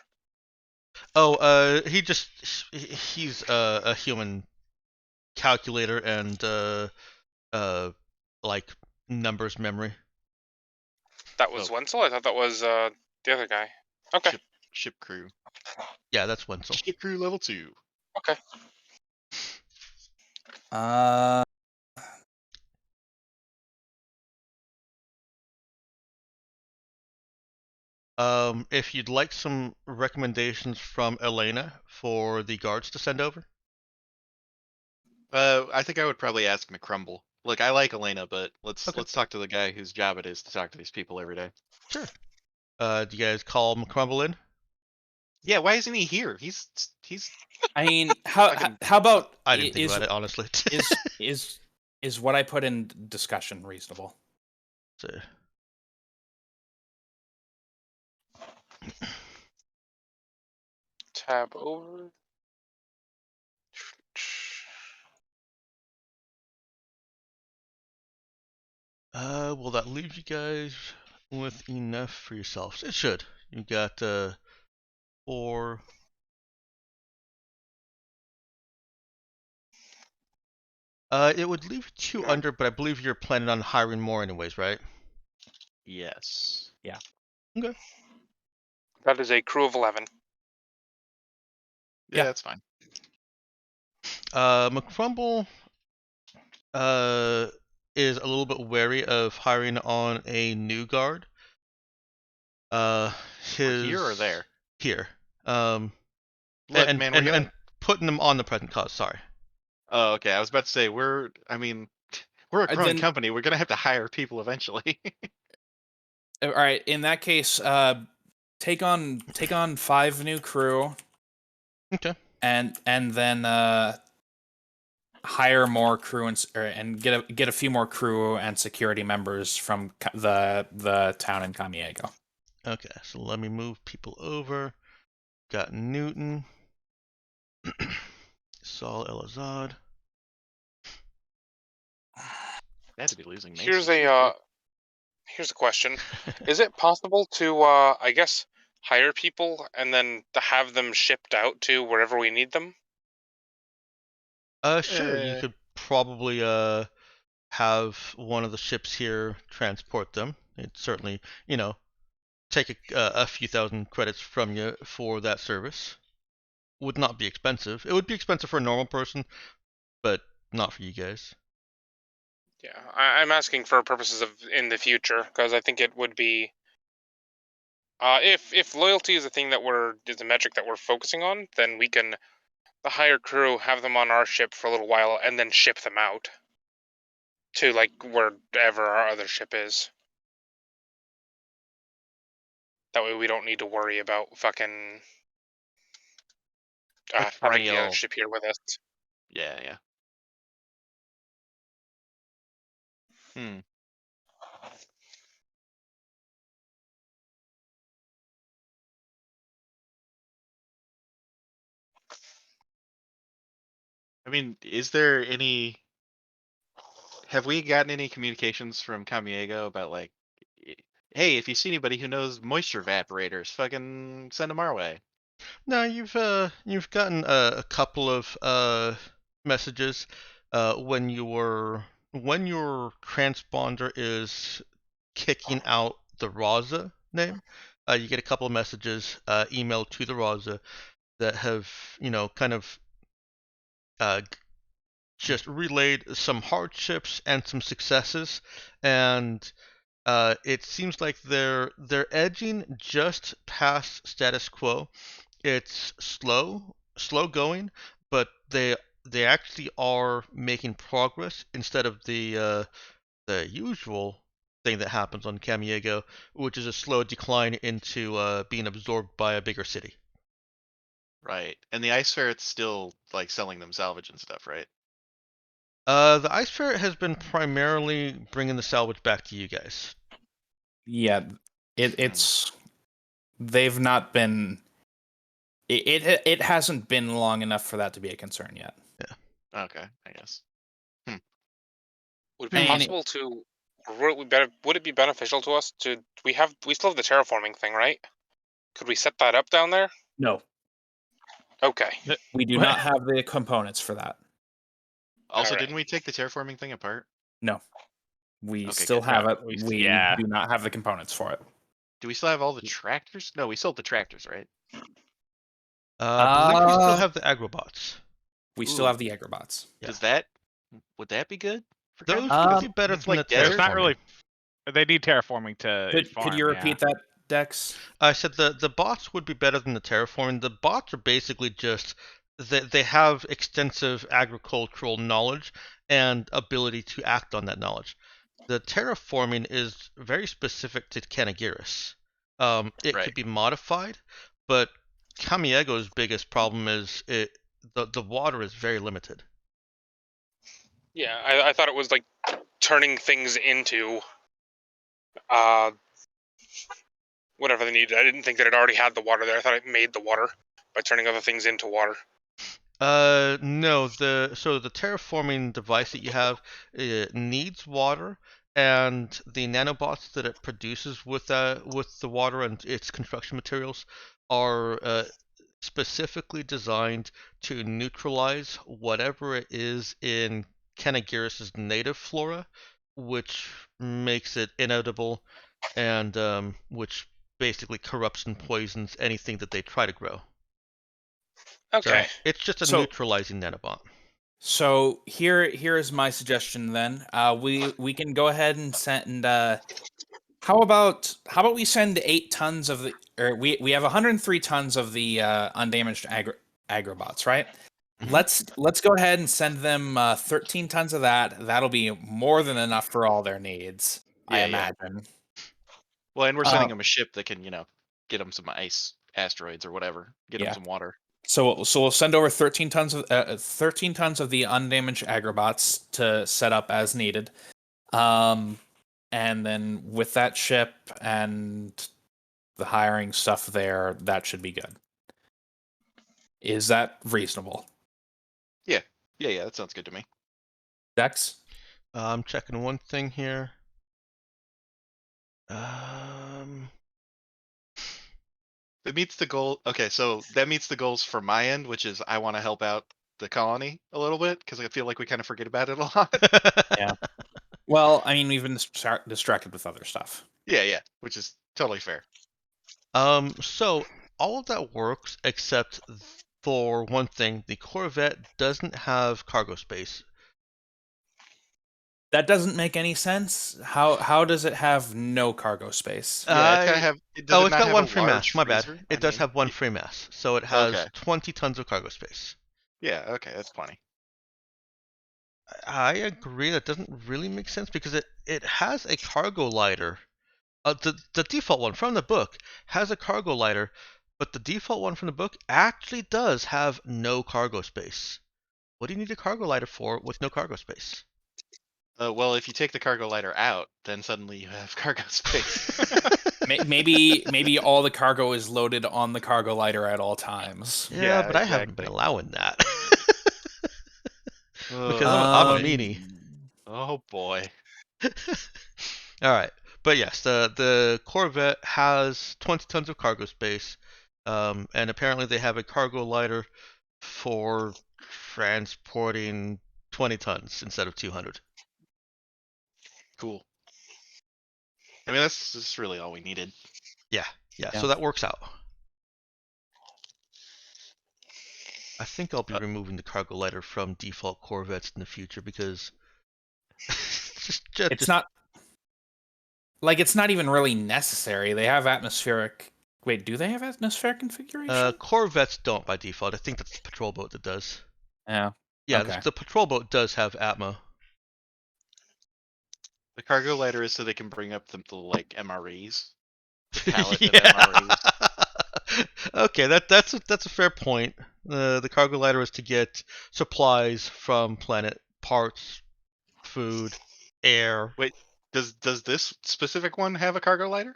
Oh, he's a human calculator and like numbers memory. That was Oh. Wenzel. I thought that was the other guy. Okay. Ship crew. Yeah, that's Wenzel. Ship crew level 2. Okay. Uh, If you'd like some recommendations from Elena for the guards to send over. I think I would probably ask McCrumble. Look, I like Elena, but let's Okay. talk to the guy whose job it is to talk to these people every day. Sure. Do you guys call McCrumble in? Yeah, why isn't he here? He's I mean, how Fucking- how about I didn't think is about it, honestly. is what I put in discussion reasonable? So, Tab over. will that leave you guys with enough for yourselves? It should. You got 4. It would leave 2 under, but I believe you're planning on hiring more anyways, right? yes. Okay. That is a crew of 11. Yeah, Yeah. that's fine. McCrumble is a little bit wary of hiring on a new guard. His Here or there? Here. Look, and, man, and, we're gonna. and putting them on the present cause. Sorry. Oh, okay. I was about to say we're a growing Then- company. We're gonna have to hire people eventually. All right. In that case, take on 5 new crew. Okay. And then hire more crew and get a few more crew and security members from the town in Kamiego. Okay. So let me move people over. Got Newton. Saul Elazad. They had to be losing. Mason. Here's a question. Is it possible to I guess hire people and then to have them shipped out to wherever we need them? Sure. You could probably have one of the ships here transport them. It certainly, take a few thousand credits from you for that service. Would not be expensive. It would be expensive for a normal person, but not for you guys. Yeah, I'm asking for purposes of in the future because I think it would be. If loyalty is a thing that is a metric that we're focusing on, then we can the hire crew have them on our ship for a little while and then ship them out to like wherever our other ship is. That way we don't need to worry about fucking having the other Betrayal. ship here with us. Yeah. Hmm. I mean, is there any? Have we gotten any communications from Kamiego about like, hey, if you see anybody who knows moisture evaporators, fucking send them our way. No, you've gotten a couple of messages when your transponder is kicking out the Raza name. You get a couple of messages emailed to the Raza that have kind of uh, just relayed some hardships and some successes, and it seems like they're edging just past status quo. It's slow going, but they actually are making progress instead of the usual thing that happens on Camiego, which is a slow decline into being absorbed by a bigger city. Right. And the ice ferret's still like selling them salvage and stuff, right? The ice ferret has been primarily bringing the salvage back to you guys. Yeah, it's they've not been. It hasn't been long enough for that to be a concern yet. Okay, I guess. Would it be And possible to? Would it be beneficial to us to? We still have the terraforming thing, right? Could we set that up down there? No, Okay. we do not have the components for that. Also, Alright. didn't we take the terraforming thing apart? No, we Okay, still good. have it. We- We yeah. do not have the components for it. Do we still have all the tractors? No, we sold the tractors, right? I believe we still Uh, have the agrobots. We still Ooh. have the Agrobots. Yeah. Would that be good? For Those Congress? would be better it's than like the desert. There's not terraforming. really. They need terraforming to farm. Could you repeat that, Dex? I said the bots would be better than the terraforming. The bots are basically just they have extensive agricultural knowledge and ability to act on that knowledge. The terraforming is very specific to Kanagiris. It Right. could be modified, but Kamiego's biggest problem is the water is very limited. Yeah, I thought it was like turning things into uh whatever they needed. I didn't think that it already had the water there. I thought it made the water by turning other things into water. No. The terraforming device that you have needs water, and the nanobots that it produces with the water and its construction materials are specifically designed to neutralize whatever it is in Kanagiris' native flora, which makes it inedible and which basically corrupts and poisons anything that they try to grow. Okay. So it's just a So- neutralizing nanobot. So here is my suggestion. Then we can go ahead and send. How about we send 8 tons of the, or we have 103 tons of the undamaged agrobots, right? Mhm. Let's go ahead and send them 13 tons of that. That'll be more than enough for all their needs, I Yeah. imagine. Well, and we're sending them a ship that can, get them some ice asteroids or whatever. Get them Yeah. some water. So we'll send over 13 tons of the undamaged agrobots to set up as needed. And then with that ship and the hiring stuff there, that should be good. Is that reasonable? Yeah, that sounds good to me. Dex? I'm checking one thing here. Um, It meets the goal. Okay, so that meets the goals for my end, which is I want to help out the colony a little bit because I feel like we kind of forget about it a lot. Yeah. Well, I mean, we've been distracted with other stuff. Yeah, which is totally fair. So all of that works except for one thing. The Corvette doesn't have cargo space. That doesn't make any sense. How does it have no cargo space? Yeah, it's kind of have. Does it it's not got have one a free large mass. My bad. freezer? It does have one free mass, so it has Okay. 20 tons of cargo space. Yeah, okay, that's plenty. I agree. That doesn't really make sense because it has a cargo lighter. The default one from the book has a cargo lighter, but the default one from the book actually does have no cargo space. What do you need a cargo lighter for with no cargo space? Well, if you take the cargo lighter out, then suddenly you have cargo space. Maybe all the cargo is loaded on the cargo lighter at all times. Yeah, but I haven't been allowing that. Because I'm a meanie. Oh boy. All right, but yes, the Corvette has 20 tons of cargo space, and apparently they have a cargo lighter for transporting 20 tons instead of 200. Cool. I mean, that's really all we needed. Yeah, Yeah. so that works out. I think I'll be removing the cargo lighter from default Corvettes in the future because It's not even really necessary. They have atmospheric. Wait, do they have atmospheric configuration? Corvettes don't by default. I think that's the patrol boat that does. Yeah. Yeah, Okay. the patrol boat does have Atmo. The cargo lighter is so they can bring up the like MREs. The pallet of Yeah. MREs. Okay, that's a fair point. The cargo lighter is to get supplies from planet, parts, food, air. Wait, does this specific one have a cargo lighter?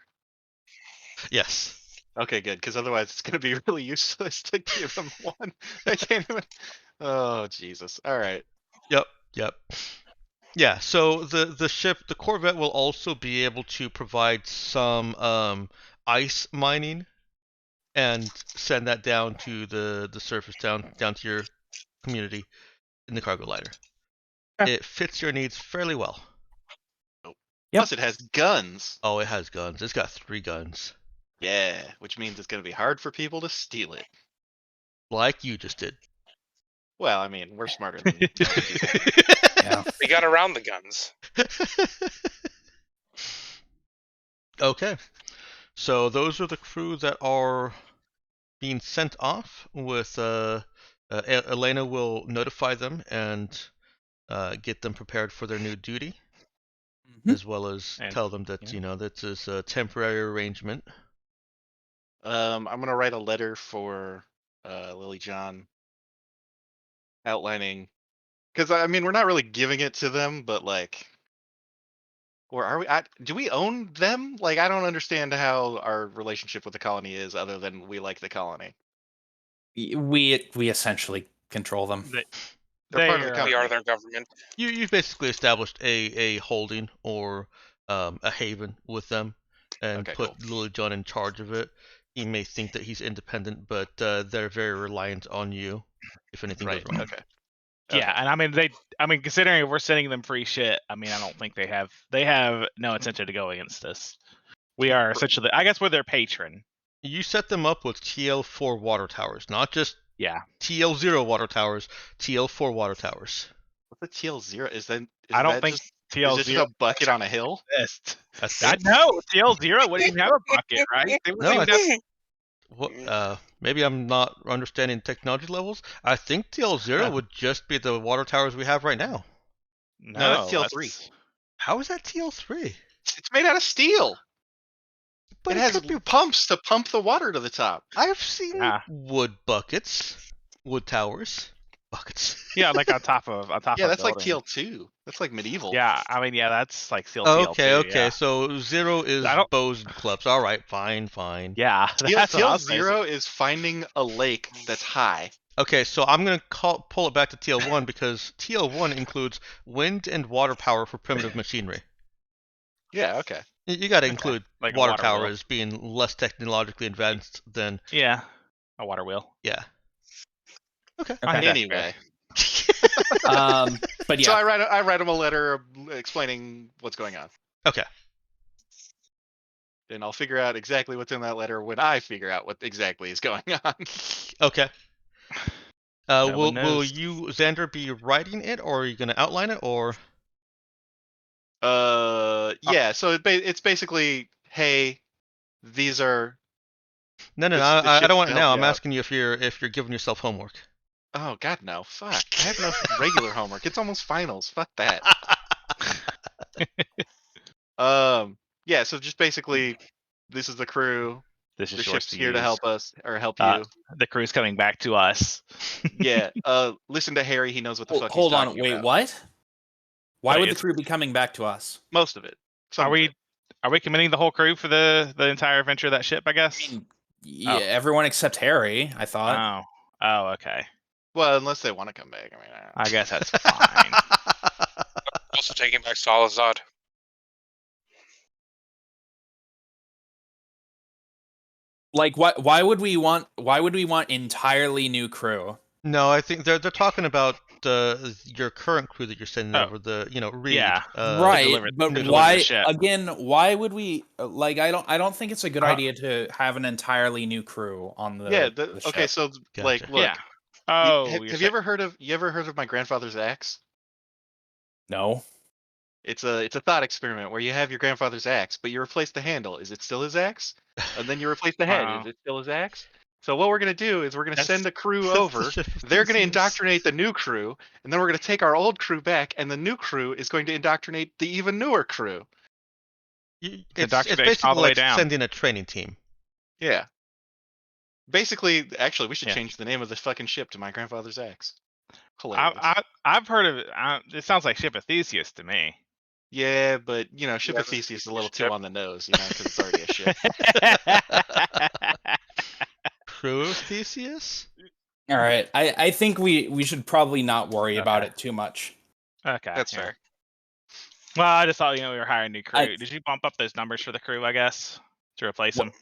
Yes. Okay, good, because otherwise it's going to be really useless to give him one. I can't even. Oh Jesus! All right. Yep. Yeah. So the Corvette will also be able to provide some ice mining and send that down to the surface, down to your community in the cargo lighter. Okay. It fits your needs fairly well. Yep. Plus, it has guns. Oh, it has guns. It's got 3 guns, Yeah, which means it's going to be hard for people to steal it. like you just did. Well, I mean, we're smarter than most people. Yeah. We got around the guns. Okay. So those are the crew that are being sent off. With Elena will notify them and get them prepared for their new duty, as well as And- tell them that yeah. this is a temporary arrangement. I'm gonna write a letter for Lily John, outlining, because I mean we're not really giving it to them, but like, or are we? Do we own them? Like, I don't understand how our relationship with the colony is, other than we like the colony. We essentially control them. They're part of the They're, We company. are their government. You've basically established a holding or a haven with them, and Okay, put cool. Lily John in charge of it. He may think that he's independent, but they're very reliant on you if anything Right. goes wrong. Okay. Yeah, and I mean, considering if we're sending them free shit, I mean, I don't think they have no intention to go against us. We are essentially, I guess, we're their patron. You set them up with TL4 water towers, not just Yeah, TL0 water towers, TL4 water towers. What's the TL0? I don't think is TL it just zero a bucket on a hill? exists. I I think. know TL zero wouldn't even have a bucket, right? They wouldn't No, even have. What? Maybe I'm not understanding technology levels. I think TL0 would just be the water towers we have right now. No, that's No, TL3. How is that TL3? It's made out of steel. But it it has could be. pumps to pump the water to the top. I've seen Yeah. wood buckets, wood towers, buckets. Yeah, like on top of Yeah, a that's like building. TL2. That's like medieval. Yeah, I mean, yeah, that's like still Okay, TL2. okay. Yeah. So 0 is I don't- bows and clubs. All right, fine. Yeah, that's what I was saying. TL0 is finding a lake that's high. Okay, so I'm gonna pull it back to TL1 because TL1 includes wind and water power for primitive machinery. Yeah, okay. You got to Okay, include like a water water power wheel. as being less technologically advanced than Yeah, a water wheel. yeah. Okay. Okay. Anyway, But so yeah, I write him a letter explaining what's going on, Okay. and I'll figure out exactly what's in that letter when I figure out what exactly is going on. Okay. No Will one knows. you, Xander, be writing it, or are you gonna outline it, or? Yeah. So it's basically, hey, these are. No, The I ship's don't want to it help now. you I'm out. asking you if you're giving yourself homework. Oh God, no! Fuck! I have no regular homework. It's almost finals. Fuck that. Yeah. So just basically, this is the crew. This is The yours ship's to here to use. help us or help Uh, you. The crew's coming back to us. Yeah. Listen to Harry. He knows what the fuck he's hold on. talking Wait, about. what? Why Wait, would the it's- crew be coming back to us? Most of it. Some Are of we it. are we committing the whole crew for the entire adventure of that ship? I guess. I mean, yeah, everyone except Harry. I thought. Oh, okay. Well, unless they want to come back. I mean, I guess that's fine. Also taking back Salazar. Like, why would we want entirely new crew? No, I think they're talking about your current crew that you're sending Oh. over. Reed. Yeah. Right, deliver- but to deliver why the ship. again? Why would we like? I don't think it's a good Uh, idea to have an entirely new crew on the. yeah. the Okay. ship. So like, Gotcha. look. Yeah. Oh, Have you ever heard of my grandfather's axe? No. It's a thought experiment where you have your grandfather's axe, but you replace the handle. Is it still his axe? And then you replace the head. Wow. Is it still his axe? So what we're gonna do is we're gonna That's- send a crew The over. ship of They're gonna Theseus. indoctrinate the new crew, and then we're gonna take our old crew back, and the new crew is going to indoctrinate the even newer crew. It's indoctrination basically all the way like down. sending a training team. Yeah. Basically, actually, we should Yeah. change the name of the fucking ship to My Grandfather's Axe. Hilarious. I've heard of it. It sounds like Ship of Theseus to me. Yeah, but Ship Yeah, of Theseus is a little ship. too on the nose, because it's already a ship. Crew of Theseus? All right. I think we should probably not worry about Okay. it too much. Okay. That's yeah. fair. Well, I just thought we were hiring new crew. I- Did you bump up those numbers for the crew? I guess to replace What- them.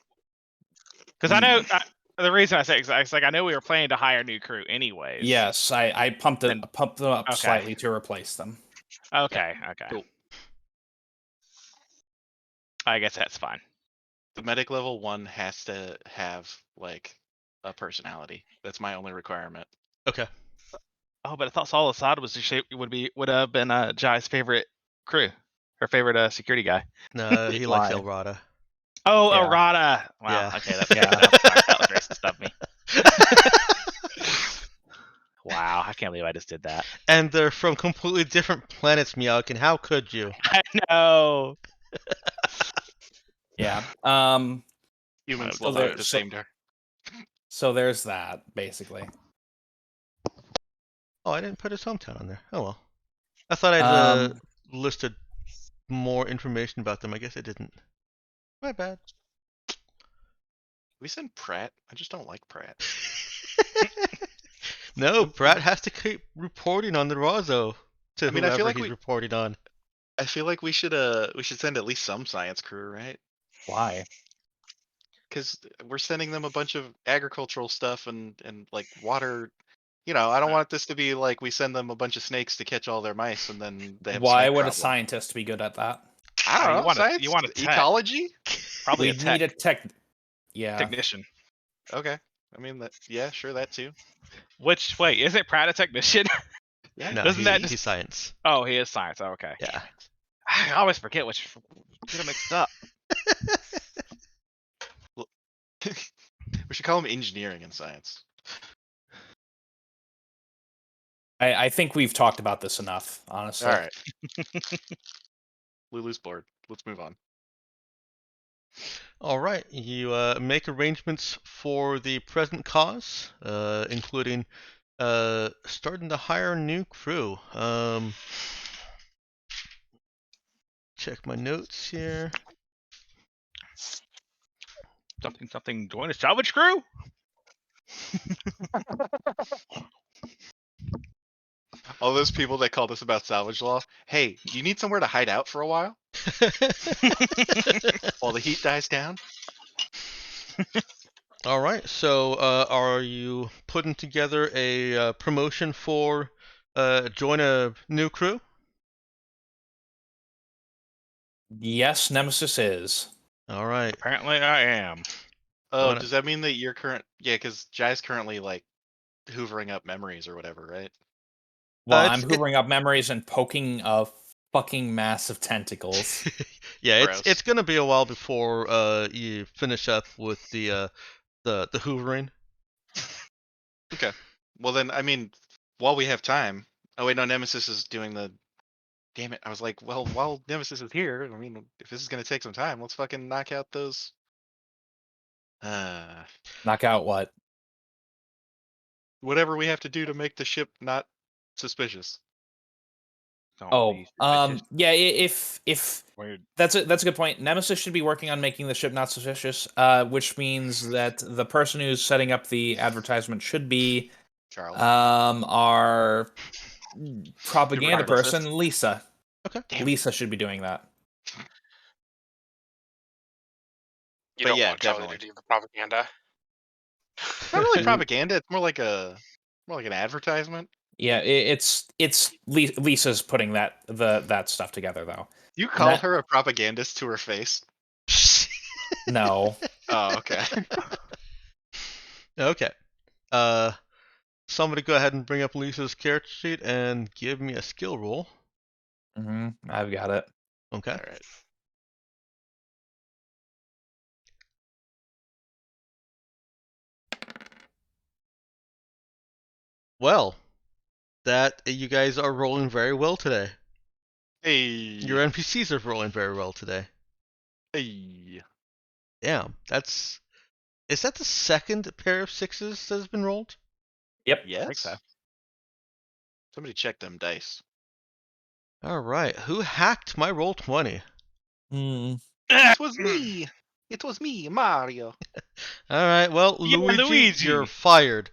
Because I know the reason I say it's like I know we were planning to hire new crew anyways. Yes, I pumped them up Okay. slightly to replace them. Okay. Okay. Cool. I guess that's fine. The medic level 1 has to have like a personality. That's my only requirement. Okay. Oh, but I thought Saul Assad was would have been Jai's favorite crew, her favorite security guy. No, he likes Why? El Rada. Oh, Yeah. Arata. Wow. Yeah. Okay, that's that was racist of me. Wow, I can't believe I just did that. And they're from completely different planets, Meowkin. How could you? I know. Yeah. Humans So love there- it the so- same day. So there's that basically. Oh, I didn't put his hometown on there. Oh well. I thought I'd listed more information about them. I guess I didn't. My bad. We send Pratt. I just don't like Pratt. No, Pratt has to keep reporting on the Razo to I mean, I whoever feel like he's reporting on. I feel like we should send at least some science crew, right? Why? Because we're sending them a bunch of agricultural stuff and like water. I don't want this to be like we send them a bunch of snakes to catch all their mice and then they have a Why snake would a problem. scientist be good at that? I don't Oh, know. you want a- Science, you want a tech. ecology? Probably We need a tech. Yeah. technician. Okay. I mean, yeah, sure, that too. Which wait, isn't Pratt a technician? Yeah. No, Doesn't that he's just- science. Oh, he is science. Oh, okay. Yeah. I always forget which. Get them mixed up. We should call them engineering and science. I think we've talked about this enough, honestly. All right. Lulu's bored. Let's move on. All right. You make arrangements for the present cause, including starting to hire new crew. Check my notes here. Something. Join a salvage crew. All those people that called us about salvage law. Hey, do you need somewhere to hide out for a while while the heat dies down? All right. So, are you putting together a promotion for join a new crew? Yes, Nemesis is. All right. Apparently, I am. Oh, Wanna- does that mean that you're Yeah, because Jai's currently like hoovering up memories or whatever, right? Well, it's- I'm hoovering up memories and poking a fucking mass of tentacles. Yeah, Gross. it's gonna be a while before you finish up with the hoovering. Well, then, I mean, while we have time. Oh wait, no, Nemesis is doing the. Damn it! I was like, well, while Nemesis is here, I mean, if this is gonna take some time, let's fucking knock out those. Knock out what? Whatever we have to do to make the ship not suspicious. Don't Oh, be suspicious. yeah. If Weird. that's a good point. Nemesis should be working on making the ship not suspicious, which means that the person who's setting up the advertisement should be Charles. our propaganda Publicist. person, Lisa. Okay. Damn. Lisa should be doing that. You But don't yeah, want Charlie definitely. to do the propaganda. Not really propaganda. It's more like an advertisement. Yeah, it's Lisa's putting that stuff together though. You call That- her a propagandist to her face. No. Oh, okay. Okay. Somebody go ahead and bring up Lisa's character sheet and give me a skill roll. I've got it. Okay. All right. Well, that you guys are rolling very well today. Hey. Your NPCs are rolling very well today. Hey. Damn, that's Is that the second pair of sixes that has been rolled? Yep. Yes. I think so. Somebody check them dice. All right. Who hacked my roll 20? Hmm. It was me. It was me, Mario. All right. Well, Yeah, Luigi, Luigi. you're fired.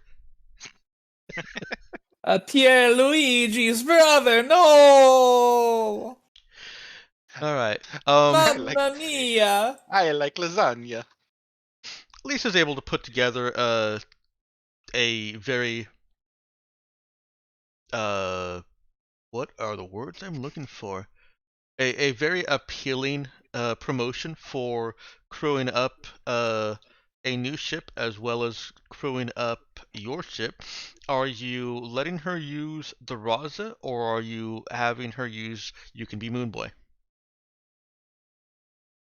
Pierre Luigi's brother. No. All right. Mamma mia. I like lasagna. Lisa's able to put together a very what are the words I'm looking for? A very appealing promotion for crewing up a new ship as well as crewing up your ship. Are you letting her use the Raza, or are you having her use You Can Be Moon Boy? I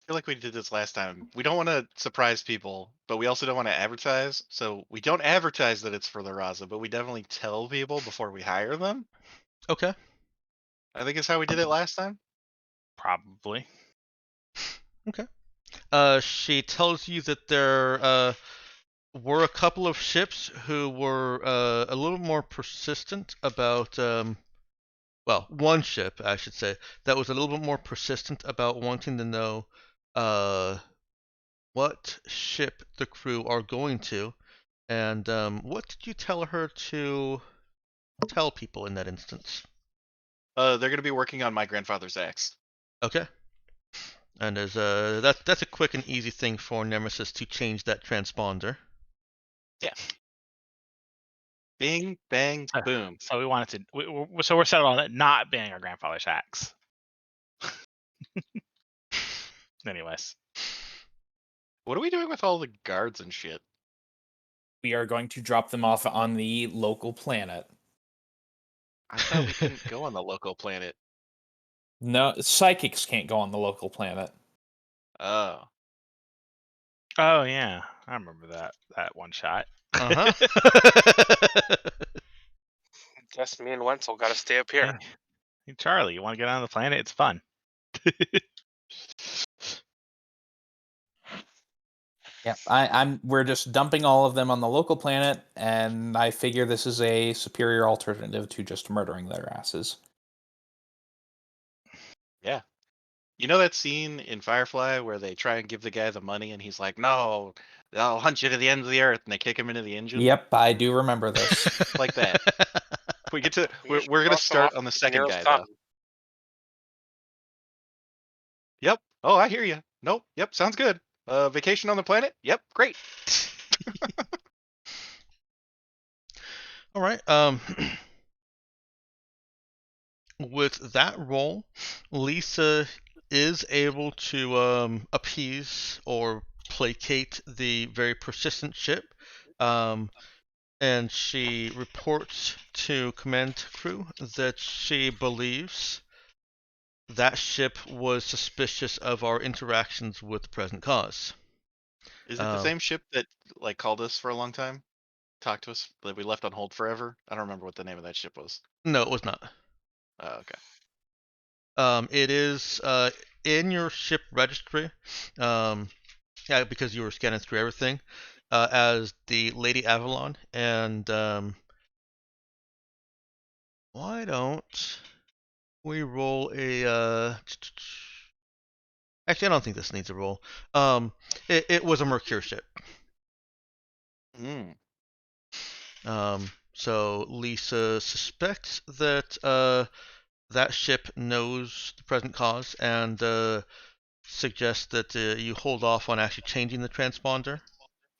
feel like we did this last time. We don't want to surprise people, but we also don't want to advertise. So we don't advertise that it's for the Raza, but we definitely tell people before we hire them. Okay. I think is how we did it last time. Probably. She tells you that there were a couple of ships who were a little more persistent about well, one ship, I should say, that was a little bit more persistent about wanting to know what ship the crew are going to, and what did you tell her to tell people in that instance? They're going to be working on my grandfather's axe. Okay. And as that's a quick and easy thing for Nemesis to change that transponder. Bing, bang, boom. So we wanted to. So we're settled on it not being our grandfather's axe. Anyways, What are we doing with all the guards and shit? We are going to drop them off on the local planet. I thought we couldn't go on the local planet. No, psychics can't go on the local planet. Oh. oh yeah, I remember that one shot. Uh-huh. Guess me and Wenzel got to stay up here. Hey, Charlie, you want to get on the planet? It's fun. Yeah, we're just dumping all of them on the local planet, and I figure this is a superior alternative to just murdering their asses. Yeah. You know that scene in Firefly where they try and give the guy the money and he's like, "No, I'll hunt you to the ends of the earth," and they kick him into the engine? Yep, I do remember this. Like that. We get to we're should gonna cross them start off on the with second Nero's guy tongue. though. Yep. Oh, I hear you. Nope. Yep. Sounds good. Vacation on the planet. Yep. Great. All right. With that roll, Lisa is able to appease or placate the very persistent ship, and she reports to command crew that she believes that ship was suspicious of our interactions with the present cause. Is it the same ship that like called us for a long time? Talked to us that we left on hold forever? I don't remember what the name of that ship was. No, it was not. Oh, okay. It is in your ship registry, yeah, because you were scanning through everything, as the Lady Avalon, and why don't we roll a actually, I don't think this needs a roll. It was a Mercure ship. Mm. So Lisa suspects that that ship knows the present cause and suggests that you hold off on actually changing the transponder.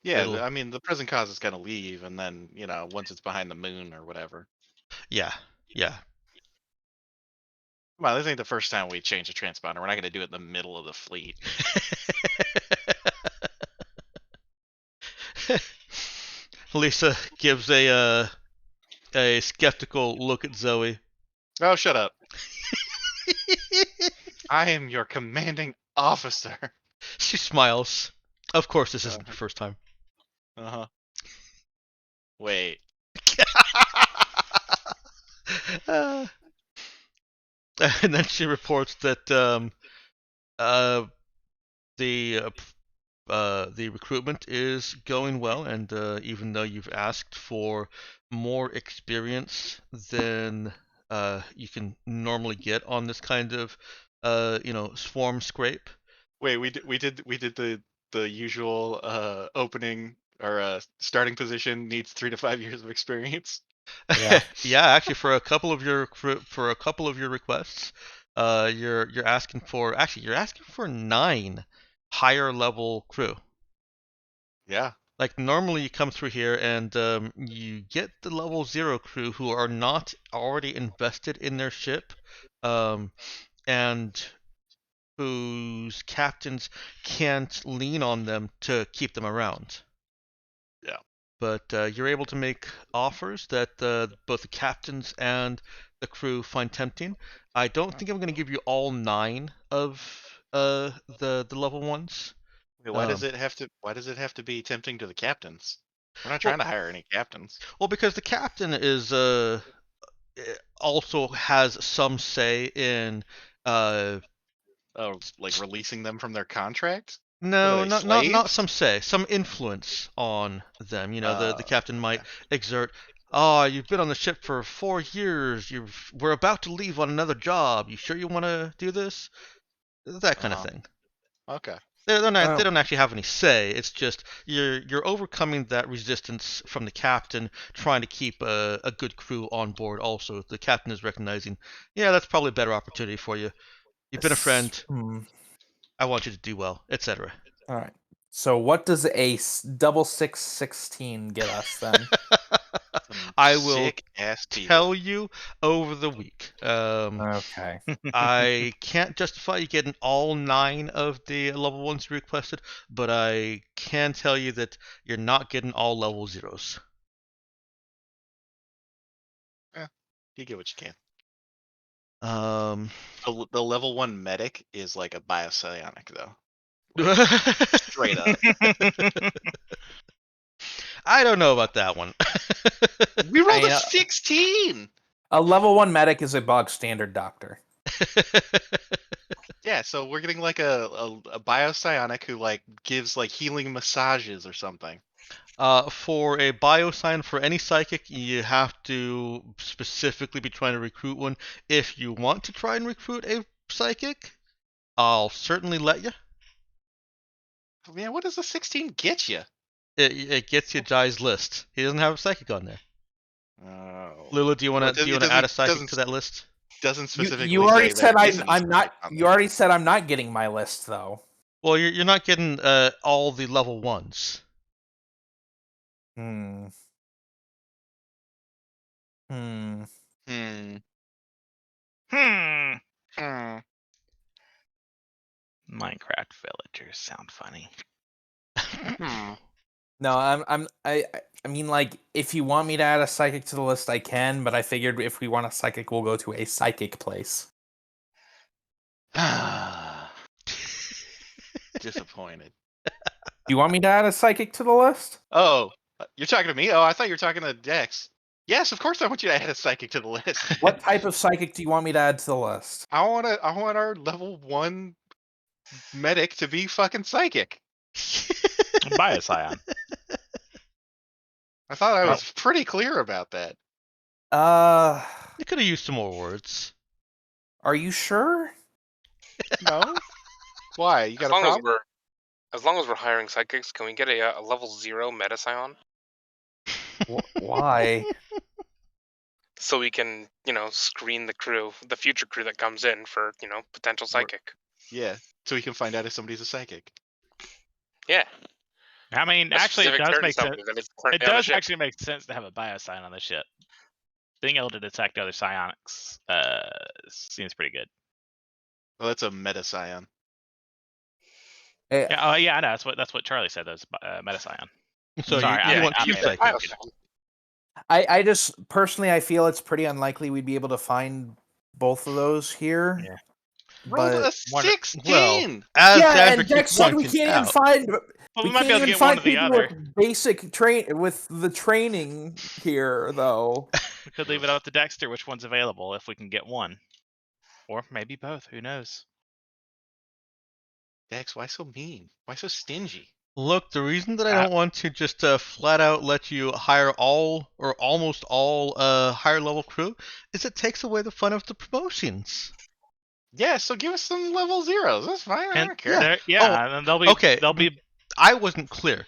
Yeah, It'll- I mean the present cause is gonna leave, and then once it's behind the moon or whatever. Yeah, yeah. Well, this ain't the first time we change a transponder. We're not gonna do it in the middle of the fleet. Lisa gives a skeptical look at Zoe. Oh, shut up! I am your commanding officer. She smiles. Of course, this isn't the first time. Uh huh. Wait. And then she reports that the the recruitment is going well, and even though you've asked for more experience than you can normally get on this kind of swarm scrape. Wait, we did the usual opening or starting position needs 3 to 5 years of experience. Yeah. Yeah, actually, for a couple of your requests, you're asking for 9 higher level crew. Yeah. Like normally you come through here and you get the level 0 crew who are not already invested in their ship, and whose captains can't lean on them to keep them around. Yeah. But you're able to make offers that both the captains and the crew find tempting. I don't think I'm going to give you all 9 of the level ones. Wait, why does it have to be tempting to the captains? We're not Well- trying to hire any captains. Well, because the captain is also has some say in Oh, like releasing them from their contract? no, What are they, not slaves? some say, some influence on them. The captain might okay. exert. Oh, you've been on the ship for 4 years. We're about to leave on another job. You sure you want to do this? That kind of thing. Okay. They don't actually have any say. It's just you're overcoming that resistance from the captain, trying to keep a good crew on board. Also, the captain is recognizing, yeah, that's probably a better opportunity for you. You've been a friend. I want you to do well, etc. All right. So what does a double 616 get us then? I will Sick ass tell you over the week. Okay. I can't justify you getting all 9 of the level 1s you requested, but I can tell you that you're not getting all level 0s. You get what you can. Um, The level 1 medic is like a biopsionic though. Straight up. I don't know about that one. We rolled a I, 16. A level 1 medic is a bog standard doctor. Yeah, so we're getting like a biopsionic who like gives like healing massages or something. For a biosign for any psychic, you have to specifically be trying to recruit one. If you want to try and recruit a psychic, I'll certainly let you. Man, what does a 16 get you? It gets you Jai's list. He doesn't have a psychic on there. Oh. Lulu, do you want Well, to add a psychic to that list? Doesn't specifically You already say said there isn't a I'm not. psychic on You there. already said I'm not getting my list though. Well, you're not getting all the level 1s. Hmm. Hmm. Hmm. Hmm. Minecraft villagers sound funny. Hmm. No, I mean, like, if you want me to add a psychic to the list, I can. But I figured if we want a psychic, we'll go to a psychic place. Disappointed. You want me to add a psychic to the list? Oh, you're talking to me? Oh, I thought you were talking to Dex. Yes, of course I want you to add a psychic to the list. What type of psychic do you want me to add to the list? I want our level 1 medic to be fucking psychic. Bioscion. I thought I was pretty clear about that. You could have used some more words. Are you sure? No? Why? You got As a long as problem? as long as we're hiring psychics, can we get a level 0 Metascion? Why? So we can, screen the future crew that comes in for, potential psychic. Yeah, so we can find out if somebody's a psychic. Yeah. I mean, a actually, it specific does character make sense. somebody that is It currently on the does ship. actually make sense to have a bioscion on the ship. Being able to detect other psionics seems pretty good. Well, that's a meta scion. Yeah, yeah, I know. That's what Charlie said. That's Metascion. So Sorry, you I want mean, 2 I mean, psychics. I just personally I feel it's pretty unlikely we'd be able to find both of those here. Yeah. Rolled a But 16. Well, as yeah, Xander and Dex keeps said we pointing can't even out, find. Well, we We might can't be able to even get one find or the people other. with basic with the training here, though. We could leave it up to Dexter which one's available if we can get one, or maybe both. Who knows? Dex, why so mean? Why so stingy? Look, the reason that I don't want to just flat out let you hire all or almost all higher level crew is it takes away the fun of the promotions. Yeah, so give us some level zeros. That's fine. I And don't care. yeah, and they'll Okay. be I wasn't clear.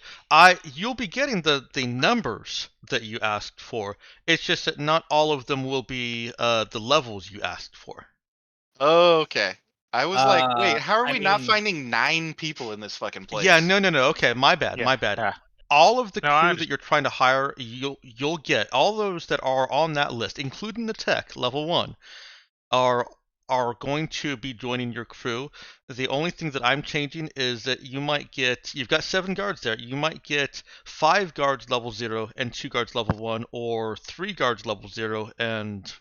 You'll be getting the numbers that you asked for. It's just that not all of them will be the levels you asked for. Okay. I was like, wait, how are I we not mean- finding 9 people in this fucking place? Yeah, no. Okay, my bad. Yeah, My bad. yeah. All of the No, I crew that you're trying to hire, you'll get all those that are on that list, including the tech level 1, are going to be joining your crew. The only thing that I'm changing is that you've got 7 guards there. You might get 5 guards level 0 and 2 guards level 1, or 3 guards level 0 and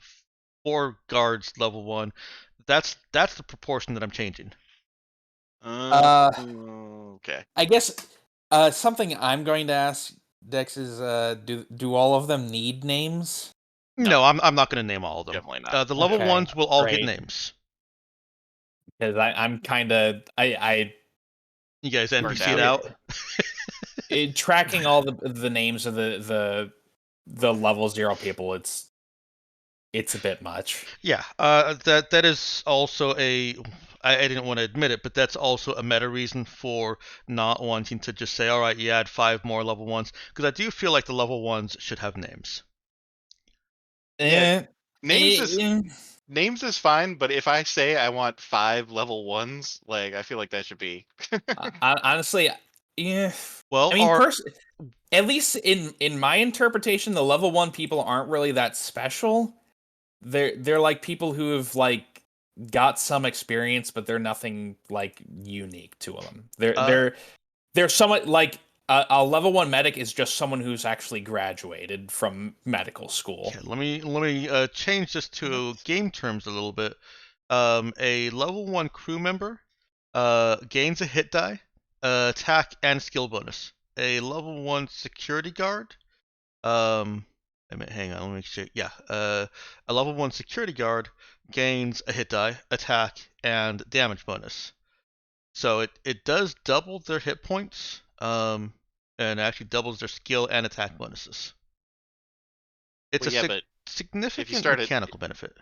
4 guards level 1. That's the proportion that I'm changing. Okay. I guess something I'm going to ask Dex is do all of them need names? No, I'm not going to name all of them. Definitely not. The level Okay, 1s will all get great. names. Because I'm kind of You guys Burned NPC'd out. tracking all the names of the level 0 people. It's a bit much. Yeah, that is also I didn't want to admit it, but that's also a meta reason for not wanting to just say, all right, you add 5 more level 1s, because I do feel like the level 1s should have names. Yeah, Eh, names is fine, but if I say I want 5 level 1s, like I feel like that should be. honestly, yeah. Well, I mean, at least in my interpretation, the level 1 people aren't really that special. They're like people who have like got some experience, but they're nothing like unique to them. They're somewhat like a level 1 medic is just someone who's actually graduated from medical school. okay, let me change this to game terms a little bit. A level 1 crew member gains a hit die, attack, and skill bonus. A level 1 security guard, hang on, let me make sure. Yeah, a level 1 security guard gains a hit die, attack, and damage bonus. So it does double their hit points, and actually doubles their skill and attack bonuses. It's Well, yeah, a but significant start at- mechanical benefit.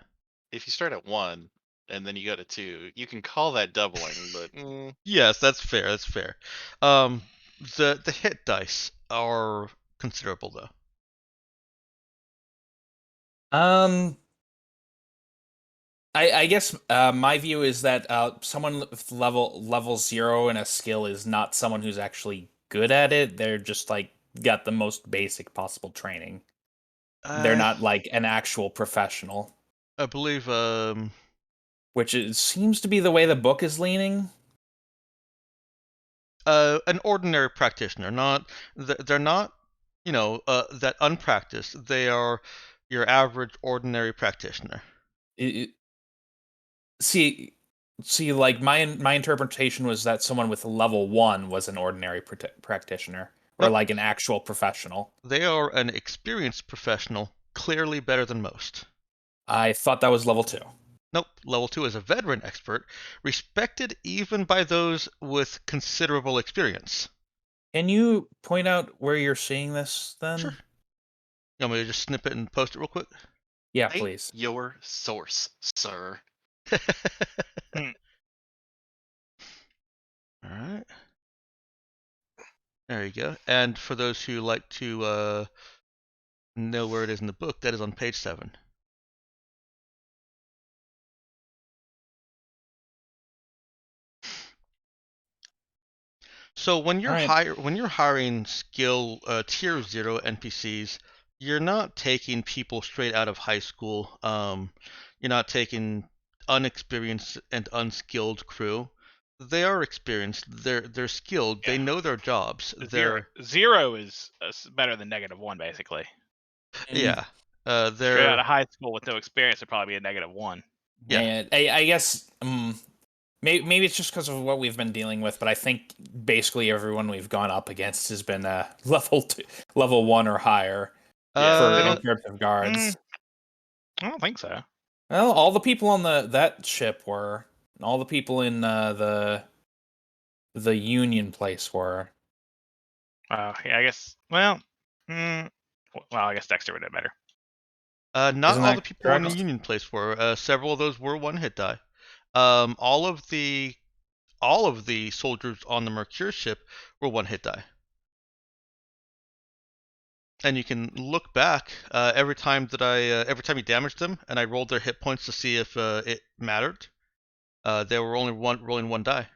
if you start at 1 and then you go to 2, you can call that doubling, but Yes, that's fair. That's fair. The hit dice are considerable though. I guess my view is that someone with level 0 in a skill is not someone who's actually good at it. They're just like got the most basic possible training. They're not like an actual professional, I believe. which seems to be the way the book is leaning. An ordinary practitioner, they're not, that unpracticed. They are your average ordinary practitioner. See, like my interpretation was that someone with level 1 was an ordinary practitioner or Nope. like an actual professional. They are an experienced professional, clearly better than most. I thought that was level 2. Nope, level 2 is a veteran expert, respected even by those with considerable experience. Can you point out where you're seeing this then? Sure. You want me to just snip it and post it real quick? Yeah, cite please. your source, sir. Alright. There you go. And for those who like to know where it is in the book, that is on page 7. So when you're hiring skill tier 0 NPCs, you're not taking people straight out of high school. You're not taking unexperienced and unskilled crew. They are experienced. They're skilled. They Yeah. know their jobs. Zero is better than -1, basically. Yeah. Straight out of high school with no experience would probably be a -1. Yeah. I guess maybe it's just because of what we've been dealing with, but I think basically everyone we've gone up against has been level 1 or higher They in don't- terms of guards. I don't think so. Well, all the people on that ship were, and all the people in the Union place were. Yeah, I guess. Well, I guess Dexter would have better. Not Isn't all that the people in the correct? Union place were. Several of those were one-hit die. All of the soldiers on the Mercure ship were one-hit die. And you can look back every time you damaged them, and I rolled their hit points to see if it mattered. They were only rolling one die.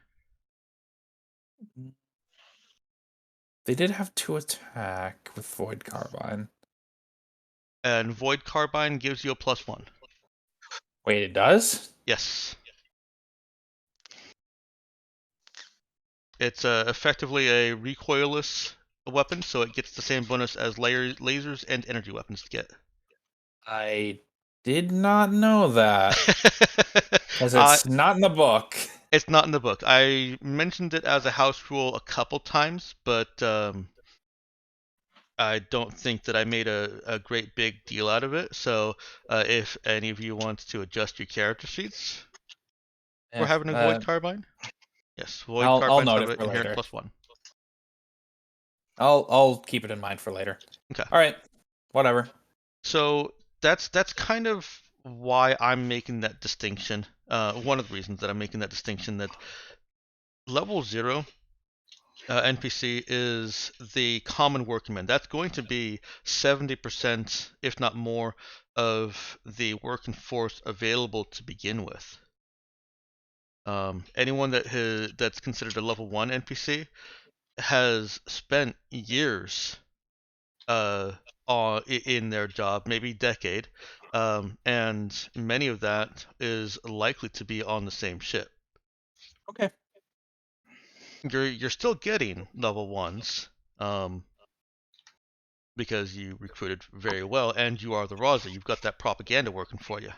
They did have 2 attack with Void Carbine. And Void Carbine gives you a +1. Wait, it does? Yes. It's effectively a recoilless weapon, so it gets the same bonus as lasers and energy weapons get. I did not know that. Because it's not in the book. It's not in the book. I mentioned it as a house rule a couple times, but I don't think that I made a great big deal out of it. So if any of you want to adjust your character sheets for having a Void Carbine, yes, Void I'll Carbines note have it an for inherent later. +1. I'll keep it in mind for later. Okay. All right. Whatever. So that's kind of why I'm making that distinction. One of the reasons that I'm making that distinction, that level 0 NPC is the common workman. That's going to be 70%, if not more, of the working force available to begin with. Anyone that's considered a level 1 NPC has spent years in their job, maybe decade, and many of that is likely to be on the same ship. Okay. You're still getting level 1s, because you recruited very well, and you are the Raza. You've got that propaganda working for you.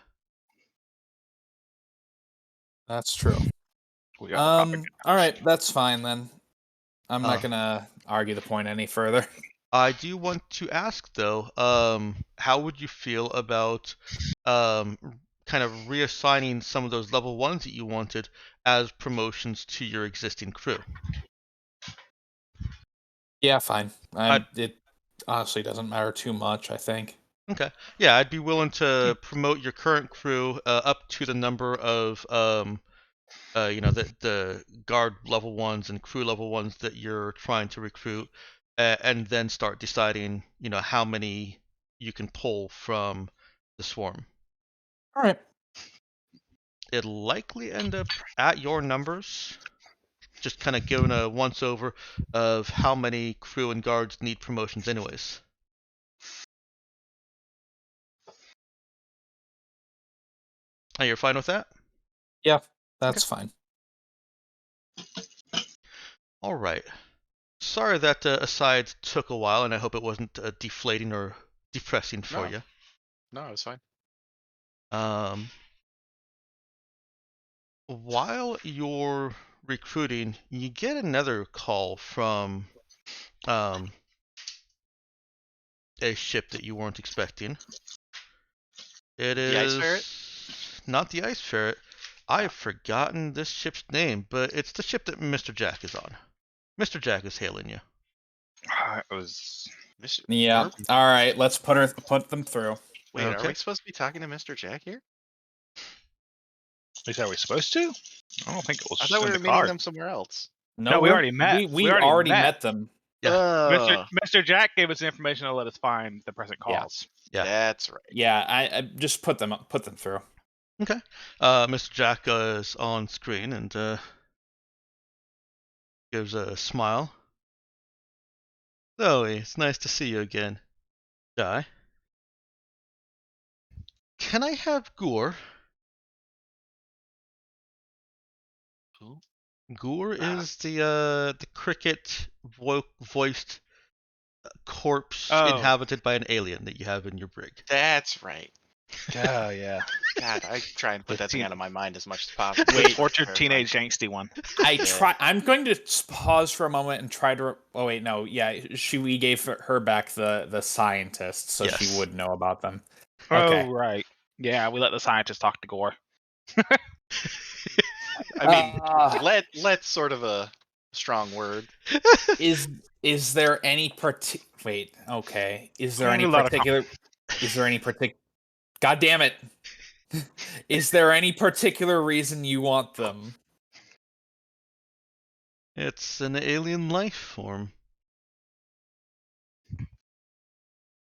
That's true. We are propaganda. All right, that's fine then. I'm not gonna argue the point any further. I do want to ask though, how would you feel about kind of reassigning some of those level 1s that you wanted as promotions to your existing crew? Yeah, fine. It honestly doesn't matter too much, I think. Okay. Yeah, I'd be willing to promote your current crew up to the number of the guard level 1s and crew level 1s that you're trying to recruit, and then start deciding, how many you can pull from the swarm. All right. It'll likely end up at your numbers. Just kind of giving a once over of how many crew and guards need promotions anyways. Oh, you're fine with that? Yeah, that's fine. All right. Sorry that aside took a while, and I hope it wasn't deflating or depressing for you. No, it's fine. While you're recruiting, you get another call from a ship that you weren't expecting. It is The Ice Ferret? Not the Ice Ferret. I've forgotten this ship's name, but it's the ship that Mr. Jack is on. Mr. Jack is hailing you. It was. Yeah. All right, let's put them through. Wait, Okay. are we supposed to be talking to Mr. Jack here? Is that we supposed to? I don't think it was. I thought we in were the meeting card. them somewhere else. No, we already met. We already met them. Yeah. Mr. Jack gave us the information to let us find the present Yeah. calls. Yeah. That's right. Yeah, I just put them through. Okay. Mr. Jack is on screen and gives a smile. Zoe, it's nice to see you again. Di. Can I have Gore? Who? Gore is the cricket voiced corpse inhabited by an alien that you have in your brig. That's right. Oh yeah. God, I try and put The that thing teen- out of my mind as much as possible. Wait, tortured teenage angsty one. I'm going to pause for a moment and try to. Oh wait, no. Yeah, we gave her back the scientist, so Yes. she would know about them. Okay. Okay. Oh right. Yeah, we let the scientist talk to Gore. I mean, let's sort of a strong word. Is Is there any wait, okay. Is there Can't any be a lot of particular God damn it. Is there any particular reason you want them? It's an alien life form.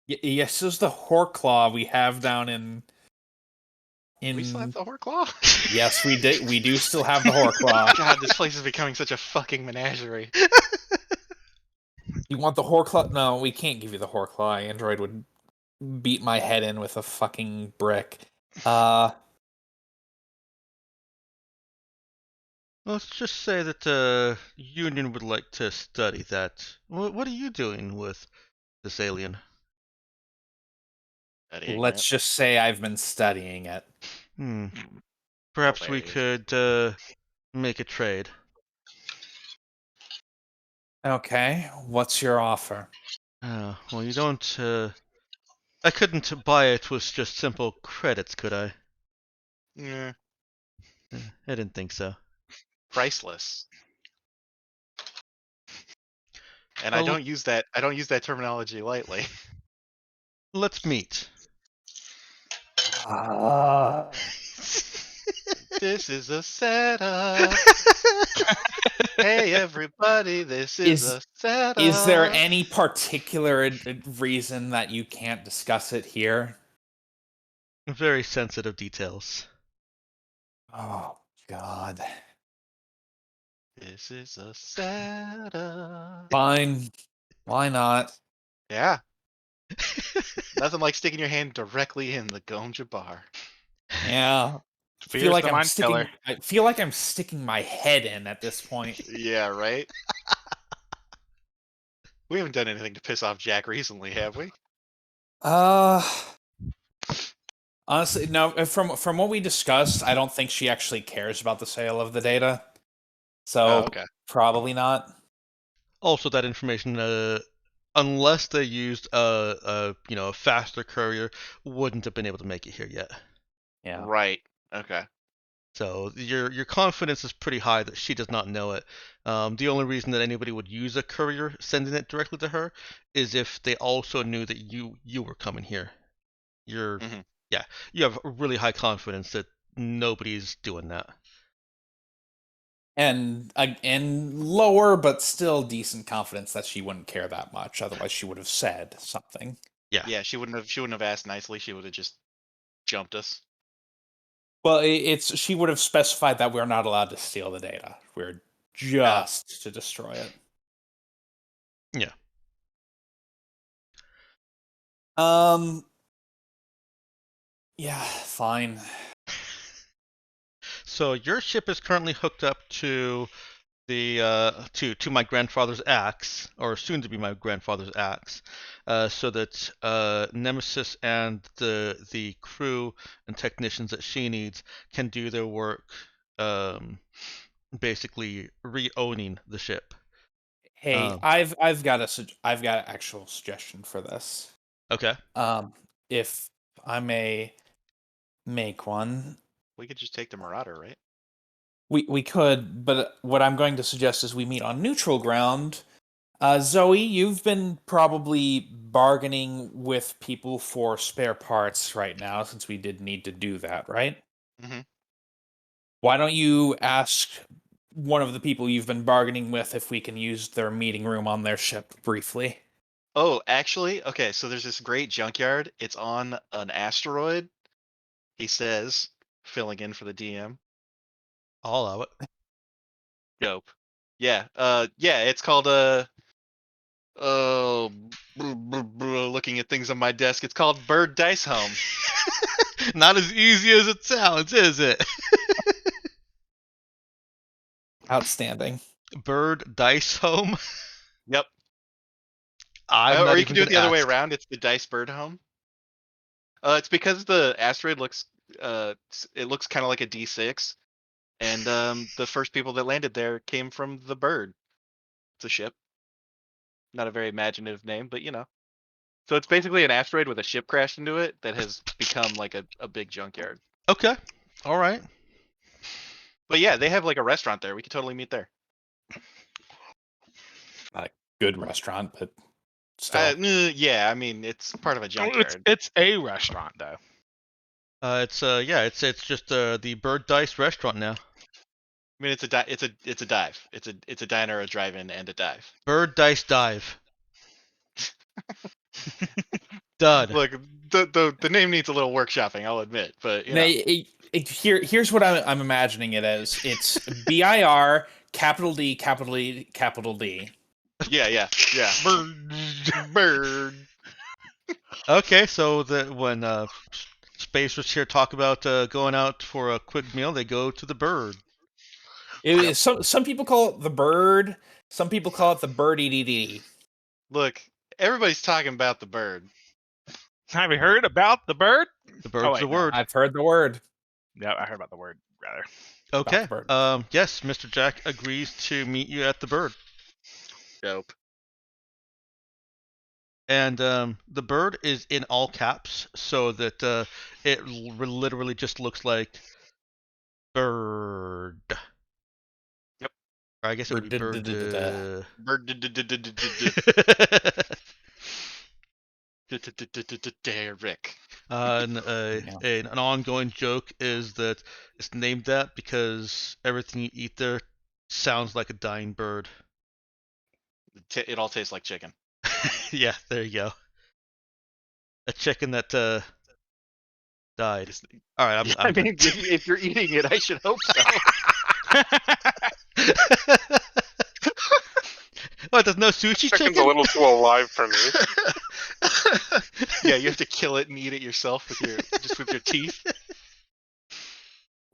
Yes, this is the Horclaw we have down in We still have the Horclaw? Yes, we did. We do still have the Horclaw. God, this place is becoming such a fucking menagerie. You want the Horclaw? No, we can't give you the Horclaw. Android would beat my head in with a fucking brick. Let's just say that Union would like to study that. What are you doing with this alien? Let's just say I've been studying it. Perhaps we Hilarious. could make a trade. Okay, what's your offer? Well, you don't. I couldn't buy it with just simple credits, could I? Yeah. I didn't think so. Priceless. And Well, I don't use that terminology lightly. Let's meet. This is a setup. Hey everybody, this is a setup. Is there any particular reason that you can't discuss it here? Very sensitive details. Oh, God. This is a setup. Fine. Why not? Yeah. Nothing like sticking your hand directly in the Gonja bar. Yeah. Fear's the mind killer. I feel like I'm sticking my head in at this point. Yeah, right? We haven't done anything to piss off Jack recently, have we? Honestly, no. From what we discussed, I don't think she actually cares about the sale of the data. So okay. probably not. Also, that information, unless they used a faster courier, wouldn't have been able to make it here yet. Yeah. Right. Okay. So your confidence is pretty high that she does not know it. The only reason that anybody would use a courier sending it directly to her is if they also knew that you were coming here. You have really high confidence that nobody's doing that. And lower, but still decent confidence that she wouldn't care that much. Otherwise, she would have said something. Yeah. Yeah, she wouldn't have asked nicely. She would have just jumped us. Well, she would have specified that we're not allowed to steal the data. We're just to destroy it. Yeah. Yeah, fine. So your ship is currently hooked up to the to my grandfather's axe, or soon to be my grandfather's axe, so that Nemesis and the crew and technicians that she needs can do their work, basically re-owning the ship. Hey, I've got an actual suggestion for this. Okay. If I may make one. We could just take the Marauder, right? We could, but what I'm going to suggest is we meet on neutral ground. Zoe, you've been probably bargaining with people for spare parts right now, since we did need to do that, right? Mm-hmm. Why don't you ask one of the people you've been bargaining with if we can use their meeting room on their ship briefly? Oh, actually, okay, so there's this great junkyard. It's on an asteroid, he says, filling in for the DM. I'll allow it. Dope. Yeah, it's called, looking at things on my desk, it's called Bird Dice Home. Not as easy as it sounds, is it? Outstanding. Bird Dice Home? Yep. Or you can do it the other way around. It's the Dice Bird Home. It's because the asteroid looks it looks kind of like a D6, and the first people that landed there came from the bird. It's a ship. Not a very imaginative name, but you know. So it's basically an asteroid with a ship crashed into it that has become like a big junkyard. Okay. All right. But yeah, they have like a restaurant there. We could totally meet there. good restaurant, but still. Yeah, I mean it's part of a junkyard. It's a restaurant though. It's just the Bird Dice restaurant now. I mean it's a dive. It's a diner, a drive-in, and a dive. Bird Dice Dive. Done. Look, the name needs a little workshopping, I'll admit, but you know. Here's what I'm imagining it as. It's BIR capital D capital E capital D. Yeah. Bird. Okay, so when Space was here talk about going out for a quick meal, they go to the Bird. Some people call it the Bird. Some people call it the Bird EDD. Look, everybody's talking about the Bird. Have you heard about the bird? The Bird's wait, the no. word. I've heard the word. Yeah, I heard about the word rather. Okay. about the Bird. Yes, Mr. Jack agrees to meet you at the Bird. Dope. And the Bird is in all caps, so that it literally just looks like Bird. Yep. Or I guess it would be Bird. Derek. An ongoing joke is that it's named that because everything you eat there sounds like a dying bird. It all tastes like chicken. Yeah, there you go. A chicken that died. All right, I'm I mean, if you're eating it, I should hope so. What? There's no sushi Chicken's chicken? a little too alive for me. Yeah, you have to kill it and eat it yourself with your teeth.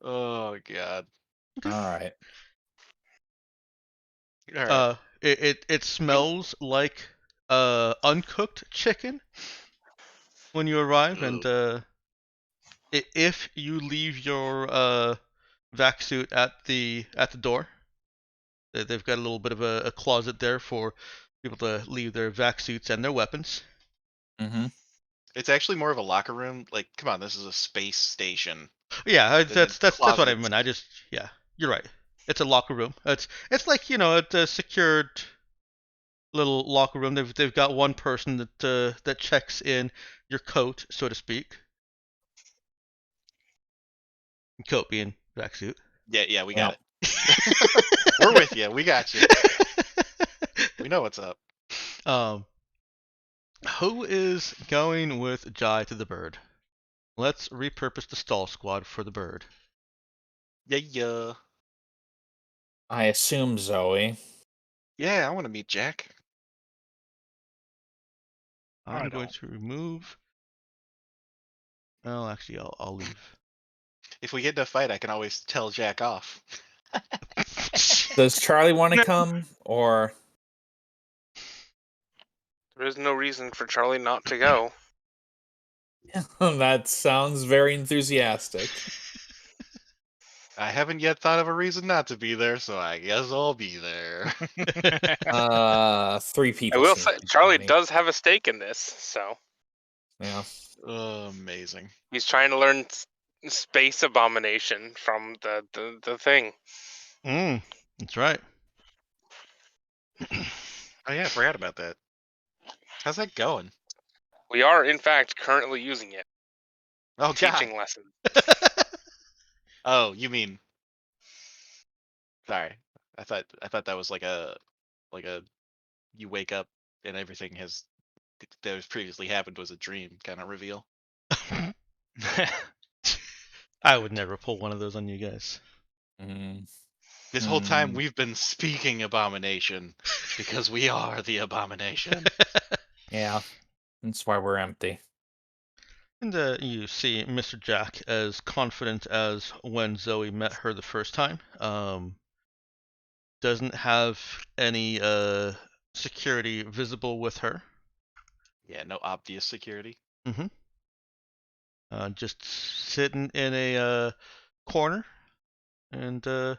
Oh god. All right. All right. It smells like uncooked chicken when you arrive, and if you leave your vac suit at the door, they've got a little bit of a closet there for people to leave their vac suits and their weapons. Mm-hmm. It's actually more of a locker room. Like, come on, this is a space station. Yeah, The that's what I closets. meant. You're right. It's a locker room. It's like a secured little locker room. They've got one person that checks in your coat, so to speak. Coat being vac suit. Yeah, we got it. We're with you. We got you. We know what's up. Who is going with Jai to the Bird? Let's repurpose the stall squad for the Bird. Yeah. I assume Zoe. Yeah, I want to meet Jack. I'm I going don't. to remove. Well, actually, I'll leave. If we get in a fight, I can always tell Jack off. Does Charlie want to come, or There is no reason for Charlie not to go. that sounds very enthusiastic. I haven't yet thought of a reason not to be there, so I guess I'll be there. 3 I people. will seem say, to be Charlie plenty. does have a stake in this, so Yeah. Amazing. he's trying to learn space abomination from the thing. That's right. Oh yeah, I forgot about that. How's that going? We are, in fact, currently using it. Oh Teaching god. lesson. Oh, you mean? Sorry, I thought that was like a you wake up and everything that was previously happened was a dream kind of reveal. I would never pull one of those on you guys. This whole time we've been speaking abomination because we are the abomination. Yeah. That's why we're empty. And you see Mr. Jack as confident as when Zoe met her the first time. Doesn't have any security visible with her. Yeah, no obvious security. Just sitting in a corner and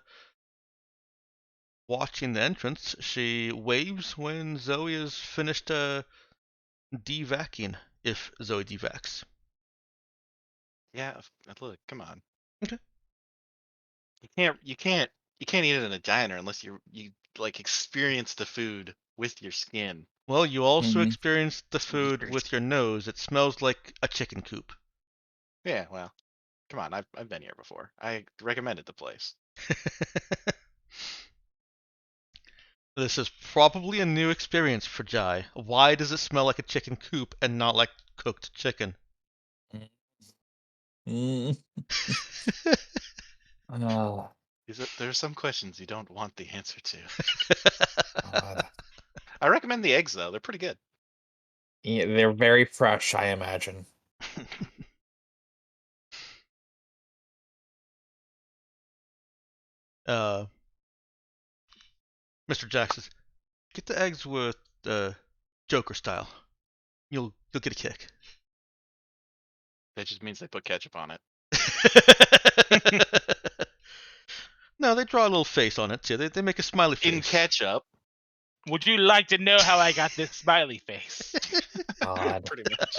watching the entrance. She waves when Zoe is finished devacing, if Zoe devacs. Yeah, look, come on. Okay. You can't eat it in a diner unless you like experience the food with your skin. Well, you also Mhm. experienced the food Weird. with your nose. It smells like a chicken coop. Yeah, well, come on, I've been here before. I recommended the place. This is probably a new experience for Jai. Why does it smell like a chicken coop and not like cooked chicken? Mm. Oh, There are some questions you don't want the answer to. God. I recommend the eggs though; they're pretty good. Yeah, they're very fresh, I imagine. uh, Mr. Jackson, get the eggs with Joker style. You'll get a kick. That just means they put ketchup on it. No, they draw a little face on it too. They make a smiley face. In ketchup, Would you like to know how I got this smiley face? God. pretty much.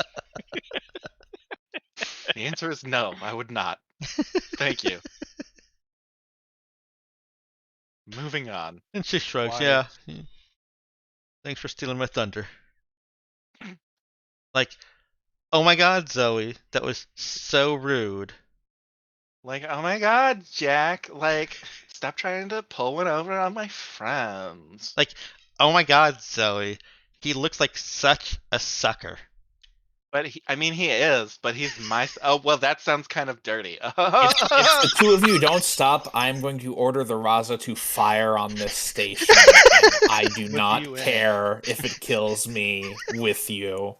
The answer is no. I would not. Thank you. Moving on. And she shrugs. Why- Yeah. Thanks for stealing my thunder. Like, oh my God, Zoe, that was so rude. Like, oh my God, Jack! Like, stop trying to pull one over on my friends. Like, oh my God, Zoe, he looks like such a sucker. But I mean, he is. But he's my. Oh well, that sounds kind of dirty. If the two of you don't stop, I'm going to order the Raza to fire on this station. And I do With not you in it. care if it kills me with you.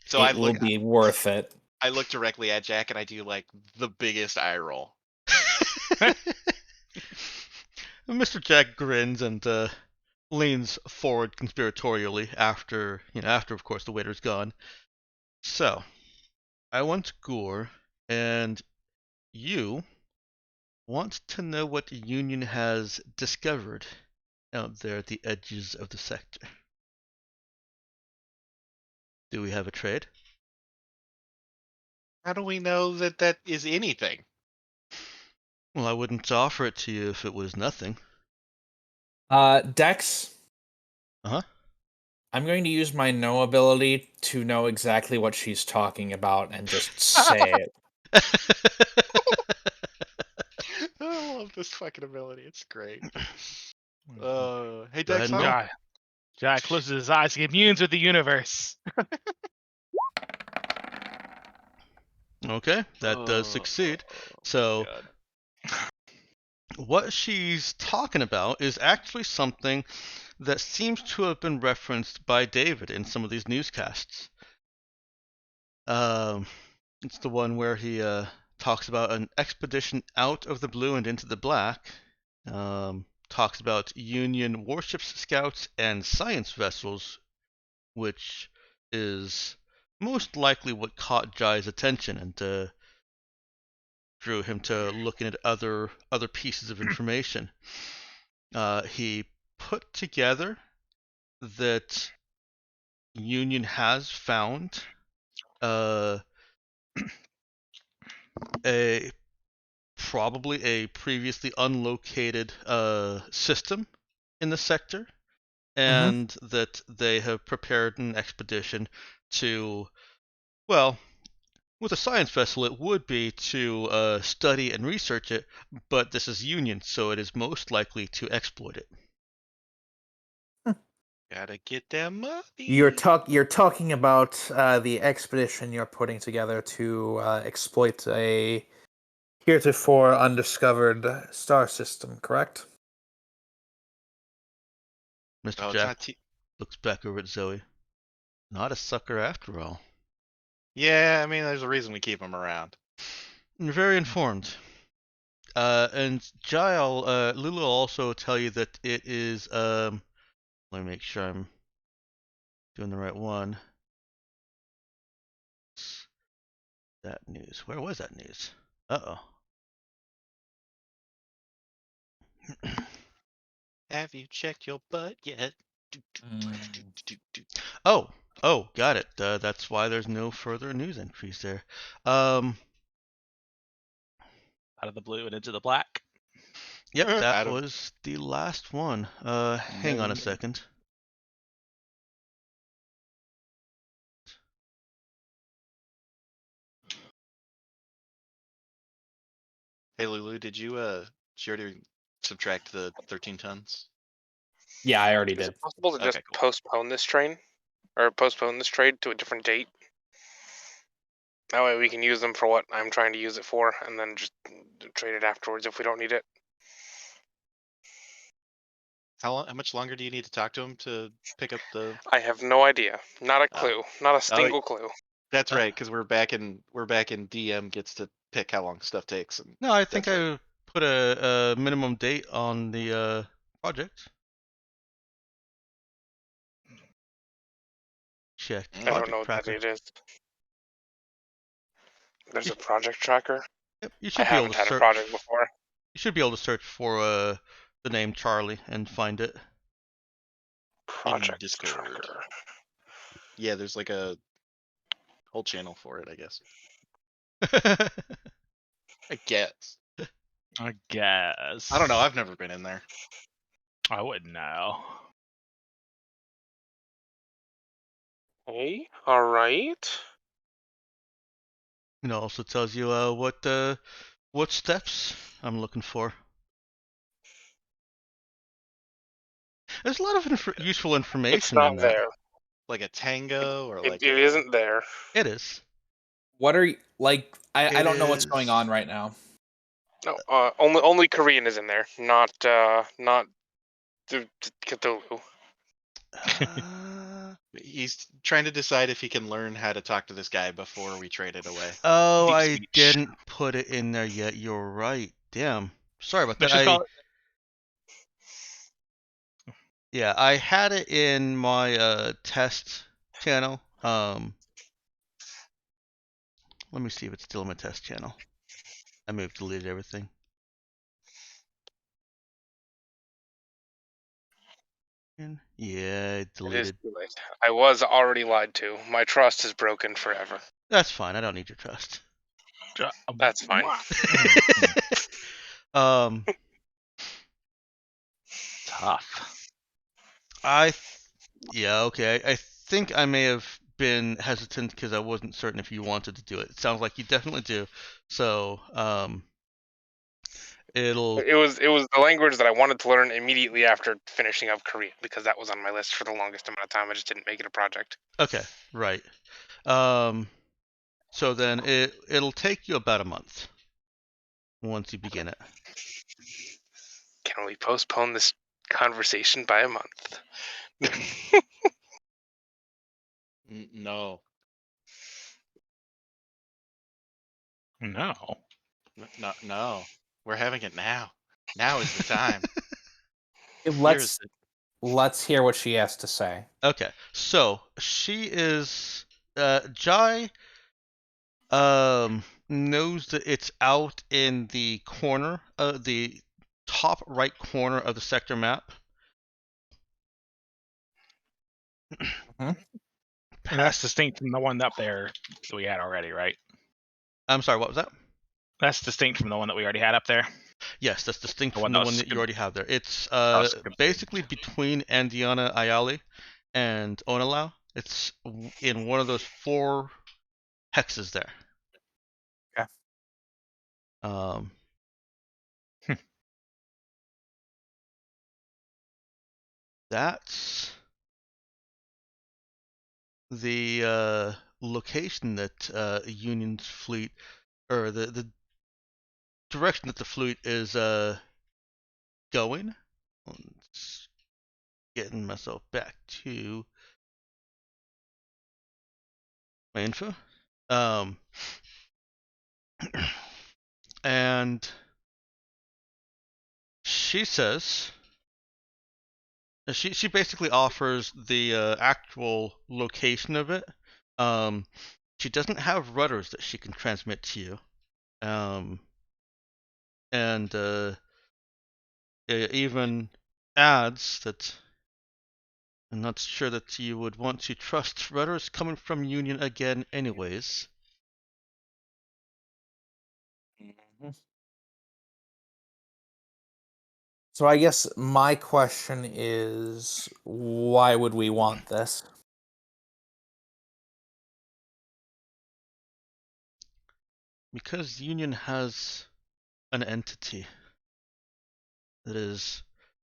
So It will be worth it. I look directly at Jack and I do like the biggest eye roll. Mr. Jack grins and leans forward conspiratorially after, of course, the waiter's gone. So, I want Gore, and you want to know what the Union has discovered out there at the edges of the sector. Do we have a trade? How do we know that that is anything? Well, I wouldn't offer it to you if it was nothing. Dex, Uh-huh. I'm going to use my know ability to know exactly what she's talking about and just say it. I love this fucking ability. It's great. Hey Go ahead Dex, and roll. Jai closes his eyes, he communes with the universe. Okay, that does succeed. So, what she's talking about is actually something that seems to have been referenced by David in some of these newscasts. It's the one where he talks about an expedition out of the blue and into the black. Talks about Union warships, scouts, and science vessels, which is most likely what caught Jai's attention and drew him to looking at other pieces of information. He put together that Union has found a probably a previously unlocated system in the sector, and that they have prepared an expedition to, well, with a science vessel, it would be to study and research it, but this is Union, so it is most likely to exploit it. Gotta get that money. You're talking about the expedition you're putting together to exploit a heretofore undiscovered star system, correct? Mr. Oh, Jack looks back over at Zoe. Not a sucker after all. yeah, I mean, there's a reason we keep him around. You're very informed. And Giles, Lulu will also tell you that it is, let me make sure I'm doing the right one. That news. Where was that news? Uh-oh. Have you checked your butt yet? Oh, got it. That's why there's no further news entries there. Out of the blue and into the black. Yep, that was the last one. Hang on a second. Hey Lulu, did you already subtract the 13 tons? Yeah, I already Is did. it possible to just Okay, cool. postpone this train? Or postpone this trade to a different date? That way we can use them for what I'm trying to use it for, and then just trade it afterwards if we don't need it. How much longer do you need to talk to him to pick up the? I have no idea. Not a clue. Not a single clue. That's right, because we're back in DM gets to pick how long stuff takes. And No, I think that's I put a minimum date on the project. Check I I project don't know what that tracker. date is. There's a project tracker. Yep, you I should be able haven't to had a search. project before. You should be able to search for the name Charlie and find it. Project Discord. tracker. Yeah, there's like a whole channel for it, I guess. I guess. I guess. I don't know. I've never been in there. I wouldn't know. Hey, all right. It also tells you what steps I'm looking for. There's a lot of useful It's information in not that. there. Like a tango or like It isn't there. It is. What are you like? I It don't know what's going is- on right now. No, only Korean is in there. Not Cthulhu. He's trying to decide if he can learn how to talk to this guy before we trade it away. Oh, Deep I speech. didn't put it in there yet. You're right. Damn. Sorry about that. Let's just call it. Yeah, I had it in my test channel. Let me see if it's still in my test channel. I may have deleted everything. Yeah, It is deleted. too late. I was already lied to. My trust is broken forever. That's fine. I don't need your trust. That's fine. um, Tough. Yeah, okay. I think I may have been hesitant because I wasn't certain if you wanted to do it. It sounds like you definitely do. So, it'll. It was the language that I wanted to learn immediately after finishing up Korean because that was on my list for the longest amount of time. I just didn't make it a project. Okay, right. So then it'll take you about a month once you begin it. Can we postpone this conversation by a month? No. No. No. We're having it now. Now is the time. Let's hear what she has to say. Okay, so she is Jai knows that it's out in the corner, the top right corner of the sector map. Mhm. And that's distinct from the one up there that we had already, right? I'm sorry, what was that? That's distinct from the one that we already had up there. Yes, that's distinct The from one the that one was that you already have there. It's was confused. basically between Andiana Ayali and Onalau. It's in one of those 4 hexes there. Okay. That's the location that Union's fleet, or the direction that the fleet is going. Let's getting myself back to my info. And she says she basically offers the actual location of it. She doesn't have rudders that she can transmit to you. And it even adds that I'm not sure that you would want to trust rudders coming from Union again anyways. So I guess my question is, why would we want this? Because Union has an entity that has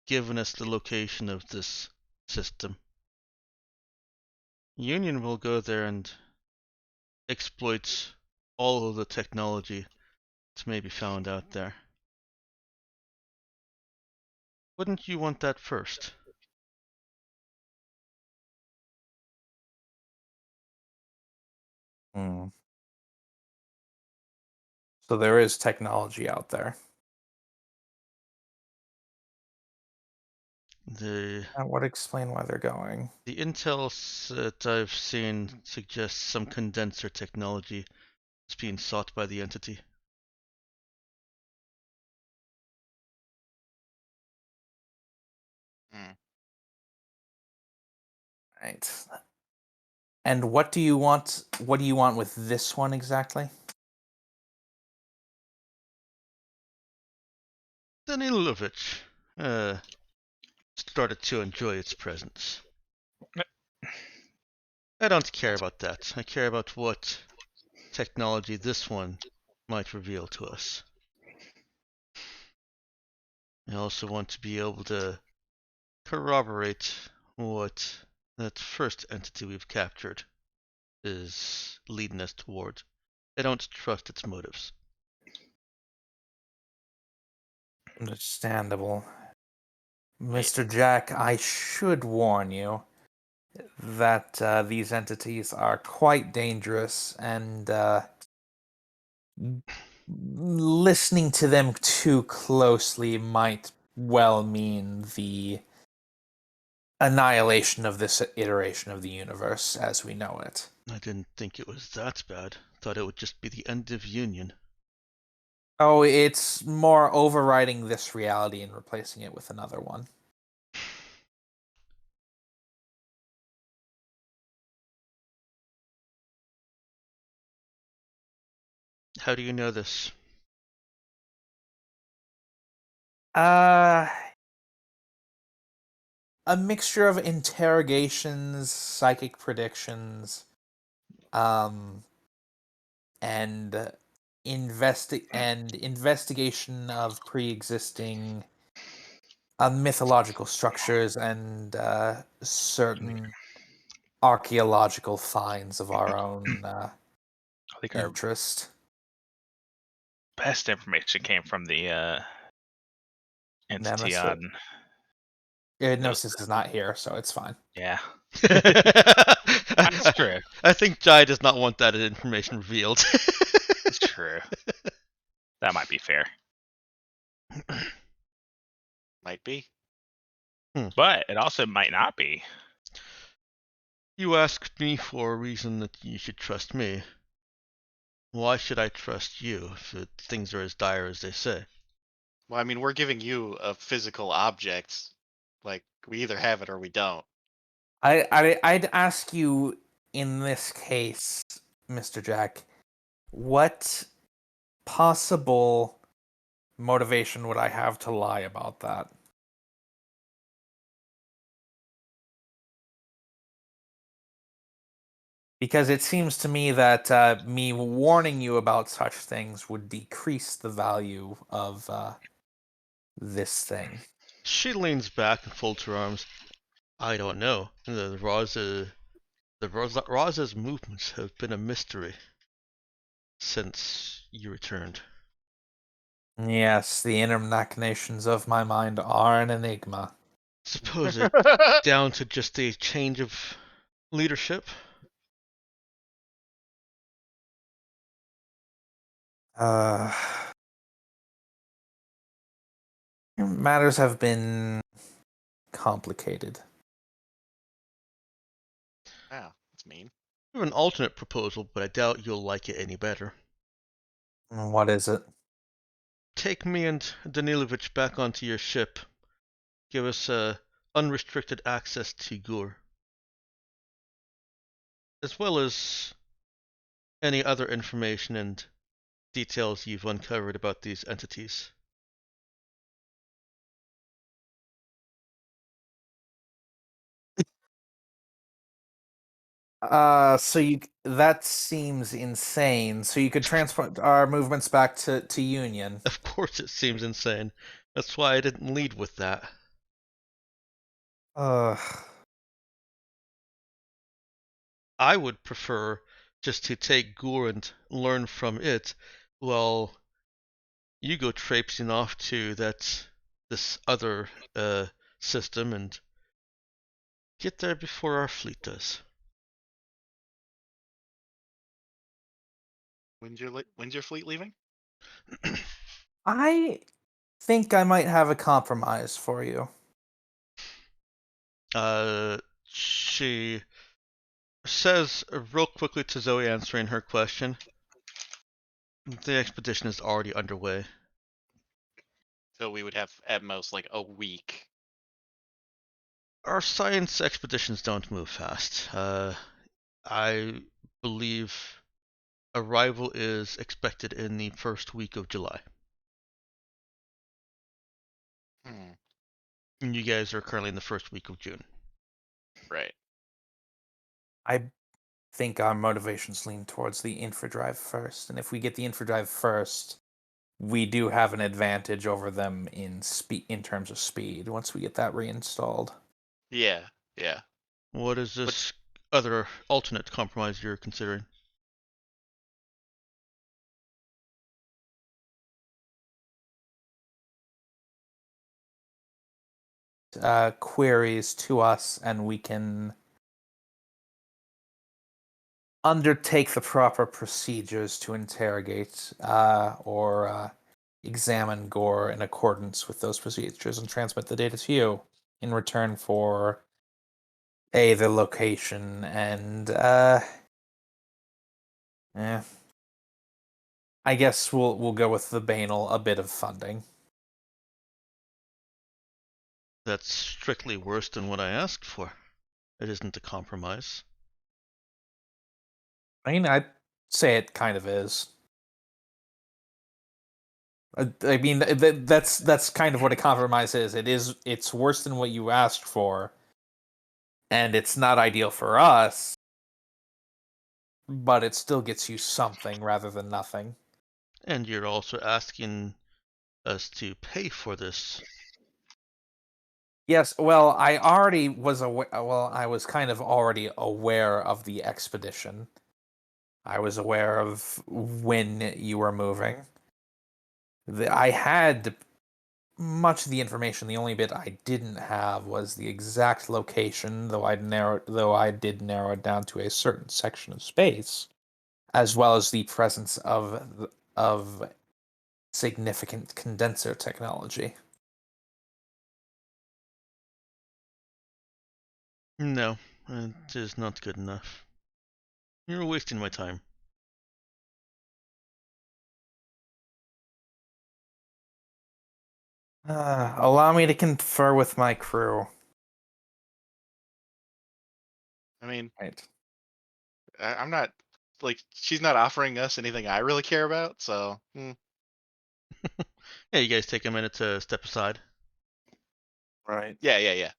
given us the location of this system. Union will go there and exploit all of the technology that may be found out there. Wouldn't you want that first? Hmm. So there is technology out there. That would explain why they're going. The intel that I've seen suggests some condenser technology is being sought by the entity. Right. And what do you want? What do you want with this one exactly? Danilovich started to enjoy its presence. I don't care about that. I care about what technology this one might reveal to us. I also want to be able to corroborate what that first entity we've captured is leading us toward. I don't trust its motives. Understandable. Mr. Jack, I should warn you that these entities are quite dangerous, and listening to them too closely might well mean the annihilation of this iteration of the universe as we know it. I didn't think it was that bad. Thought it would just be the end of Union. Oh, it's more overriding this reality and replacing it with another one. How do you know this? A mixture of interrogations, psychic predictions, and investigation of pre-existing mythological structures and certain archaeological finds of our own I think our interest. best information came from the entity Nemesis. on. Nemesis is not here, so it's fine. Yeah, that's true. I think Jai does not want that information revealed. That's true. That might be fair. Might be. But it also might not be. You asked me for a reason that you should trust me. Why should I trust you if things are as dire as they say? Well, I mean, we're giving you a physical object. Like, we either have it or we don't. I'd ask you in this case, Mr. Jack, what possible motivation would I have to lie about that? Because it seems to me that me warning you about such things would decrease the value of this thing. She leans back and folds her arms. I don't know. The Raza's movements have been a mystery since you returned. Yes, the inner machinations of my mind are an enigma. Suppose it down to just a change of leadership? Matters have been complicated. Wow, that's mean. I have an alternate proposal, but I doubt you'll like it any better. What is it? Take me and Danilovich back onto your ship. Give us unrestricted access to Gur, as well as any other information and details you've uncovered about these entities. That seems insane. So you could transport our movements back to Union. Of course it seems insane. That's why I didn't lead with that. Uh, I would prefer just to take Gur and learn from it, while you go traipsing off to this other system and get there before our fleet does. When's your fleet leaving? I think I might have a compromise for you. She says real quickly to Zoe, answering her question. The expedition is already underway. So we would have at most like a week. Our science expeditions don't move fast. I believe arrival is expected in the first week of July. And you guys are currently in the first week of June. Right. I think our motivations lean towards the infradrive first, and if we get the infradrive first, we do have an advantage over them in terms of speed once we get that reinstalled. Yeah. Yeah. What is this other alternate compromise you're considering? Queries to us, and we can undertake the proper procedures to interrogate or examine Gore in accordance with those procedures and transmit the data to you in return for the location and I guess we'll go with the banal a bit of funding. That's strictly worse than what I asked for. It isn't a compromise. I mean, I'd say it kind of is. I mean, that's kind of what a compromise is. It's worse than what you asked for, and it's not ideal for us, but it still gets you something rather than nothing. And you're also asking us to pay for this. Yes, well, I already was aware. Well, I was kind of already aware of the expedition. I was aware of when you were moving. I had much of the information. The only bit I didn't have was the exact location, though I did narrow it down to a certain section of space, as well as the presence of significant condenser technology. No, it is not good enough. You're wasting my time. Allow me to confer with my crew. I mean, Right. I'm not like she's not offering us anything I really care about. So Yeah, you guys take a minute to step aside. Right. yeah.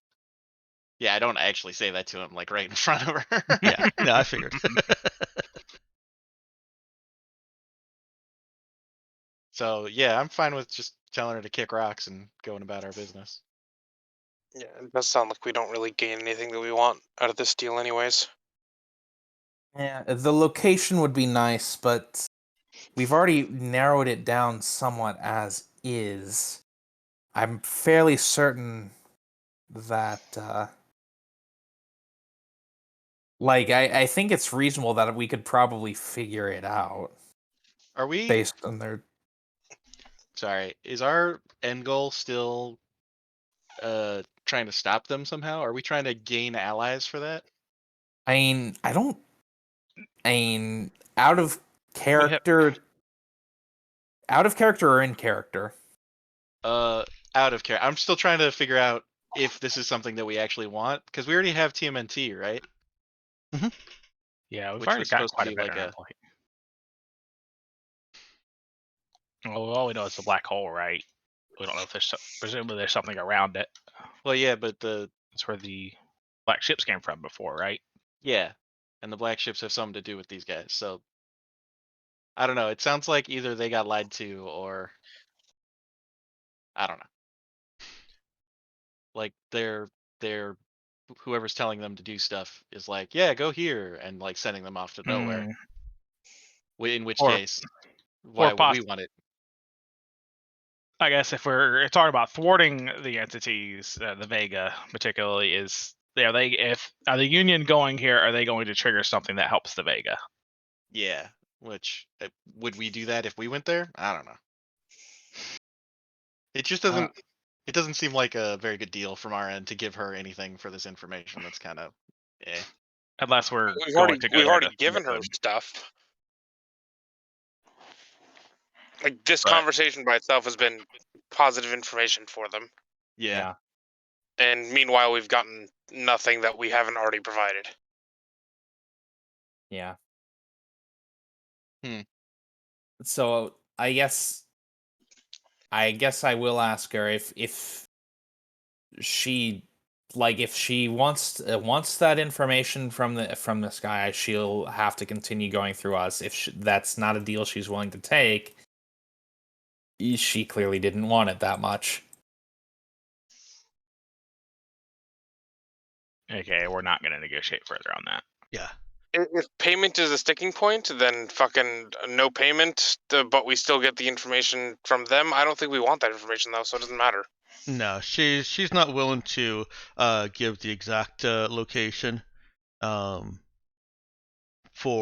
I don't actually say that to him like right in front of her. Yeah, I figured. So yeah, I'm fine with just telling her to kick rocks and going about our business. Yeah, it does sound like we don't really gain anything that we want out of this deal, anyways. Yeah, the location would be nice, but we've already narrowed it down somewhat as is. I'm fairly certain that, I think it's reasonable that we could probably figure it out Are we? based on their. Sorry, is our end goal still trying to stop them somehow? Are we trying to gain allies for that? I mean, out of character. Out of character or in character? Out of care. I'm still trying to figure out if this is something that we actually want because we already have TMNT, right? Yeah, we've Which already was got supposed to quite a be bit like on our a plate. Well, all we know is the black hole, right? We don't know if presumably there's something around it. well, yeah, but That's where the black ships came from before, right? yeah, and the black ships have something to do with these guys. So I don't know. It sounds like either they got lied to or I don't know. Like they're whoever's telling them to do stuff is like, yeah, go here, and like sending them off to nowhere. In which Or- case, why would we poss- want it? I guess if we're talking about thwarting the entities, the Vega particularly is, are the Union going here? Are they going to trigger something that helps the Vega? Yeah. Which would we do that if we went there? I don't know. It just doesn't. It doesn't seem like a very good deal from our end to give her anything for this information. That's kind of, eh. Unless we're We've going to go we've there already to given thwart her them. stuff. Like this Right. conversation by itself has been positive information for them. Yeah. And meanwhile, we've gotten nothing that we haven't already provided. Yeah. Hmm. So I guess I will ask her if she if she wants that information from this guy, she'll have to continue going through us. If that's not a deal she's willing to take, she clearly didn't want it that much. Okay, we're not going to negotiate further on that. Yeah. If payment is a sticking point, then fucking no payment, but we still get the information from them. I don't think we want that information though, so it doesn't matter. No, she's not willing to give the exact location for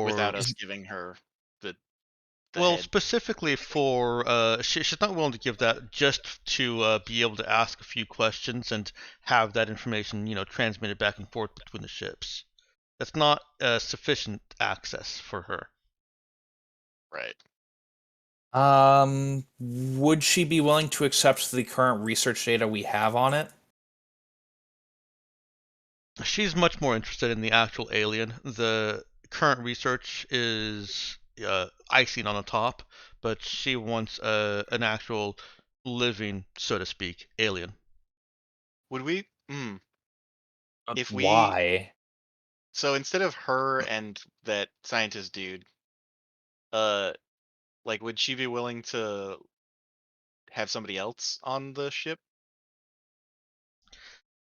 Without us giving her the well, head. specifically for she's not willing to give that just to be able to ask a few questions and have that information, transmitted back and forth between the ships. That's not sufficient access for her. Right. Would she be willing to accept the current research data we have on it? She's much more interested in the actual alien. The current research is icing on the top, but she wants an actual living, so to speak, alien. Would we? If we. Why? So instead of her and that scientist dude, would she be willing to have somebody else on the ship?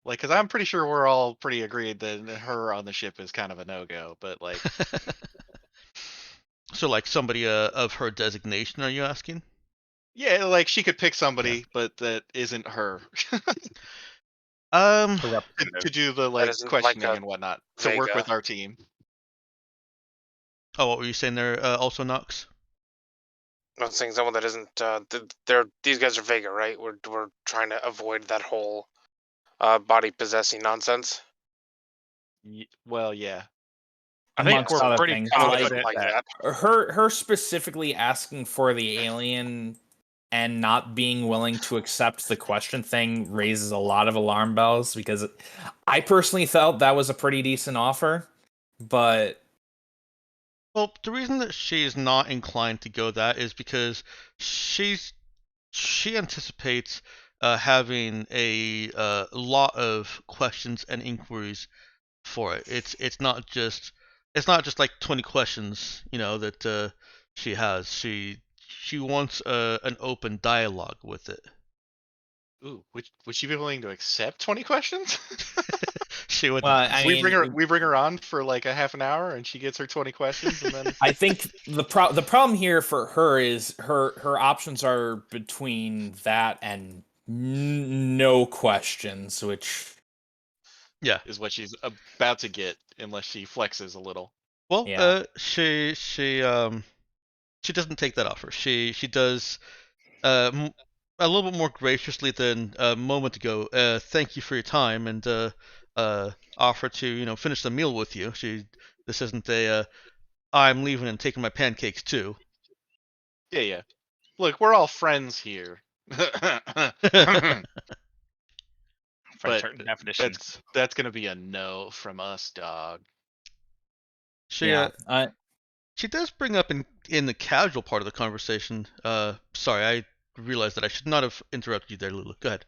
Like, because I'm pretty sure we're all pretty agreed that her on the ship is kind of a no-go. But like, So, like somebody of her designation, are you asking? yeah, like she could pick somebody, but that isn't her Um, to do the That isn't like questioning a and whatnot to work Vega. with our team. oh, what were you saying there? Also, Knox. I'm saying someone that isn't. These guys are Vega, right? We're trying to avoid that whole body possessing nonsense. Well, yeah. I think Amongst we're other pretty things, confident like that that. her specifically asking for the alien and not being willing to accept the question thing raises a lot of alarm bells, because I personally felt that was a pretty decent offer, but Well, the reason that she's not inclined to go that is because she anticipates having a lot of questions and inquiries for it. It's not just like 20 questions, that she has. She wants an open dialogue with it. Ooh, would she be willing to accept 20 questions? She would. well, I we mean, bring her on for like a half an hour, and she gets her 20 questions, and then I think the problem here for her is her options are between that and no questions, which Yeah. is what she's about to get, unless she flexes a little. Well, Yeah. she doesn't take that offer. She does a little bit more graciously than a moment ago. Thank you for your time, and offer to finish the meal with you. This isn't a I'm leaving and taking my pancakes too. Yeah. Look, we're all friends here. from But certain definitions. that's gonna be a no from us, dog. She yeah. she does bring up in the casual part of the conversation. Sorry, I realized that I should not have interrupted you there, Lulu. Go ahead.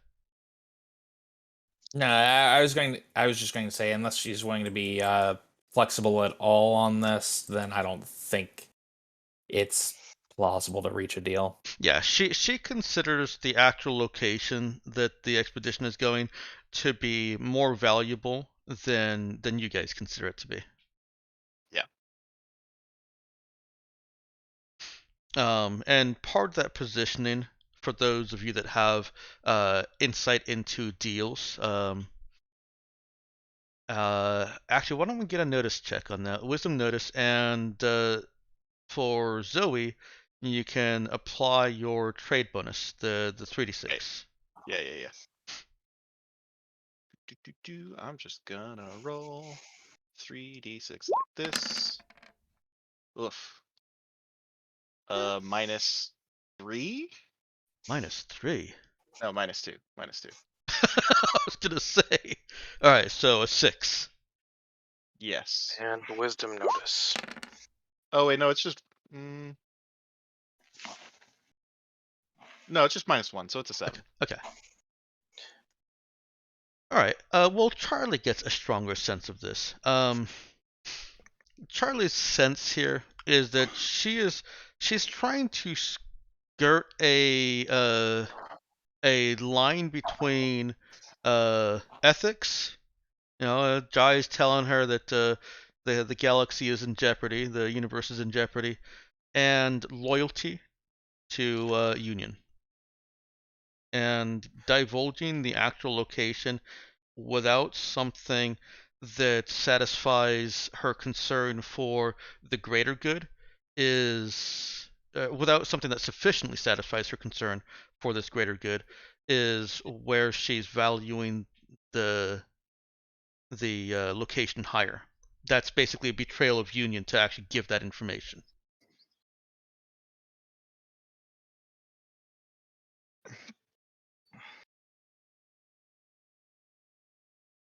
No, I was just going to say, unless she's willing to be flexible at all on this, then I don't think it's plausible to reach a deal. Yeah, she considers the actual location that the expedition is going to be more valuable than you guys consider it to be. Yeah. And part of that positioning, for those of you that have insight into deals, actually, why don't we get a notice check on that? Wisdom notice, and for Zoe, you can apply your trade bonus, the 3d6. Yeah. I'm just gonna roll 3d6 like this. Oof. -3? -3. No, -2. -2. I was gonna say. All right, so a 6. Yes. And wisdom notice. Oh wait, no, it's just. No, it's just -1, so it's a 7. Okay. All right. Well, Charlie gets a stronger sense of this. Charlie's sense here is that she's trying to skirt a line between ethics. You know, Jai's telling her that the galaxy is in jeopardy, the universe is in jeopardy, and loyalty to Union. And divulging the actual location without something that satisfies her concern for the greater good is without something that sufficiently satisfies her concern for this greater good is where she's valuing the location higher. That's basically a betrayal of Union to actually give that information.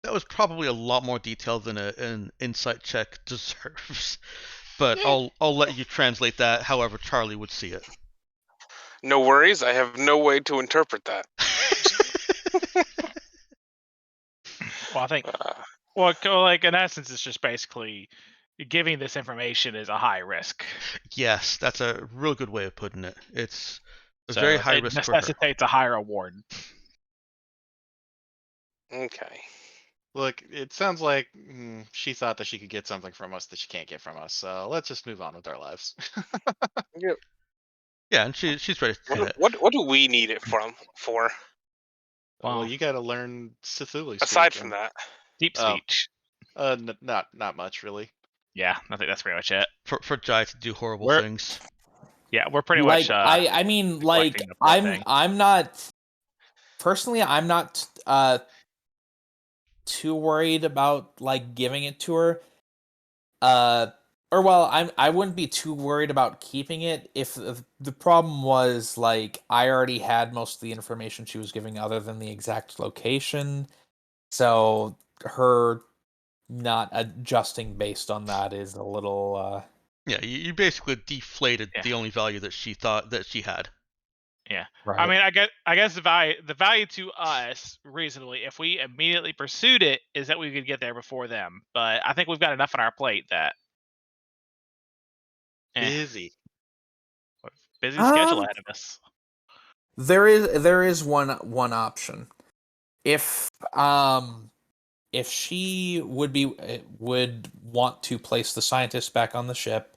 That was probably a lot more detail than an insight check deserves, but I'll let you translate that however Charlie would see it. No worries, I have no way to interpret that. Well, I think, well, like in essence, it's just basically giving this information is a high risk. Yes, that's a real good way of putting it. It's a So very high it risk for her. necessitates a higher reward. Okay. Look, it sounds like she thought that she could get something from us that she can't get from us. So let's just move on with our lives. Yep. Yeah, and she's ready to do that. What do we need it for? Well, Well, you got to learn Cthulhu speak. Aside from that. deep speech. Not much really. Yeah, I think that's pretty much it. For Jai to do horrible We're- things. Yeah, we're pretty Like much. I mean, like reflecting the poor thing. I'm not personally, I'm not too worried about like giving it to her. Or well, I wouldn't be too worried about keeping it if the problem was like I already had most of the information she was giving other than the exact location. So her not adjusting based on that is a little Yeah, you basically deflated Yeah. the only value that she thought that she had. right. I mean, I guess the value to us reasonably, if we immediately pursued it, is that we could get there before them. But I think we've got enough on our plate that Busy. busy schedule ahead of us. There is one option. If she would want to place the scientist back on the ship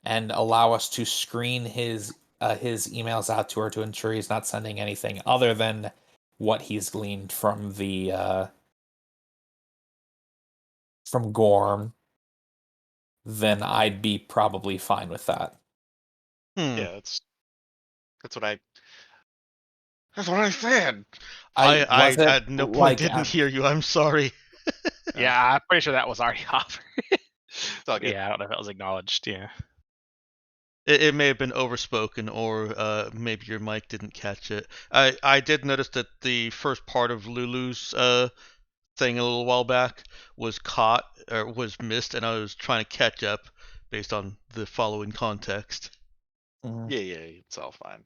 and allow us to screen his emails out to her to ensure he's not sending anything other than what he's gleaned from the from Gorm, then I'd be probably fine with that. Yeah, that's what I said. I was it, at no point like, didn't hear you. I'm sorry. Yeah, I'm pretty sure that was already offered. It's all good. Yeah, I don't know if it was acknowledged. Yeah. It may have been overspoken, or maybe your mic didn't catch it. I did notice that the first part of Lulu's thing a little while back was caught or was missed, and I was trying to catch up based on the following context. Yeah, it's all fine.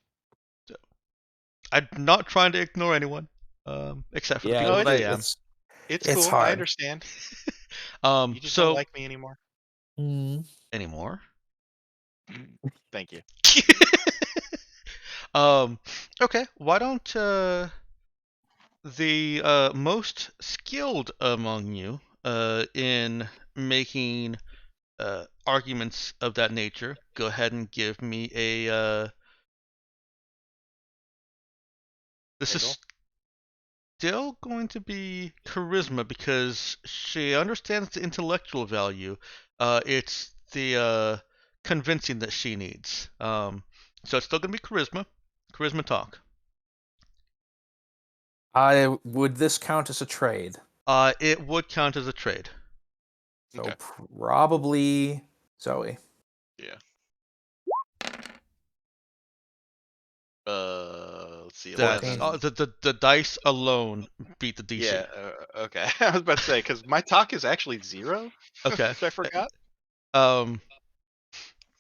I'm not trying to ignore anyone, except for the people that I am. It's It's cool. I hard. understand. You just don't So like me anymore. anymore. Thank you. Okay. Why don't the most skilled among you in making arguments of that nature go ahead and give me a this Bagel? is still going to be charisma because she understands the intellectual value. It's the convincing that she needs. So it's still going to be charisma. Charisma talk. Would this count as a trade? It would count as a trade. So Okay. probably Zoe. Yeah. Let's see. That's 11. the dice alone beat the DC. Yeah. Okay. I was about to say because my talk is actually 0. Okay. Which I forgot.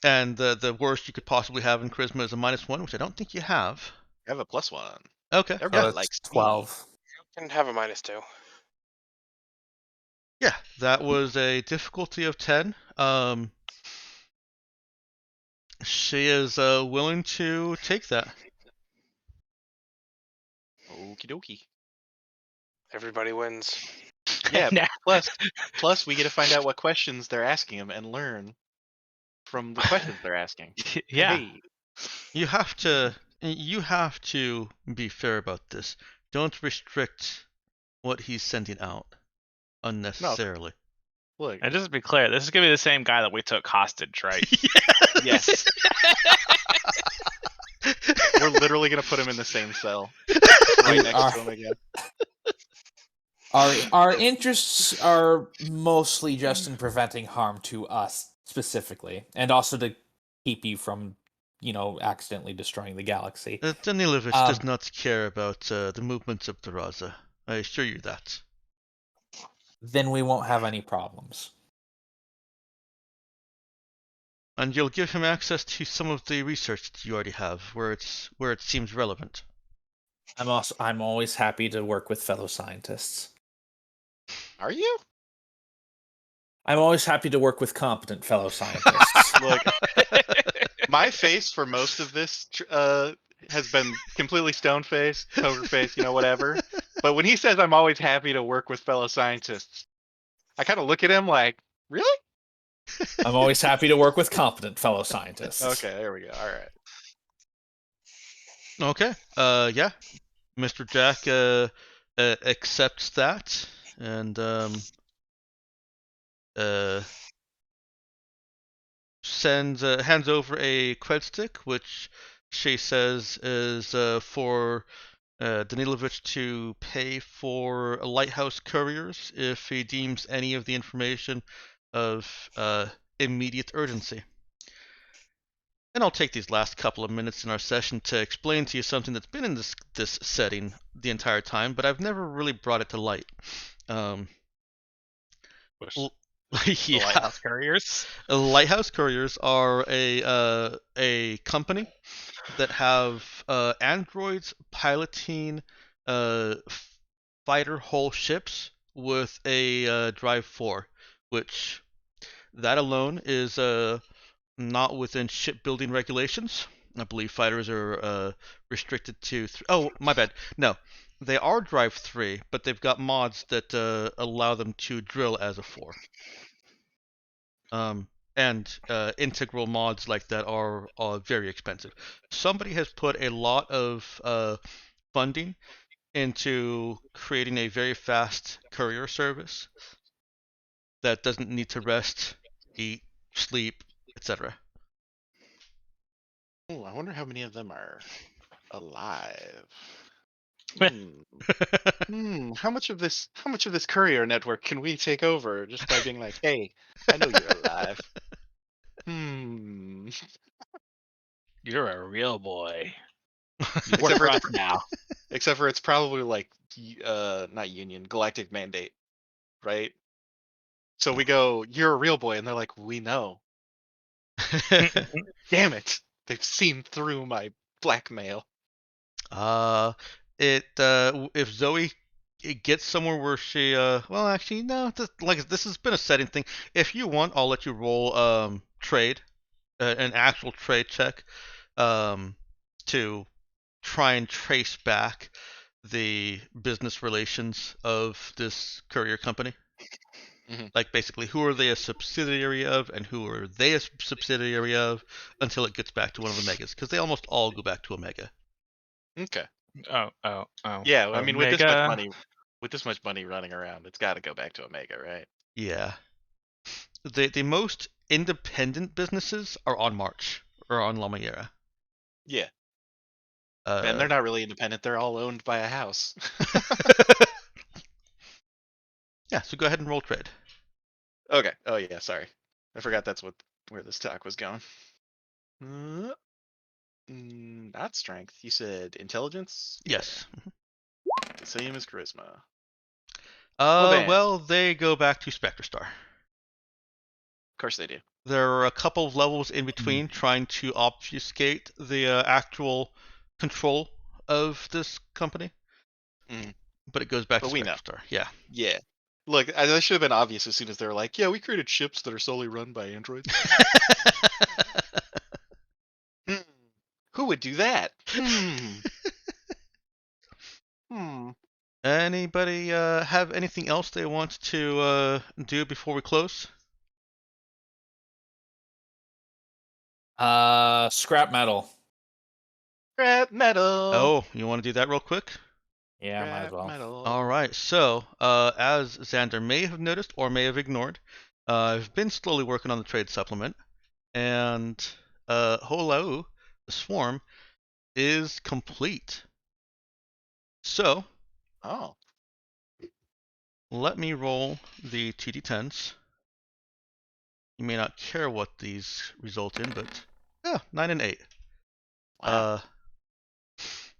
And the worst you could possibly have in charisma is a -1, which I don't think you have. I have a +1. Okay. Everybody That's likes 12. Can have a -2. Yeah, that was a difficulty of 10. She is willing to take that. Me. Okie dokie. Everybody wins. Yeah. Nah. Plus, we get to find out what questions they're asking him and learn from the questions they're asking. Yeah. Hey. You have to be fair about this. Don't restrict what he's sending out unnecessarily. Look. And just to be clear, this is gonna be the same guy that we took hostage, right? Yes. We're literally gonna put him in the same cell, right next to him again. Our interests are mostly just in preventing harm to us specifically, and also to keep you from, accidentally destroying the galaxy. Danilevich does not care about the movements of the Raza. I assure you that. Then we won't have any problems. And you'll give him access to some of the research that you already have, where it seems relevant. I'm always happy to work with fellow scientists. Are you? I'm always happy to work with competent fellow scientists. Look, my face for most of this has been completely stone face, poker face, whatever. But when he says I'm always happy to work with fellow scientists, I kind of look at him like, really? I'm always happy to work with competent fellow scientists. Okay, there we go. All right. Okay. Yeah. Mr. Jack accepts that and hands over a cred stick, which she says is for Danilevich to pay for lighthouse couriers if he deems any of the information of immediate urgency. And I'll take these last couple of minutes in our session to explain to you something that's been in this setting the entire time, but I've never really brought it to light. Yeah. Lighthouse couriers. Lighthouse couriers are a company that have androids piloting fighter hull ships with a drive 4, which that alone is not within shipbuilding regulations. I believe fighters are restricted to. Oh, my bad. No, they are drive 3, but they've got mods that allow them to drill as a 4. And integral mods like that are very expensive. Somebody has put a lot of funding into creating a very fast courier service that doesn't need to rest, eat, sleep, etc. Oh, I wonder how many of them are alive. How much of this courier network can we take over just by being like, hey, I know you're alive. You're a real boy. You Except work for for it's us now. Except for it's probably like not union, galactic mandate, right? So we go, you're a real boy, and they're like, we know. Damn it. They've seen through my blackmail. If Zoe it gets somewhere where she well, actually no, like this has been a setting thing. If you want, I'll let you roll trade, an actual trade check, to try and trace back the business relations of this courier company. Like basically, who are they a subsidiary of, and who are they a subsidiary of, until it gets back to one of the megas, because they almost all go back to Omega. Okay. Oh. Yeah, I mean, with this Omega. much money running around, it's got to go back to Omega, right? Yeah. The most independent businesses are on March or on La Mayera. Yeah. And they're not really independent. They're all owned by a house. Yeah, so go ahead and roll trade. Okay. Oh yeah, sorry. I forgot that's where this talk was going. Not strength. You said intelligence? Yes. The same as charisma. Well, they go back to Spectre Star. Of course they do. There are a couple of levels in between trying to obfuscate the actual control of this company. But it goes back to Spectre Star. Yeah. Yeah. Look, that should have been obvious as soon as they were like, yeah, we created ships that are solely run by androids. Who would do that? Anybody have anything else they want to do before we close? Scrap metal. Scrap metal. Oh, you want to do that real quick? Yeah, might as well. Metal. All right. So, as Xander may have noticed or may have ignored, I've been slowly working on the trade supplement, and Holau, the swarm, is complete. So, let me roll the TD10s. You may not care what these result in, but yeah, 9 and 8. Wow.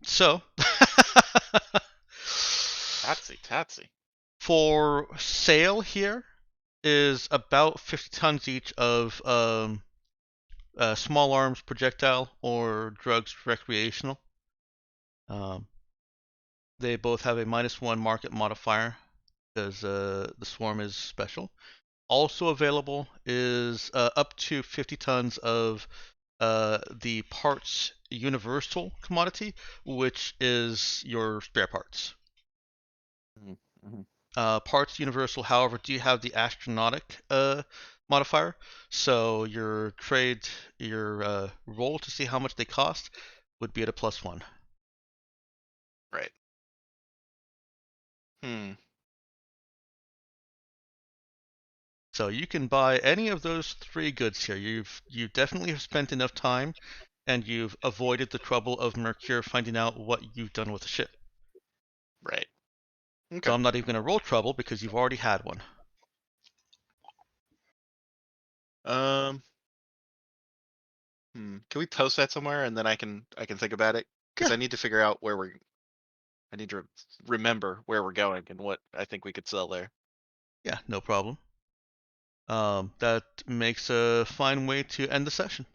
So, Tatsy. For sale here is about 50 tons each of small arms projectile or drugs recreational. They both have a -1 market modifier because the swarm is special. Also available is up to 50 tons of the parts universal commodity, which is your spare parts. Parts universal, however, do have the astronautic modifier, so your roll to see how much they cost would be at a +1. Right. So you can buy any of those 3 goods here. You definitely have spent enough time, and you've avoided the trouble of Mercure finding out what you've done with the ship. Right. Okay. So I'm not even going to roll trouble because you've already had one. Can we post that somewhere and then I can think about it? Because Yeah. I need to figure out I need to remember where we're going and what I think we could sell there. Yeah, no problem. That makes a fine way to end the session.